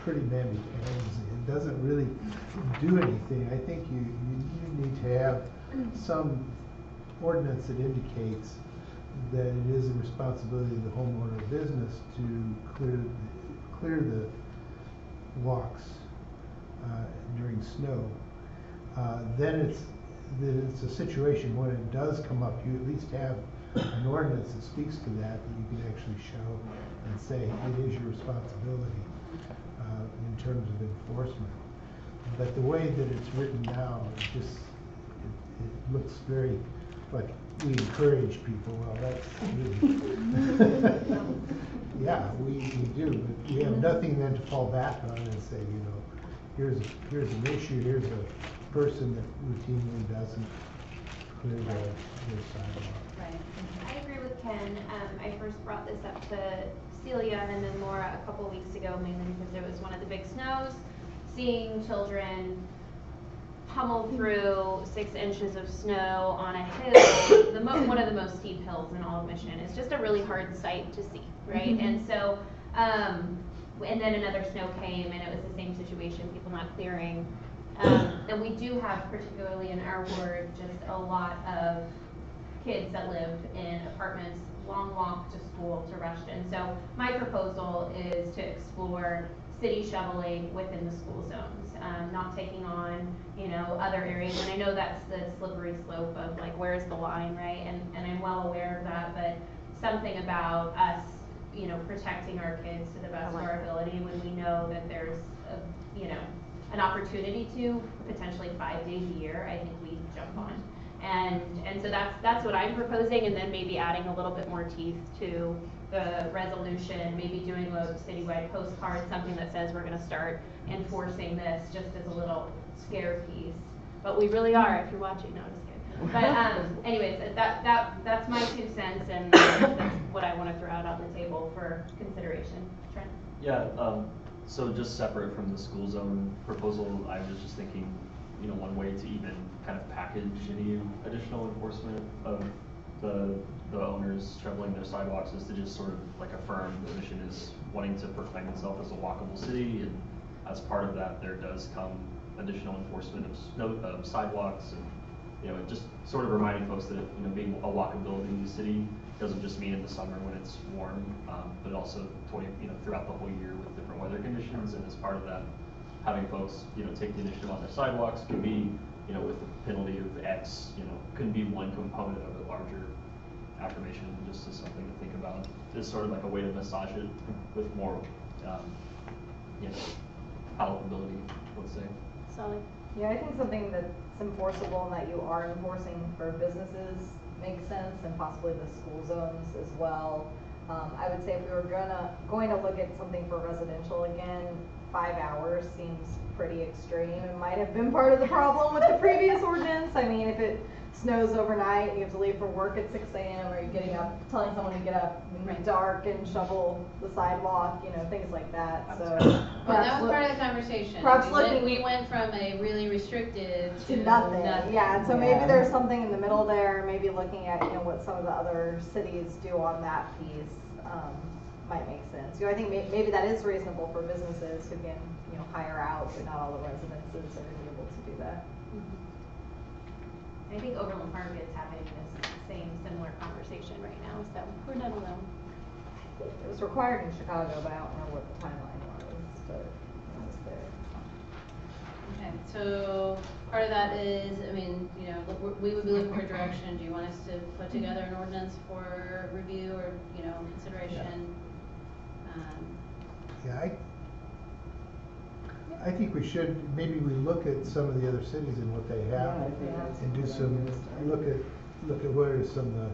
pretty mammy-pamsy. It doesn't really do anything. I think you need to have some ordinance that indicates that it is the responsibility of the homeowner or business to clear the walks during snow. Then it's a situation when it does come up, you at least have an ordinance that speaks to that you can actually show and say it is your responsibility in terms of enforcement. But the way that it's written now, it looks very like we encourage people. Well, that's really yeah, we do, but we have nothing then to fall back on and say, you know, here's an issue, here's a person that routinely doesn't clear their sidewalk. Right. I agree with Ken. I first brought this up to Celia and then Laura a couple weeks ago, mainly because it was one of the big snows. Seeing children pummel through 6 inches of snow on a hill, one of the most steep hills in all of Michigan. It's just a really hard sight to see, right? And so, and then another snow came and it was the same situation, people not clearing. And we do have, particularly in our ward, just a lot of kids that live in apartments, long walk to school to Rushton. So my proposal is to explore city shoveling within the school zones, not taking on, you know, other areas. And I know that's the slippery slope of like, where's the line, right? And I'm well aware of that, but something about us, you know, protecting our kids to the best of our ability when we know that there's, you know, an opportunity to potentially 5 days a year, I think we jump on. And so that's what I'm proposing, and then maybe adding a little bit more teeth to the resolution, maybe doing a citywide postcard, something that says we're gonna start enforcing this, just as a little scare piece. But we really are, if you're watching, no, I'm just kidding. But anyways, that's my 2 cents, and that's what I wanna throw out on the table for consideration. Trent? Yeah, so just separate from the school zone proposal, I was just thinking, you know, one way to even kind of package any additional enforcement of the owners shoveling their sidewalks is to just sort of like affirm the mission is wanting to proclaim itself as a walkable city, and as part of that, there does come additional enforcement of sidewalks, and you know, just sort of reminding folks that you know, being a walkability city doesn't just mean in the summer when it's warm, but also throughout the whole year with different weather conditions, and as part of that, having folks, you know, take the initiative on their sidewalks could be, you know, with the penalty of X, you know, could be one component of a larger affirmation, just as something to think about. It's sort of like a way to massage it with more, you know, palatability, let's say. Sally? Yeah, I think something that's enforceable and that you are enforcing for businesses makes sense, and possibly the school zones as well. I would say if we were going to look at something for residential again, 5 hours seems pretty extreme. It might have been part of the problem with the previous ordinance. I mean, if it snows overnight and you have to leave for work at 6 a.m. or you're getting up, telling someone to get up in the dark and shovel the sidewalk, you know, things like that. So well, that was part of the conversation. We went from a really restrictive to nothing. Yeah, and so maybe there's something in the middle there. Maybe looking at, you know, what some of the other cities do on that piece might make sense. You know, I think maybe that is reasonable for businesses who can, you know, hire out, but not all the residences are able to do that. I think Overland Park is having this similar conversation right now, so we're not alone. It was required in Chicago, but I don't remember what the timeline was, but it was there. Okay, so part of that is, I mean, you know, we would be looking for direction. Do you want us to put together an ordinance for review or, you know, consideration? Yeah, I think we should, maybe we look at some of the other cities and what they have, and do some, look at what are some of the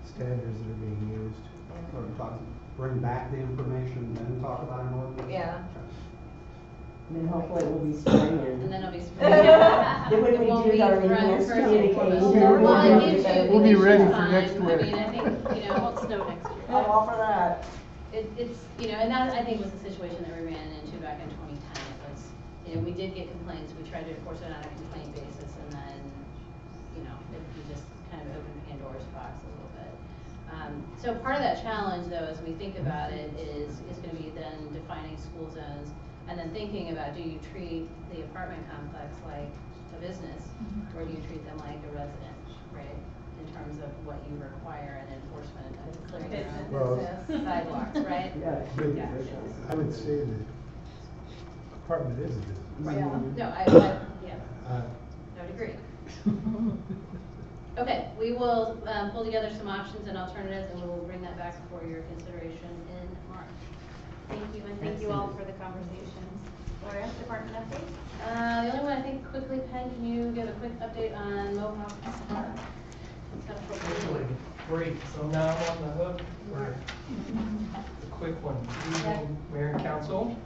standards that are being used. Sort of bring back the information, then talk about an ordinance. Yeah. And then hopefully it will be spring, And then it'll be spring. Then when we do our enhanced communication, we'll be ready for next winter. I mean, I think, you know, it won't snow next year. I'm all for that. It's, you know, and that, I think, was the situation that we ran into back in 2010. It was, you know, we did get complaints, we tried to enforce it on a complaint basis, and then, you know, we just kind of opened Pandora's box a little bit. So part of that challenge, though, as we think about it, is going to be then defining school zones, and then thinking about, do you treat the apartment complex like a business, or do you treat them like a resident, right? In terms of what you require and enforcement of clearing your own sidewalks, right? Yeah. I would say that apartment is a business. Right. No, I would agree. Okay, we will pull together some options and alternatives, and we will bring that back for your consideration in March. Thank you, and thank you all for the conversations. Laura, department updates? The only one, I think, quickly, Penn, can you give a quick update on Mohawk Park? Great, so now I'm on the hook for a quick one. Good evening, Mayor and Council.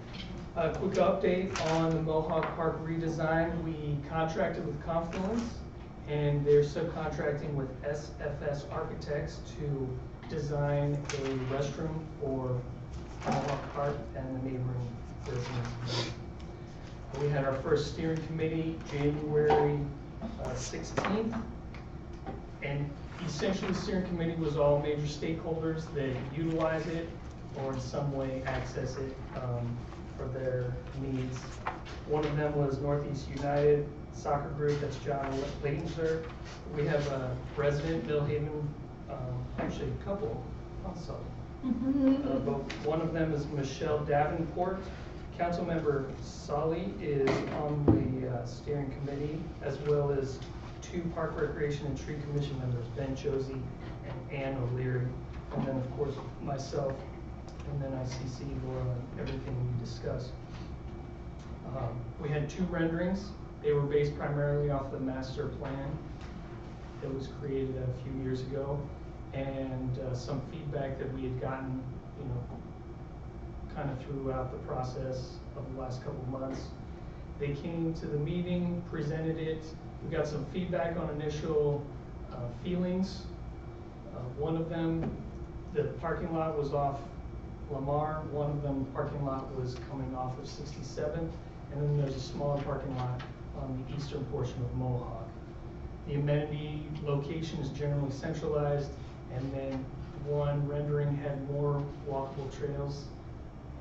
A quick update on the Mohawk Park redesign. We contracted with Confluence, and they're subcontracting with SFS Architects to design a restroom for Mohawk Park and the neighboring residents. We had our first steering committee January 16th, and essentially the steering committee was all major stakeholders that utilize it or in some way access it for their needs. One of them was Northeast United Soccer Group, that's John Laytonser. We have a resident, Millhaven, actually a couple also. But one of them is Michelle Davenport. Councilmember Solly is on the steering committee, as well as 2 Park Recreation and Tree Commission members, Ben Josie and Ann O'Leary, and then of course myself, and then ICC Laura on everything we discussed. We had 2 renderings. They were based primarily off the master plan. that was created a few years ago, and some feedback that we had gotten, kind of throughout the process of the last couple of months. They came to the meeting, presented it. We got some feedback on initial feelings. One of them, the parking lot was off Lamar. One of them, the parking lot was coming off of 67th. And then there's a smaller parking lot on the eastern portion of Mohawk. The amenity location is generally centralized, and then one rendering had more walkable trails,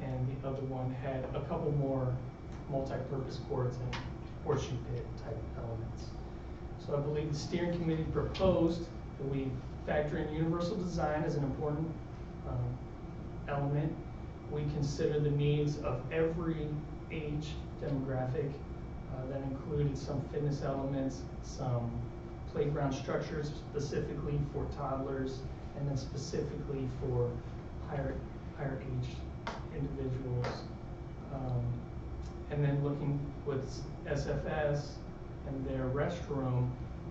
and the other one had a couple more multi-purpose courts and horseshoe pit type elements. So I believe the steering committee proposed that we factor in universal design as an important element. We consider the needs of every age demographic. That included some fitness elements, some playground structures specifically for toddlers, and then specifically for higher aged individuals. And then looking with SFS and their restroom,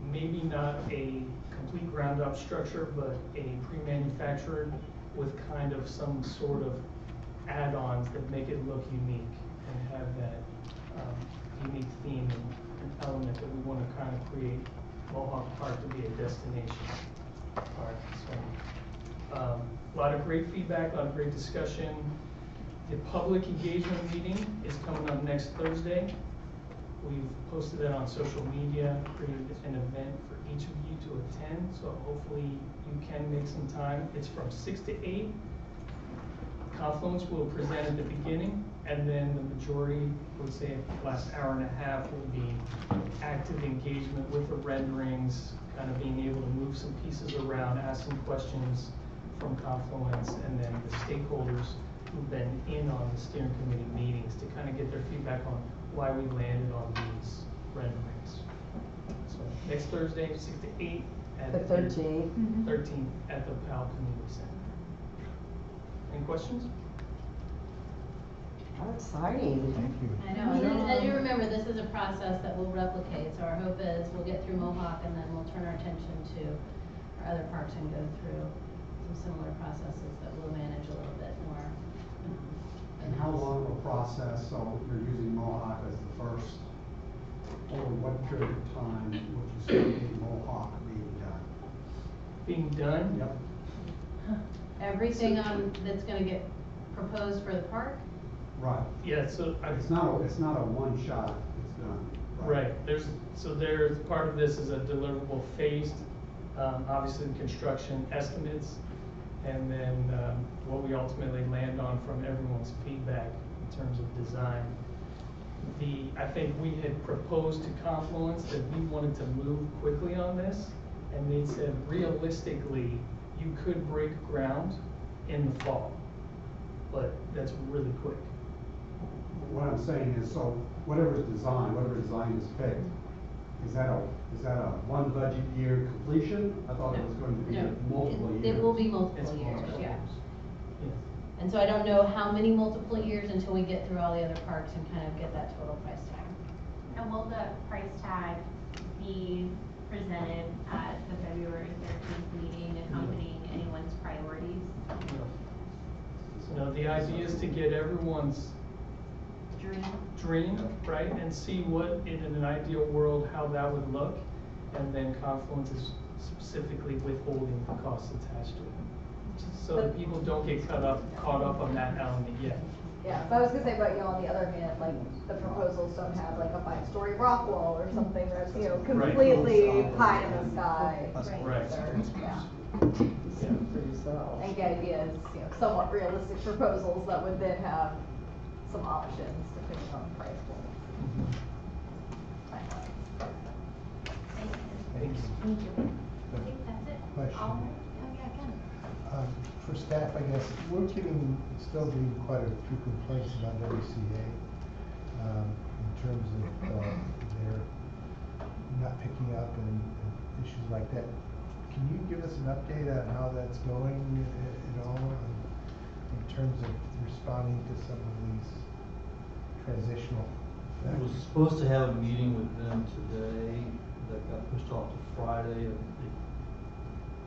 maybe not a complete ground up structure, but a pre-manufactured with kind of some sort of add-ons that make it look unique and have that unique theme and element that we want to kind of create Mohawk Park to be a destination park. So a lot of great feedback, a lot of great discussion. The public engagement meeting is coming up next Thursday. We've posted it on social media, created an event for each of you to attend, so hopefully you can make some time. It's from 6 to 8. Confluence will present at the beginning, and then the majority, would say the last hour and a half, will be active engagement with the renderings, kind of being able to move some pieces around, ask some questions from Confluence, and then the stakeholders who've been in on the steering committee meetings to kind of get their feedback on why we landed on these renderings. So next Thursday, 6 to 8 at the 13th. 13th at the Powell Community Center. Any questions? How exciting. Thank you. I know, and you remember, this is a process that we'll replicate, so our hope is we'll get through Mohawk and then we'll turn our attention to our other parks and go through some similar processes that we'll manage a little bit more. And how long of a process, so you're using Mohawk as the first, over what period of time would you see Mohawk being done? Being done? Yep. Everything that's gonna get proposed for the park? Right. Yeah, so It's not a one shot, it's done. Right, there's part of this is a deliverable phased, obviously the construction estimates, and then what we ultimately land on from everyone's feedback in terms of design. I think we had proposed to Confluence that we wanted to move quickly on this, and they said realistically, you could break ground in the fall, but that's really quick. What I'm saying is, so whatever design is picked, is that a one budget year completion? I thought it was going to be multiple years. It will be multiple years, yeah. And so I don't know how many multiple years until we get through all the other parks and kind of get that total price tag. And will the price tag be presented at the February 13th meeting accompanying anyone's priorities? No, the idea is to get everyone's dream, right, and see what in an ideal world how that would look, and then Confluence is specifically withholding the costs attached to it, so that people don't get caught up on that element yet. Yeah, so I was gonna say, but on the other hand, like, the proposals don't have like a 5-story rock wall or something that's, completely pie in the sky. Right. Yeah. And the idea is, somewhat realistic proposals that would then have some options depending on the price point. Thank you. I think that's it. Question. Yeah, Ken. For staff, I guess, we're still getting quite a few complaints about WCA in terms of their not picking up and issues like that. Can you give us an update on how that's going at all in terms of responding to some of these transitional I was factors? supposed to have a meeting with them today, that got pushed off to Friday, and they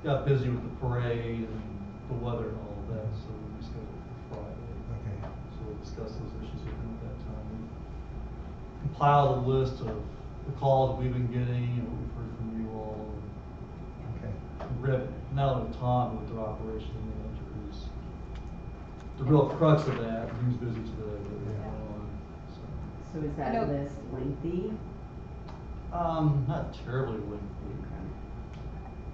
got busy with the parade and the weather and all of that, so we rescheduled for Friday. Okay. So we'll discuss those issues with them at that time. We compiled a list of the calls that we've been getting and what we've heard from you all. Okay. Rip, not only Tom, but their operation manager, who's the real crux of that, and who's busy today. So is that list lengthy? Not terribly lengthy.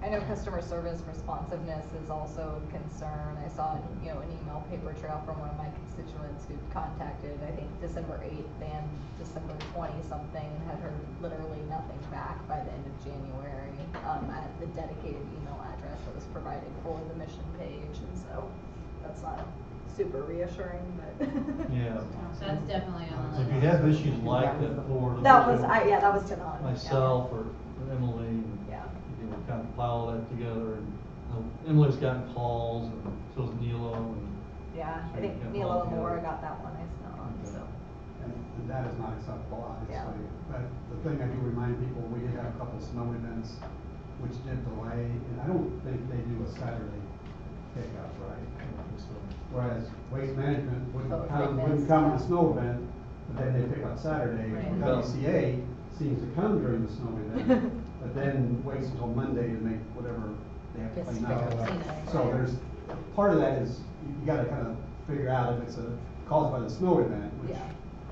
I know customer service responsiveness is also a concern. I saw, an email paper trail from one of my constituents who contacted, I think, December 8th and December 20-something, and had heard literally nothing back by the end of January at the dedicated email address that was provided for the mission page. And so that's not super reassuring, but Yeah. That's definitely on the If list. you have issues like that forward. that was Duran. Myself or Emily. And, we kind of compile all that together. And Emily's gotten calls, and so has Nilo. And Yeah, I so think we get Nilo all and together. Laura got that one, I saw, so. And that is not acceptable, obviously. But the thing I do remind people, we did have a couple snow events which did delay, and I don't think they do a Saturday pickup, right? Whereas Waste Management wouldn't come to the snow event, but then they pick up Saturday. Right. WCA seems to come during the snow event, but then waits until Monday to make whatever they have to clean up. So there's, part of that is, you gotta kind of figure out if it's caused by the snow event, which,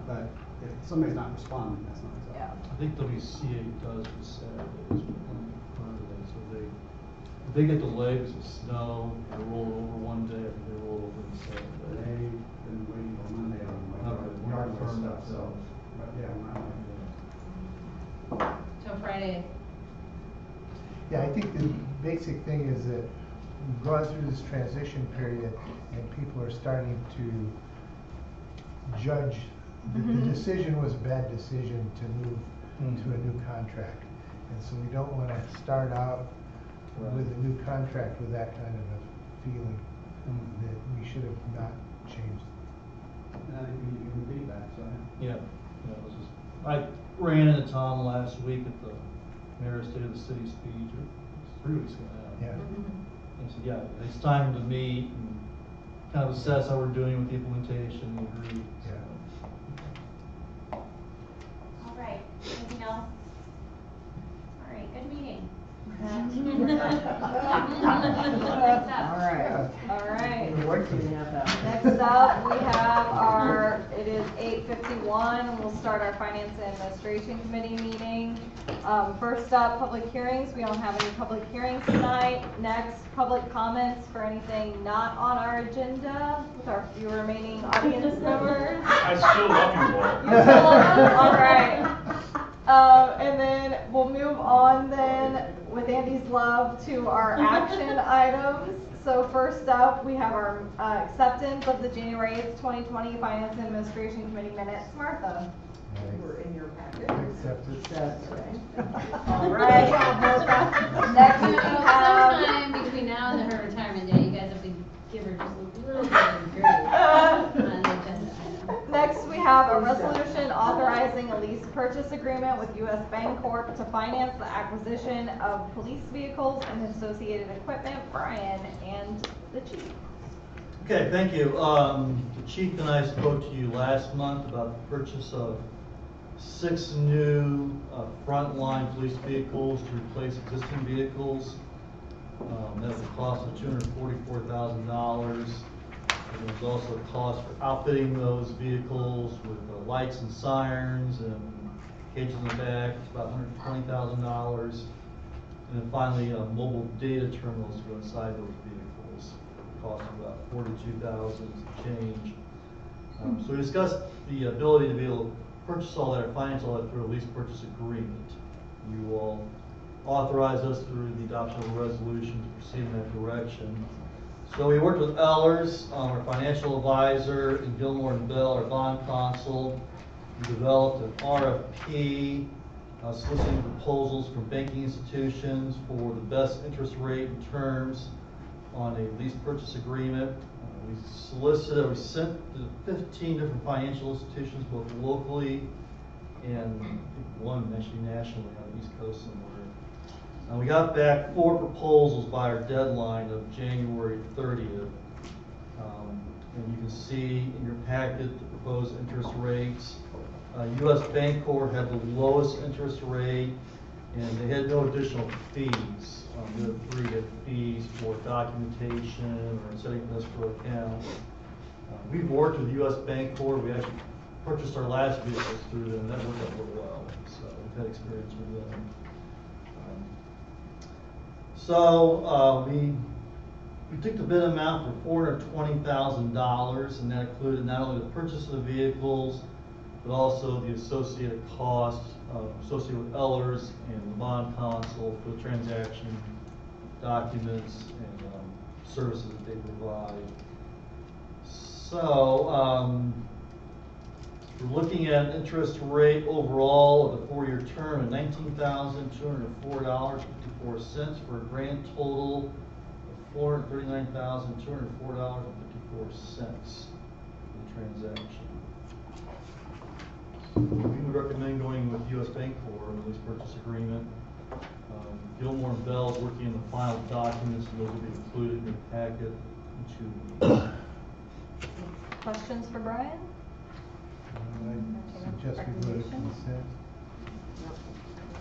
but if somebody's not responding, that's not acceptable. I think WCA does for Saturdays, so if they get delayed because of snow, they roll it over one day, and they roll over the Saturday. They've been waiting till Monday on We're not firm stuff, so, but yeah, we're not. So Friday. Yeah, I think the basic thing is that we've gone through this transition period and people are starting to judge that the decision was a bad decision to move to a new contract. And so we don't want to start out with a new contract with that kind of a feeling that we should have not changed. And I think we need to give feedback, so. Yeah, it was just, I ran into Tom last week at the Mayor's State of the City speech, or 3 weeks ago now. Yeah. He said, yeah, it's time to meet and kind of assess how we're doing with the implementation. We agreed. Yeah. All right, anything else? All right, good meeting. All right. Next up, we have it is 8:51, and we'll start our Finance and Administration Committee meeting. First up, public hearings. We don't have any public hearings tonight. Next, public comments for anything not on our agenda with our few remaining audience members. I still love you all. You still love us? All right. And then we'll move on then with Andy's love to our action items. So first up, we have our acceptance of the January 8th, 2020 Finance and Administration Committee minutes. Martha. We're in your packet. Accepted. All right. Next we have. Sometime between now and her retirement day, you guys have to give her just a little bit of grace on the agenda item. Next, we have a resolution authorizing a lease purchase agreement with U.S. Bancorp to finance the acquisition of police vehicles and associated equipment. Brian and the chief. Okay, thank you. The chief and I spoke to you last month about the purchase of 6 new frontline police vehicles to replace existing vehicles. That was a cost of $244,000. There was also a cost for outfitting those vehicles with lights and sirens and cages in the back. It's about $120,000. And then finally, mobile data terminals to go inside those vehicles. Cost of about $42,000 change. So we discussed the ability to be able to purchase all that or finance all that through a lease purchase agreement. You all authorized us through the adoption of a resolution to proceed in that direction. So we worked with Ellers, our financial advisor, and Gilmore and Bell, our bond counsel. We developed an RFP soliciting proposals from banking institutions for the best interest rate and terms on a lease purchase agreement. We sent to 15 different financial institutions, both locally and I think one actually nationally on the East Coast somewhere. And we got back 4 proposals by our deadline of January 30th. And you can see in your packet the proposed interest rates. U.S. Bancorp had the lowest interest rate, and they had no additional fees. The other 3 had fees for documentation or setting an escrow account. We've worked with U.S. Bancorp. We actually purchased our last vehicles through them. That worked out real well. So we've had experience with them. We took the bid amount for $420,000, and that included not only the purchase of the vehicles, but also the associated costs associated with Ellers and the bond counsel for the transaction documents and services that they provide. So we're looking at an interest rate overall of the 4-year term at $19,204.54 for a grand total of $439,204.54 for the transaction. We would recommend going with U.S. Bancorp on the lease purchase agreement. Gilmore and Bell is working on the final documents, and those will be included in your packet in 2 weeks. Questions for Brian? I suggest we go to consent.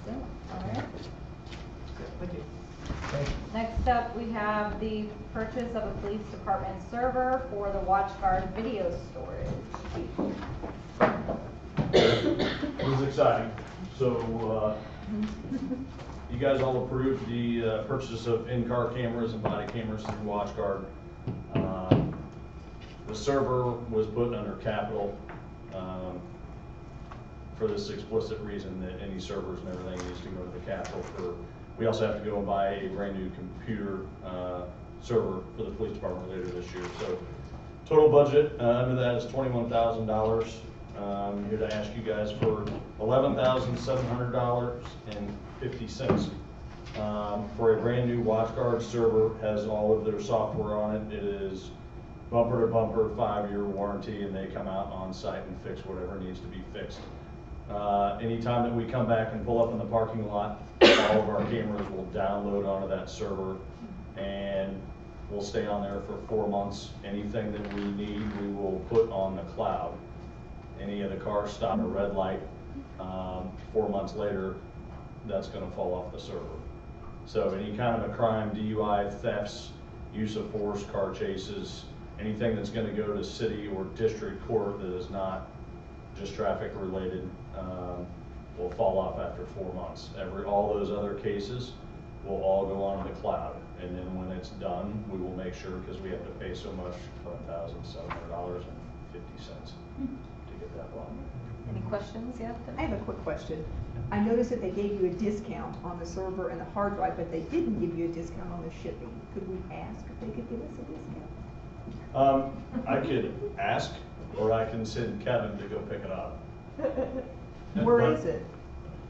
All right. Thank you. Next up, we have the purchase of a police department server for the WatchGuard video storage. It was exciting. So, you guys all approved the purchase of in-car cameras and body cameras through WatchGuard. The server was put under capital for this explicit reason that any servers and everything needs to go to the capital. We also have to go and buy a brand new computer server for the police department later this year. So total budget under that is $21,000. I'm here to ask you guys for $11,700.50 for a brand new WatchGuard server. Has all of their software on it. It is bumper to bumper, 5-year warranty, and they come out on site and fix whatever needs to be fixed. Anytime that we come back and pull up in the parking lot, all of our cameras will download onto that server, and we'll stay on there for 4 months. Anything that we need, we will put on the cloud. Any of the cars stop at a red light, 4 months later, that's going to fall off the server. So any kind of a crime, DUI, thefts, use of force, car chases, anything that's going to go to city or district court that is not just traffic related, will fall off after 4 months. All those other cases will all go on the cloud. And then when it's done, we will make sure, because we have to pay so much, $1,700.50 to get that long. Any questions yet? I have a quick question. I noticed that they gave you a discount on the server and the hard drive, but they didn't give you a discount on the shipping. Could we ask if they could give us a discount? I could ask, or I can send Kevin to go pick it up. Where is it?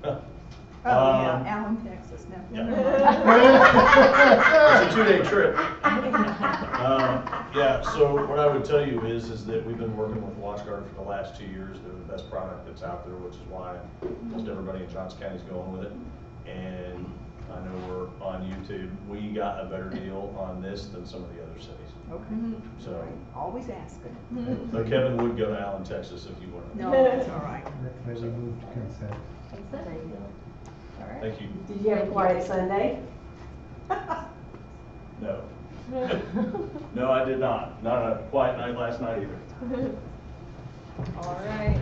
Yeah, Allen, Texas. No. It's a 2-day trip. Yeah, so what I would tell you is that we've been working with WatchGuard for the last 2 years. They're the best product that's out there, which is why most everybody in Johnson County is going with it. And I know we're on YouTube. We got a better deal on this than some of the other cities. Okay. So always asking. So Kevin would go to Allen, Texas if you wanted. No, that's all right. Maybe move to consent. Consent? All right. Thank you. Did you have a quiet Sunday? No. No, I did not. Not a quiet night last night either. All right.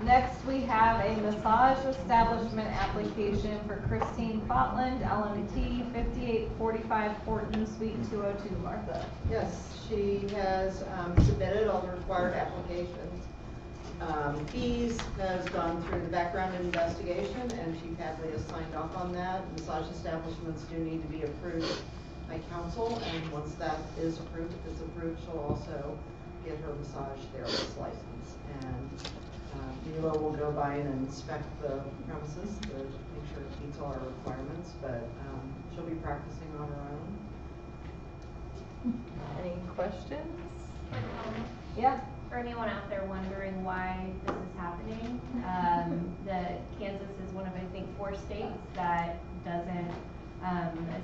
Next, we have a massage establishment application for Christine Fotland, LMT, 5845 Horton, Suite 202. Martha. Yes, she has submitted all the required applications. Fees has gone through the background investigation, and Chief Hadley has signed off on that. Massage establishments do need to be approved by council, and once that is approved, if it's approved, she'll also get her massage therapist license. And Milo will go by and inspect the premises to make sure it meets all our requirements, but she'll be practicing on her own. Any questions? Yeah. For anyone out there wondering why this is happening, the states that doesn't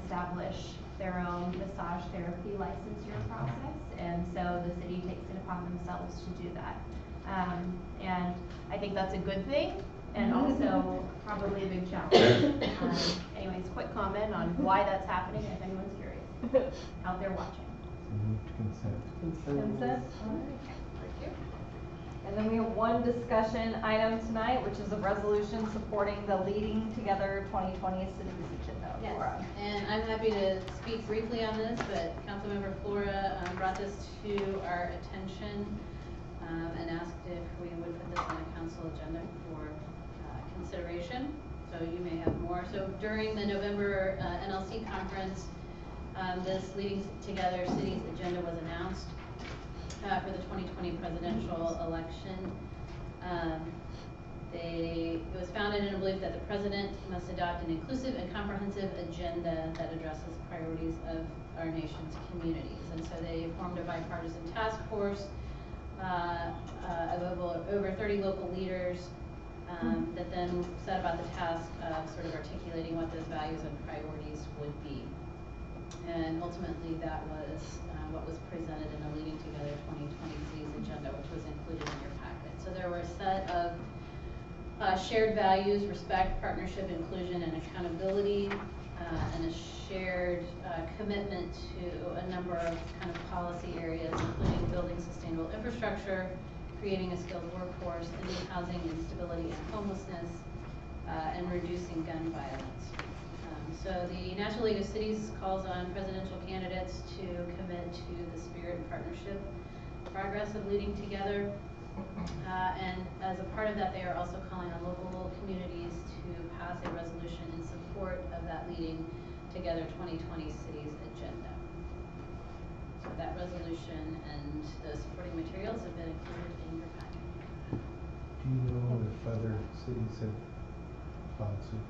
establish their own massage therapy licensure process, and so the city takes it upon themselves to do that. And I think that's a good thing, and also probably a big challenge. Anyways, quick comment on why that's happening, if anyone's curious, out there watching. Move to consent. Consent? All right. Thank you. And then we have one discussion item tonight, which is a resolution supporting the Leading Together 2020 Cities Agenda. Yes, Laura. and I'm happy to speak briefly on this, but Councilmember Flora brought this to our attention and asked if we would put this on the council agenda for consideration. So you may have more. So during the November NLC conference, this Leading Together Cities agenda was announced for the 2020 presidential election. It was founded in a belief that the president must adopt an inclusive and comprehensive agenda that addresses priorities of our nation's communities. And so they formed a bipartisan task force of over 30 local leaders that then set about the task of sort of articulating what those values and priorities would be. And ultimately that was what was presented in the Leading Together 2020 Cities agenda, which was included in your packet. So there were a set of shared values: respect, partnership, inclusion, and accountability, and a shared commitment to a number of kind of policy areas, including building sustainable infrastructure, creating a skilled workforce, ending housing instability and homelessness, and reducing gun violence. So the National League of Cities calls on presidential candidates to commit to the spirit and partnership progress of Leading Together. And as a part of that, they are also calling on local communities to pass a resolution in support of that Leading Together 2020 Cities agenda. So that resolution and the supporting materials have been included in your packet. Do you know if other cities have followed suit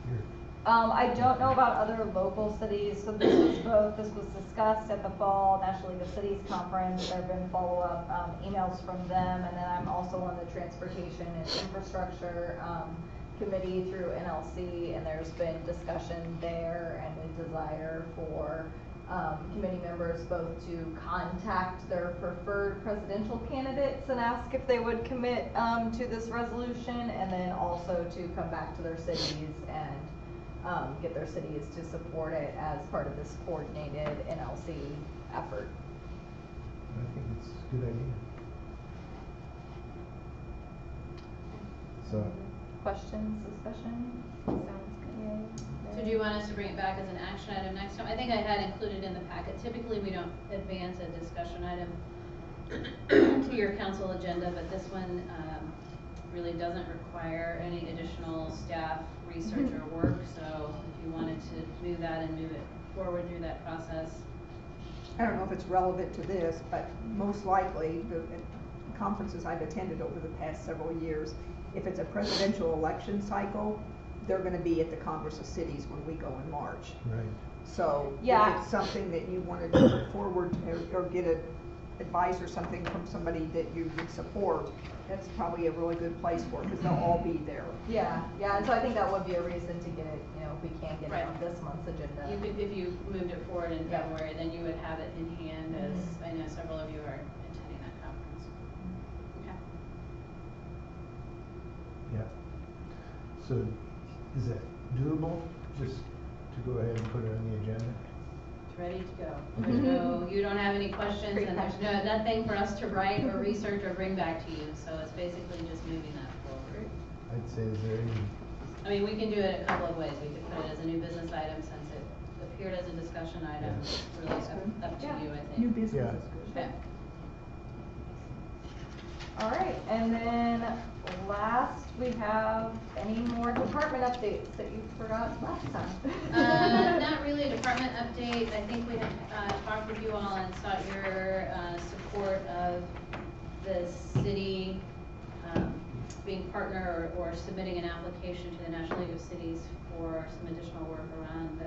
here? I don't know about other local cities, so this was discussed at the fall National League of Cities conference. There have been follow-up emails from them, and then I'm also on the Transportation and Infrastructure Committee through NLC, and there's been discussion there and a desire for committee members both to contact their preferred presidential candidates and ask if they would commit to this resolution, and then also to come back to their cities and get their cities to support it as part of this coordinated NLC effort. I think it's a good idea. So. Questions, discussion? Sounds good. So do you want us to bring it back as an action item next time? I think I had included in the packet. Typically, we don't advance a discussion item to your council agenda, but this one really doesn't require any additional staff research or work. So if you wanted to move that and move it forward through that process. I don't know if it's relevant to this, but most likely the conferences I've attended over the past several years, if it's a presidential election cycle, they're going to be at the Congress of Cities when we go in March. Right. So yeah, if it's something that you wanted to put forward or get advice or something from somebody that you would support, that's probably a really good place for it because they'll all be there. Yeah, and so I think that would be a reason to get it, if we can't get it on this month's agenda. You could, if you moved it forward in February, then you would have it in hand, as I know several of you are attending that conference. Okay. Yeah. So is it doable just to go ahead and put it on the agenda? It's ready to go. There's no, you don't have any questions, and there's nothing for us to write or research or bring back to you. So it's basically just moving that forward. I'd say is there any? I mean, we can do it a couple of ways. We could put it as a new business item since it appeared as a discussion item. It's really up to you, I think. New business is good. Okay. All right, and then last we have any more department updates that you forgot last time? Not really a department update. I think we had talked with you all and sought your support of the city being partner or submitting an application to the National League of Cities for some additional work around the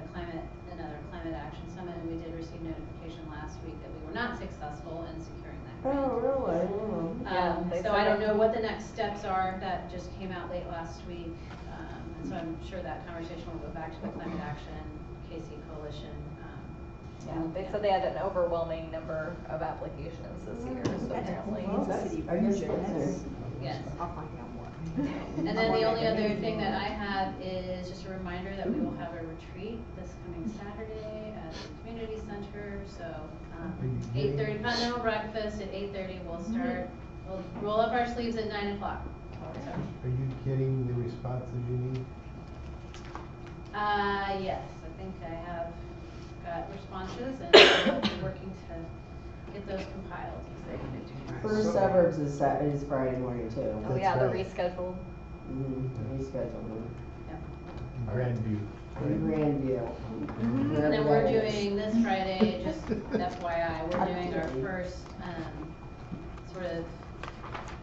another climate action summit, and we did receive notification last week that we were not successful in securing that grant. Oh, really? So I don't know what the next steps are. That just came out late last week. And so I'm sure that conversation will go back to the Climate Action KC Coalition. Yeah, they said they had an overwhelming number of applications this year, so apparently. Yes. I'll find out more. And then the only other thing that I have is just a reminder that we will have a retreat this coming Saturday at the community center. So 8:30 continental breakfast at 8:30. We'll start. We'll roll up our sleeves at 9 o'clock. So. Are you getting the responses you need? Yes, I think I have got responses and we'll be working to get those compiled. First Suburbs is Friday morning too. Oh yeah, the rescheduled. Rescheduled. Grandview. Grandview. And then we're doing this Friday, just FYI, we're doing our first sort of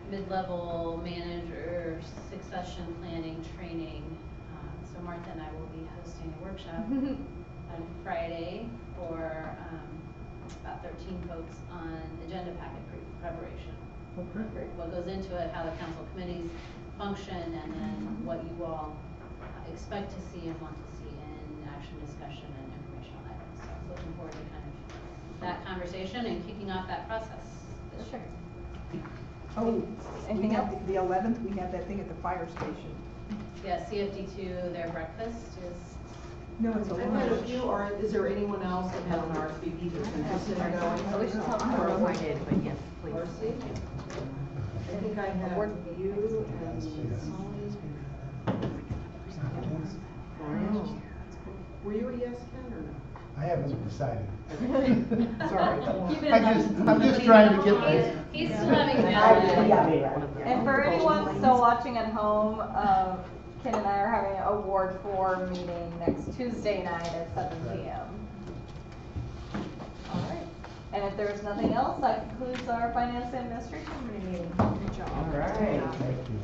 mid-level manager succession planning training. So Martha and I will be hosting a workshop on Friday for about 13 folks on agenda packet preparation. Okay. What goes into it, how the council committees function, and then what you all expect to see and want to see in action discussion and informational items. So looking forward to kind of that conversation and kicking off that process this year. Oh, anything else? The 11th, we have that thing at the fire station. Yeah, CFD2, their breakfast is. No, it's a I've had a lunch. few, or is there anyone else that has an RSVP that's interested in going? Oh, we should tell them. I don't know if I did, but yes, please. Marcy? I think I have you and Marion. Were you a yes, Ken, or no? I haven't decided. Sorry. I'm just trying to get my. He's still having that. And for anyone still watching at home, Ken and I are having a Ward 4 meeting next Tuesday night at 7 p.m. All right. And if there's nothing else, that concludes our Finance and Administration Committee meeting. Good job. All right. Thank you.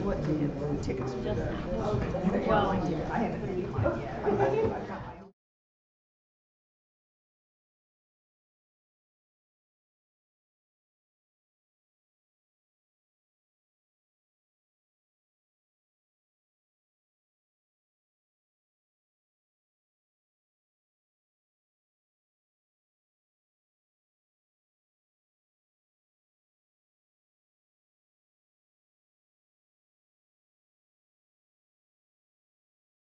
What tickets? Well, I haven't paid mine yet.